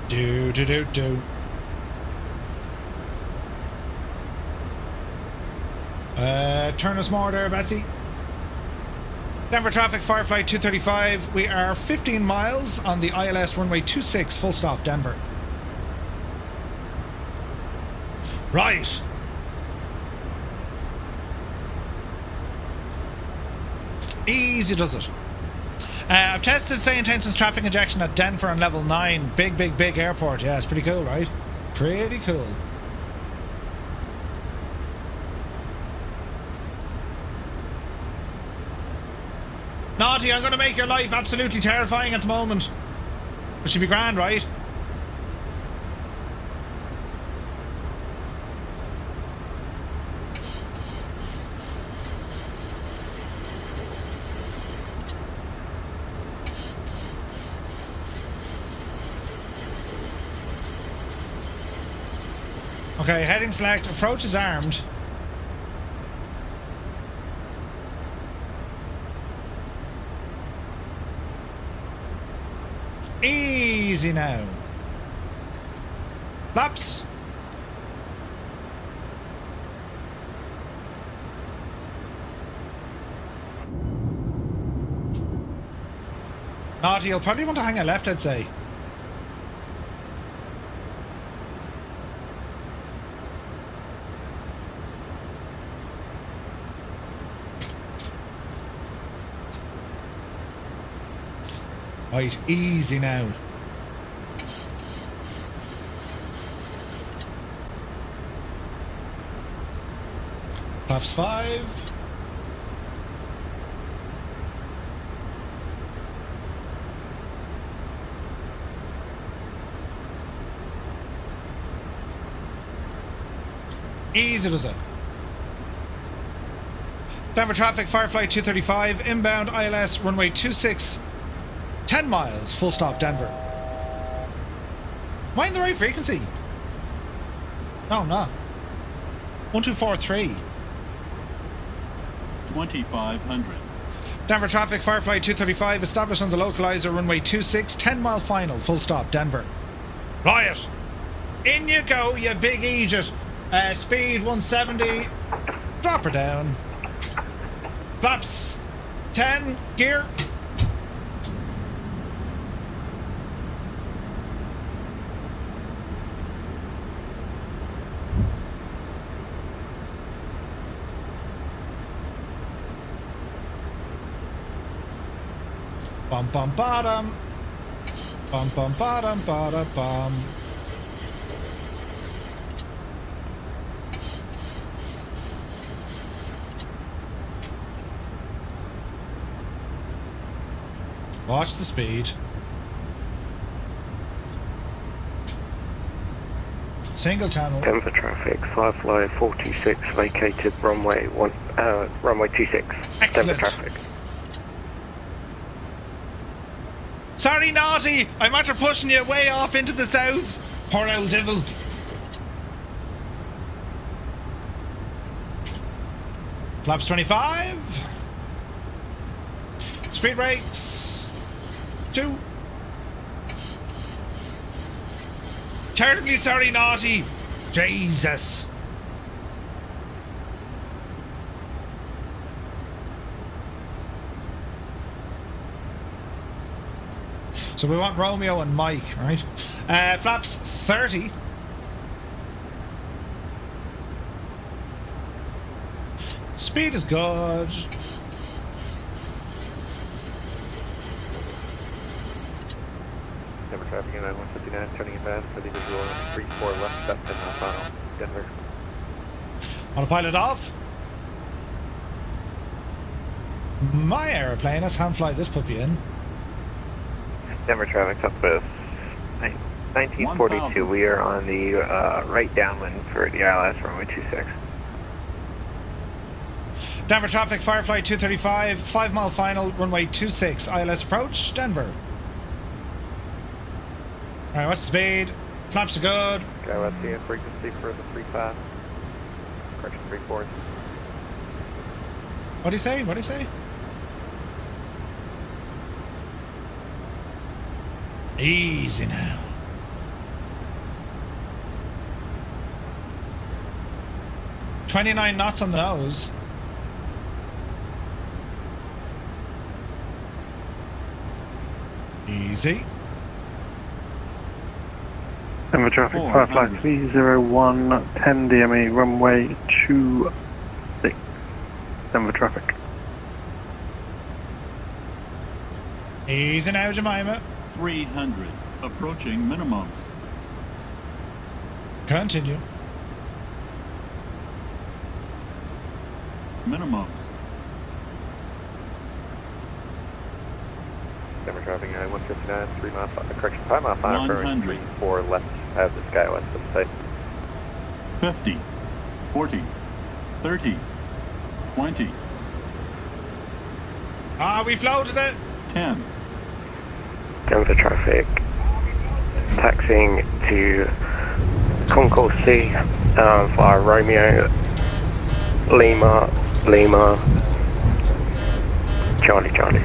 Do. Turn us more there, Betsy. Denver traffic, Firefly 235. We are 15 miles on the ILS runway 26, full stop, Denver. Right. Easy does it. I've tested say intentions traffic injection at Denver on level 9. Big airport. Yeah, it's pretty cool, right? Pretty cool. Naughty, I'm going to make your life absolutely terrifying at the moment. It should be grand, right? Okay, heading select, approach is armed. Easy now. Flaps. Naughty, you'll probably want to hang a left, I'd say. Right, easy now. Flaps 5. Easy does it. Denver traffic, Firefly 235, inbound ILS runway 26. 10 miles, full stop, Denver. Am I in the right frequency? No, I'm not. 1243. 2500. Denver traffic, Firefly 235, established on the localizer, runway 26, 10 mile final, full stop, Denver. Riot! In you go, you big idiot. Speed 170. Drop her down. Flaps 10, gear. Bum bum bottom. Bum bum bottom bottom bum. Watch the speed. Single channel. Denver traffic, Firefly 426, vacated runway 26. Excellent. Denver traffic. Sorry, Naughty! I'm after pushing you way off into the south. Poor old devil. Flaps 25. Speed brakes. 2. Terribly sorry, Naughty. Jesus. So we want Romeo and Mike, right? Flaps 30. Speed is good. Denver traffic in 159, turning inbound for the visual 34 left, step 10 mile final. Denver. Autopilot off. My aeroplane, let's hand fly this puppy in. Denver traffic Southwest 1942. We are on the right downwind for the ILS runway 26. Denver traffic, Firefly 235, 5 mile final, runway 26, ILS approach, Denver. Alright, what's the speed? Flaps are good. Okay, let's see a frequency for the 35. Correction 34. What'd he say? What'd he say? Easy now. $29 knots on the nose. Easy. Denver traffic, Firefly 301, 10 DME, runway 26. Denver traffic. Easy now, Jemima. 300, approaching minimums. Continue. Minimums. Denver traffic 159, 3 mile, correction 5 mile final, firming 34 left out of the sky west of the site. 50, 40, 30, 20. Ah, we floated it. 10. Denver traffic taxiing to Concourse C via Romeo, Lima, Charlie.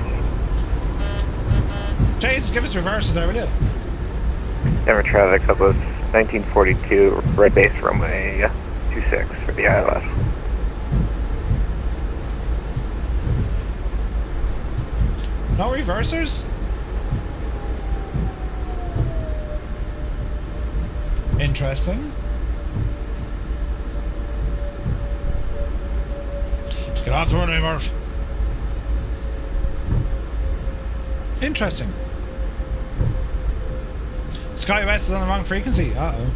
Jesus, give us reverses there, will you? Denver traffic Southwest 1942, red base runway 26 for the ILS. No reversers? Interesting. Get off the runway, Murph. Interesting. Sky West is on the wrong frequency. Uh-oh.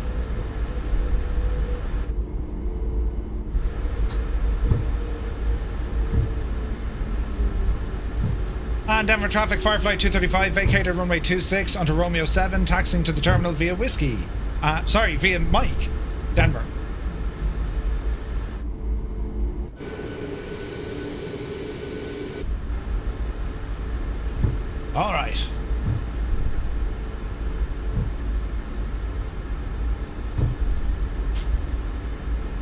And Denver traffic, Firefly 235, vacated runway 26 onto Romeo 7, taxiing to the terminal via Whiskey. Via Mike, Denver. All right.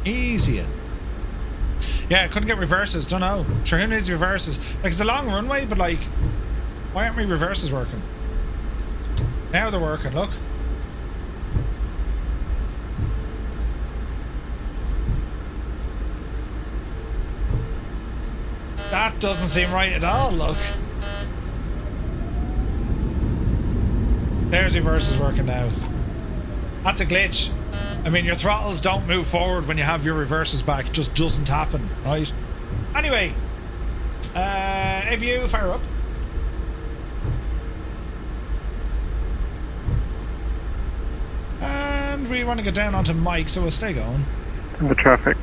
Easy in. Yeah, couldn't get reverses. Don't know. Sure, who needs reverses? Like, it's a long runway, but like, why aren't my reverses working? Now they're working. Look. That doesn't seem right at all. Look. There's reverses working now. That's a glitch. I mean, your throttles don't move forward when you have your reverses back. It just doesn't happen, right? Anyway, ABU, fire up. And we want to get down onto Mike, so we'll stay going. Denver traffic,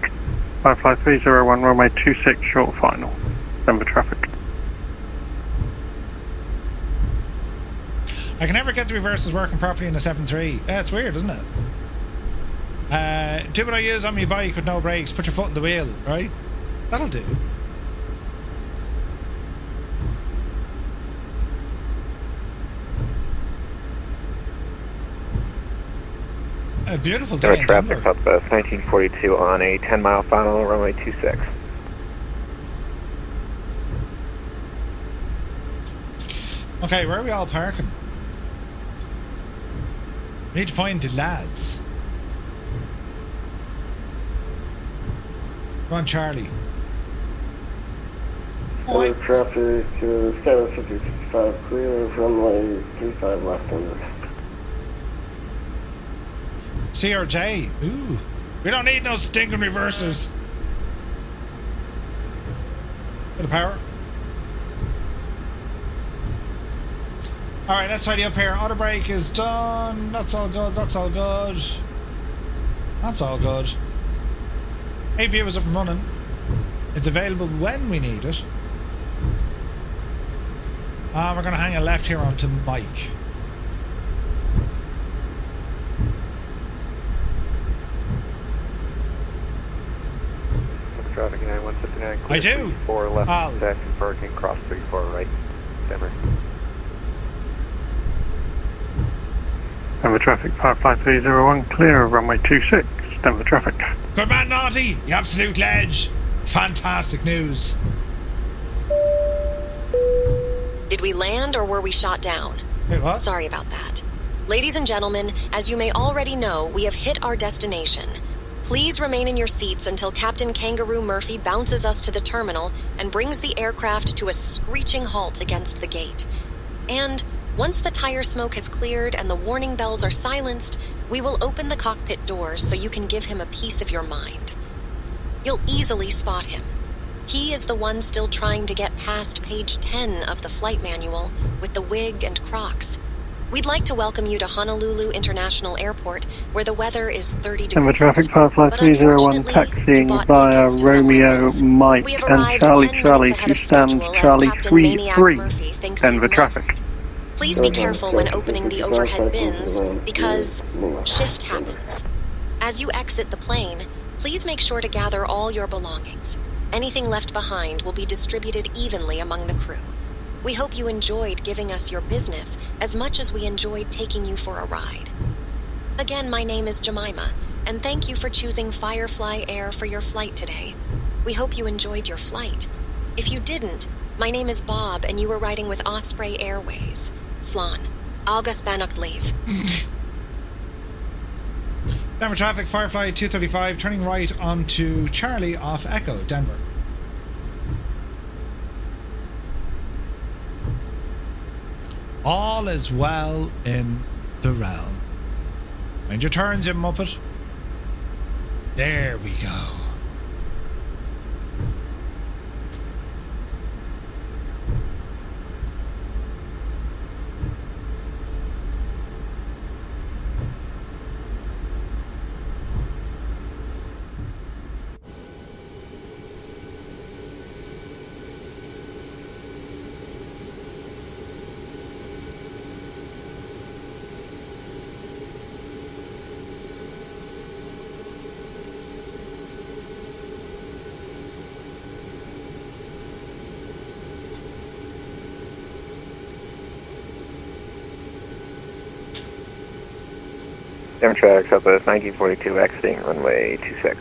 Firefly 301, runway 26, short final. Denver traffic. I can never get the reverses working properly in the 7.3. It's weird, isn't it? Do what I use on my bike with no brakes. Put your foot in the wheel, right? That'll do. A beautiful day in traffic Denver. Southwest 1942 on a 10 mile final, runway 26. Okay, where are we all parking? We need to find the lads. Come on, Charlie. Denver traffic, Skywest 55 clear, runway 35 left on this. CRJ. Ooh. We don't need no stinking reversers. Bit of power. Alright, let's tidy up here. Auto brake is done. That's all good. That's all good. That's all good. APU is up and running. It's available when we need it. We're going to hang a left here onto Mike. Traffic 9159. I do. 4 left, taxi parking, cross 34 right. Denver. Denver traffic, Firefly 301, clear of runway 26, Denver traffic. Good man, Naughty. You absolute ledge. Fantastic news. Did we land or were we shot down? Wait, what? Sorry about that. Ladies and gentlemen, as you may already know, we have hit our destination. Please remain in your seats until Captain Kangaroo Murphy bounces us to the terminal and brings the aircraft to a screeching halt against the gate. And once the tire smoke has cleared and the warning bells are silenced, we will open the cockpit doors so you can give him a piece of your mind. You'll easily spot him. He is the one still trying to get past page 10 of the flight manual with the wig and Crocs. We'd like to welcome you to Honolulu International Airport, where the weather is 30 degrees. Denver traffic, Firefly 301, taxiing via Romeo, Mike, and Charlie to stand Charlie 33, Denver traffic. Please be careful when opening the overhead bins, because shift happens. As you exit the plane, please make sure to gather all your belongings. Anything left behind will be distributed evenly among the crew. We hope you enjoyed giving us your business as much as we enjoyed taking you for a ride. Again, my name is Jemima, and thank you for choosing Firefly Air for your flight today. We hope you enjoyed your flight. If you didn't, my name is Bob, and you were riding with Osprey Airways. Slán. Agus Bannocht leave. Denver traffic, Firefly 235, turning right onto Charlie off Echo, Denver. All is well in the realm. Mind your turns, you muppet. There we go. Denver traffic, Southwest 1942, exiting runway 26.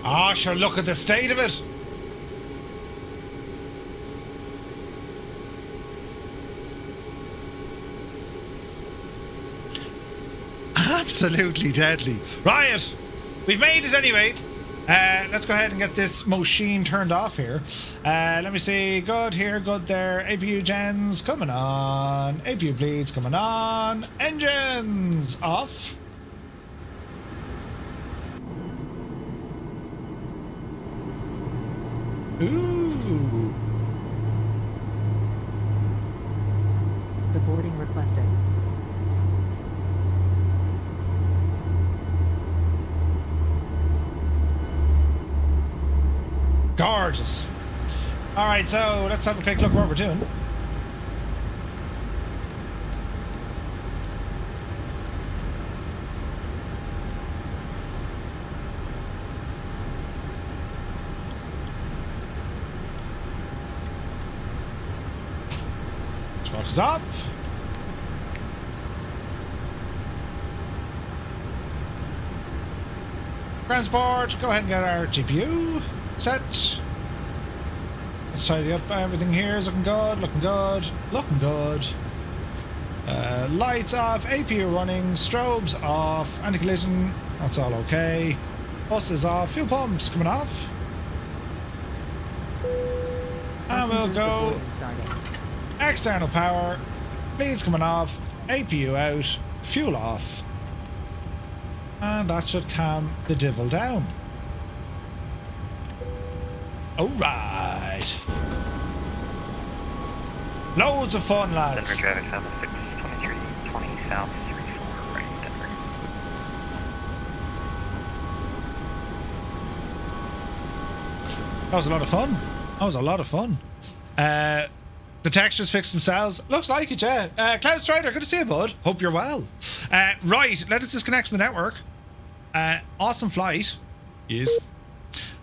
Ah, sure, look at the state of it. Absolutely deadly. Riot, we've made it anyway. Let's go ahead and get this machine turned off here. Let me see. Good here, good there. APU gens coming on. APU bleeds coming on. Engines off. Ooh. The boarding requested. Gorgeous. All right, so let's have a quick look at what we're doing. Smoke is off. Transport, go ahead and get our GPU set. Let's tidy up everything here. Is looking good, looking good, looking good. Lights off, APU running, strobes off, anti-collision, that's all okay. Bus is off, fuel pumps coming off. And we'll go external power, bleeds coming off, APU out, fuel off. And that should calm the devil down. Alright. Loads of fun, lads. Denver traffic 762320 south 34 right Denver. That was a lot of fun. That was a lot of fun. The textures fixed themselves. Looks like it, yeah. Cloud Strider, good to see you, bud. Hope you're well. Right, let us disconnect from the network. Awesome flight. Yes.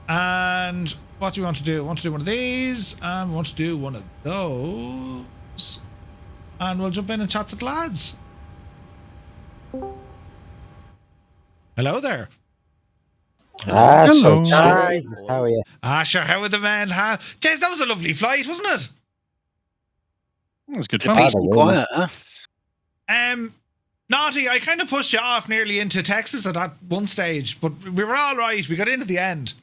And what do we want to do? I want to do one of these, and we want to do one of those. And we'll jump in and chat to the lads. Hello there. Hello. Jesus, how are you? Sure, how are the men? James, that was a lovely flight, wasn't it? It was good fun. Peace and quiet, huh? Naughty, I kind of pushed you off nearly into Texas at that one stage, but we were all right. We got into the end.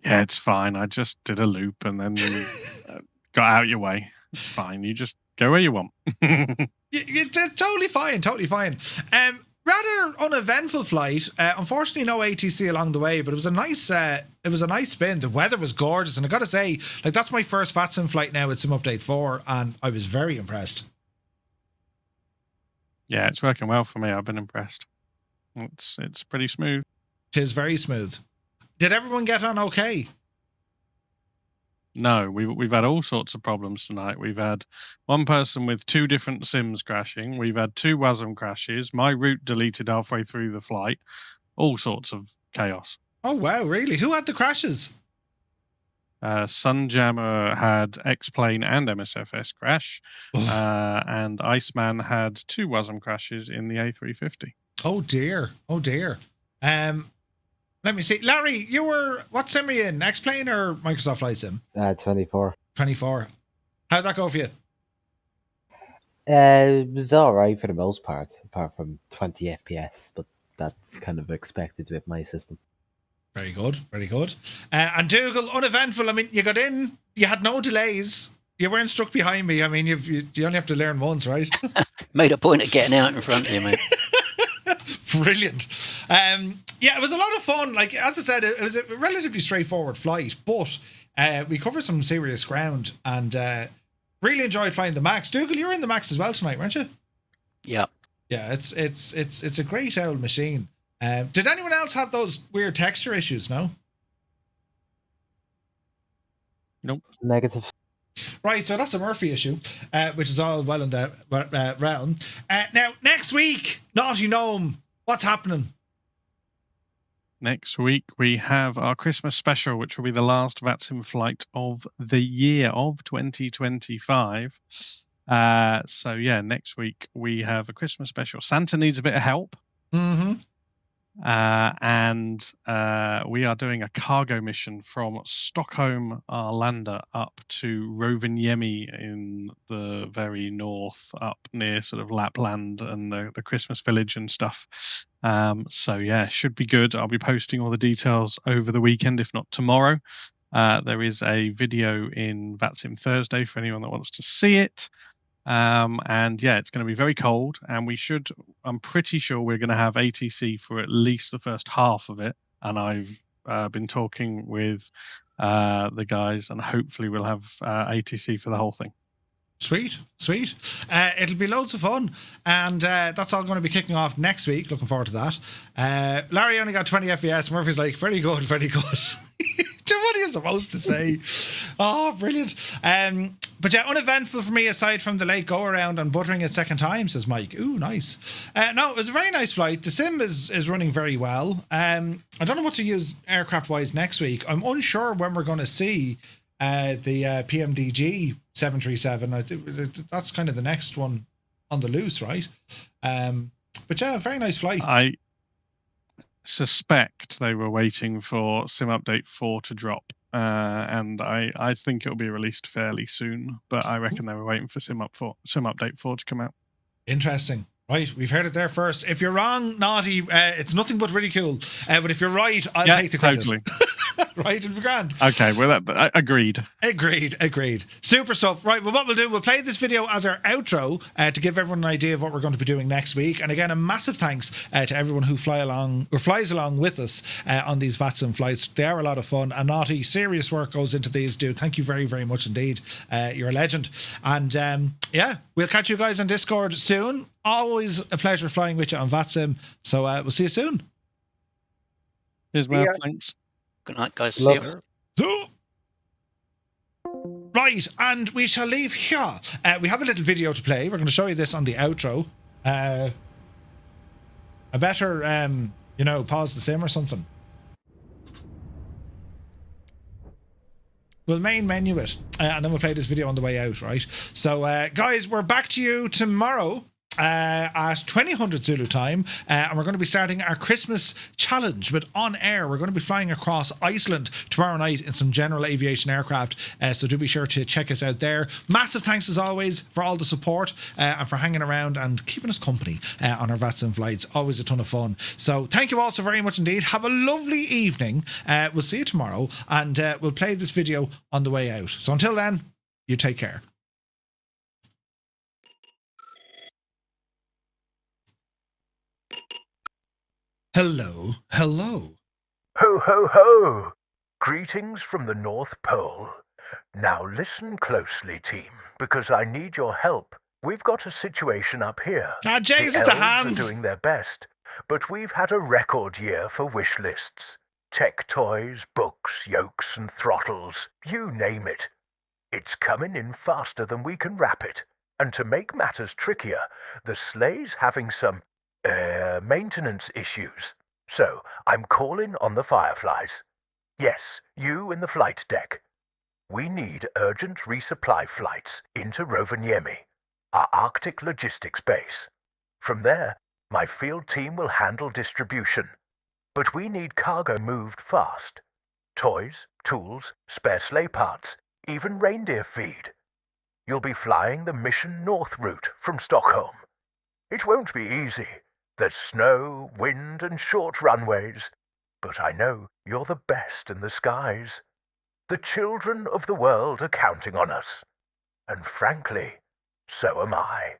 Yeah, it's fine. I just did a loop and then got out your way. It's fine. You just go where you want. It's totally fine. Totally fine. Rather uneventful flight. Unfortunately, no ATC along the way, but it was a nice. It was a nice spin. The weather was gorgeous, and I got to say, like that's my first VATSIM flight now with Sim Update 4, and I was very impressed. Yeah, it's working well for me. I've been impressed. It's pretty smooth. It is very smooth. Did everyone get on okay? No, we've had all sorts of problems tonight. We've had one person with 2 different sims crashing. We've had 2 WASM crashes. My route deleted halfway through the flight. All sorts of chaos. Oh, wow, really? Who had the crashes? Sunjammer had X-Plane and MSFS crash. And Iceman had 2 WASM crashes in the A350. Oh, dear. Oh, dear. Let me see. Larry, you were, what sim were you in? X-Plane or Microsoft Flight Sim? 24. 24. How'd that go for you? It was alright for the most part, apart from 20 FPS, but that's kind of expected with my system. Very good, very good. And Dougal, uneventful. I mean, you got in, you had no delays. You weren't stuck behind me. I mean, you only have to learn once, right? Made a point of getting out in front of you, mate. Brilliant. Yeah, it was a lot of fun. Like, as I said, it was a relatively straightforward flight, but we covered some serious ground and really enjoyed flying the Max. Dougal, you were in the Max as well tonight, weren't you? Yeah. Yeah, it's a great old machine. Did anyone else have those weird texture issues? No? Nope. Negative. Right, so that's a Murphy issue, which is all well in the realm. Now, next week, Naughty Gnome, what's happening? Next week, we have our Christmas special, which will be the last VATSIM flight of the year of 2025. So, yeah, next week we have a Christmas special. Santa needs a bit of help. Mm-hmm. And we are doing a cargo mission from Stockholm, Arlanda, up to Rovaniemi in the very north, up near sort of Lapland and the Christmas village and stuff. So yeah, should be good. I'll be posting all the details over the weekend, if not tomorrow. There is a video in VATSIM Thursday for anyone that wants to see it. And yeah, it's going to be very cold, and I'm pretty sure we're going to have ATC for at least the first half of it. And I've been talking with the guys, and hopefully we'll have ATC for the whole thing. Sweet. It'll be loads of fun, and that's all going to be kicking off next week. Looking forward to that. Larry only got 20 FPS. Murphy's like, very good. What are you supposed to say? Oh, brilliant. But yeah, uneventful for me aside from the late go around and buttering it second time, says Mike. Ooh, nice. No, it was a very nice flight. The sim is running very well. I don't know what to use aircraft wise next week. I'm unsure when we're going to see the PMDG 737. I think that's kind of the next one on the loose, right? But yeah, very nice flight. I suspect they were waiting for Sim Update 4 to drop, and I think it'll be released fairly soon, but I reckon they were waiting for Sim Update 4 to come out. Interesting. Right, we've heard it there first. If you're wrong, Naughty, it's nothing but ridicule. But if you're right, I'll take the credit. Totally. Right, it'll be grand. Okay, well, agreed. Agreed. Super stuff. Right, well, what we'll do, we'll play this video as our outro to give everyone an idea of what we're going to be doing next week. And again, a massive thanks to everyone who flies along with us on these VATSIM flights. They are a lot of fun. And Naughty, serious work goes into these, dude. Thank you very, very much indeed. You're a legend. And yeah, we'll catch you guys on Discord soon. Always a pleasure flying with you on VATSIM. So we'll see you soon. Cheers, man. Thanks. Good night, guys. See you. Right, and we shall leave here. We have a little video to play. We're going to show you this on the outro. I better, pause the sim or something. We'll main menu it, and then we'll play this video on the way out, right? So, guys, we're back to you tomorrow at 2000 Zulu time, and we're going to be starting our Christmas challenge with On Air. We're going to be flying across Iceland tomorrow night in some general aviation aircraft, so do be sure to check us out there. Massive thanks as always for all the support and for hanging around and keeping us company on our VATSIM flights. Always a ton of fun. So thank you all so very much indeed. Have a lovely evening. We'll see you tomorrow, and we'll play this video on the way out. So until then, you take care. Hello. Ho, ho, ho! Greetings from the North Pole. Now listen closely, team, because I need your help. We've got a situation up here. Jays the at the elves hands. are doing their best, but we've had a record year for wish lists. Tech toys, books, yokes and throttles, you name it. It's coming in faster than we can wrap it. And to make matters trickier, the sleigh's having some maintenance issues. So I'm calling on the Fireflies. Yes, you in the flight deck. We need urgent resupply flights into Rovaniemi, our Arctic logistics base. From there, my field team will handle distribution. But we need cargo moved fast. Toys, tools, spare sleigh parts, even reindeer feed. You'll be flying the Mission North route from Stockholm. It won't be easy. There's snow, wind, and short runways. But I know you're the best in the skies. The children of the world are counting on us. And frankly, so am I.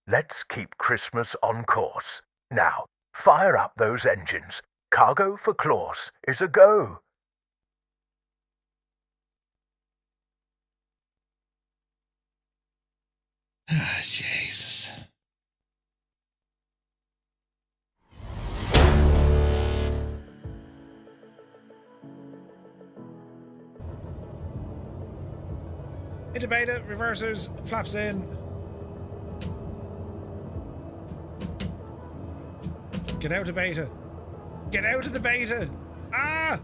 Let's keep Christmas on course. Now, fire up those engines. Cargo for Klaus is a go. Jesus. Into beta, reversers, flaps in. Get out of beta. Get out of the beta. Ah!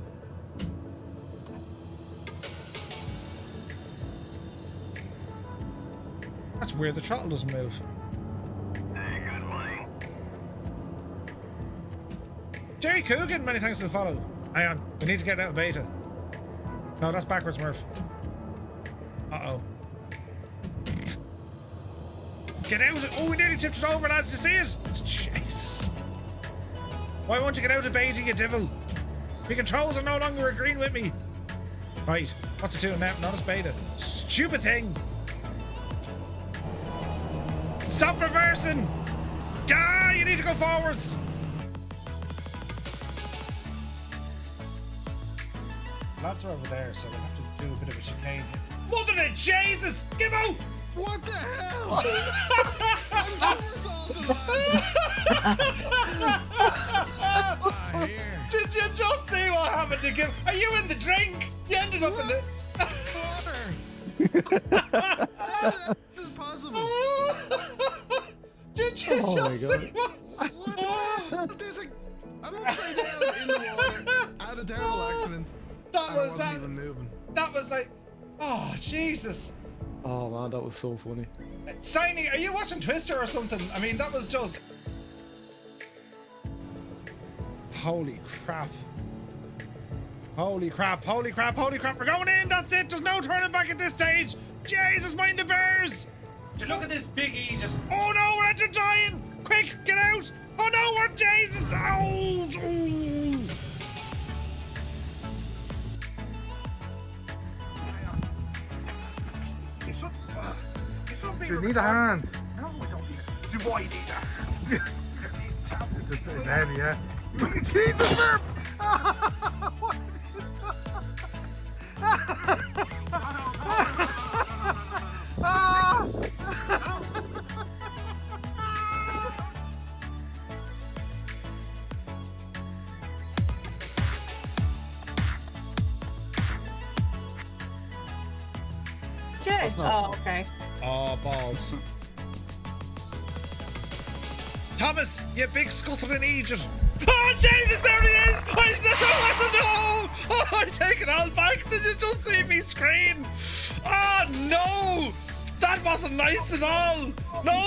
That's weird, the throttle doesn't move. Hey, good morning. Jerry Coogan, many thanks for the follow. Hang on, we need to get out of beta. No, that's backwards, Murph. Uh-oh. Get out of it. Oh, we nearly tipped it over, lads. You see it? Jesus. Why won't you get out of beta, you devil? My controls are no longer agreeing with me. Right, what's it doing now? Not as beta. Stupid thing. Stop reversing. Ah, you need to go forwards. Lads are over there, so we'll have to do a bit of a chicane. Mother of Jesus! Give out! What the hell? I'm Did you just see what happened to Give? Are you in the drink? You ended up in the water. This is possible. Did you just see what? There's I'm upside down in the water. I had a terrible accident. That was wasn't even moving. That was like, oh Jesus. Oh man, that was so funny. Steiny, are you watching Twister or something? I mean, that was just... Holy crap. Holy crap, holy crap, holy crap. We're going in, that's it. There's no turning back at this stage. Jesus, mind the bears. Look at this big Jesus. Oh no, we're actually dying. Quick, get out. Oh no, we're Jesus. Oh. Do you need a hand? No, I don't need it. Do I need a hand? It's heavy, yeah? Jesus, Murph! What have you Shit. Oh, okay. Oh, balls. Thomas, you big scuttling Egypt. Oh, Jesus, there he is! I don't know! Oh, I take it all back. Did you just see me scream? Oh, no! That wasn't nice at all! No,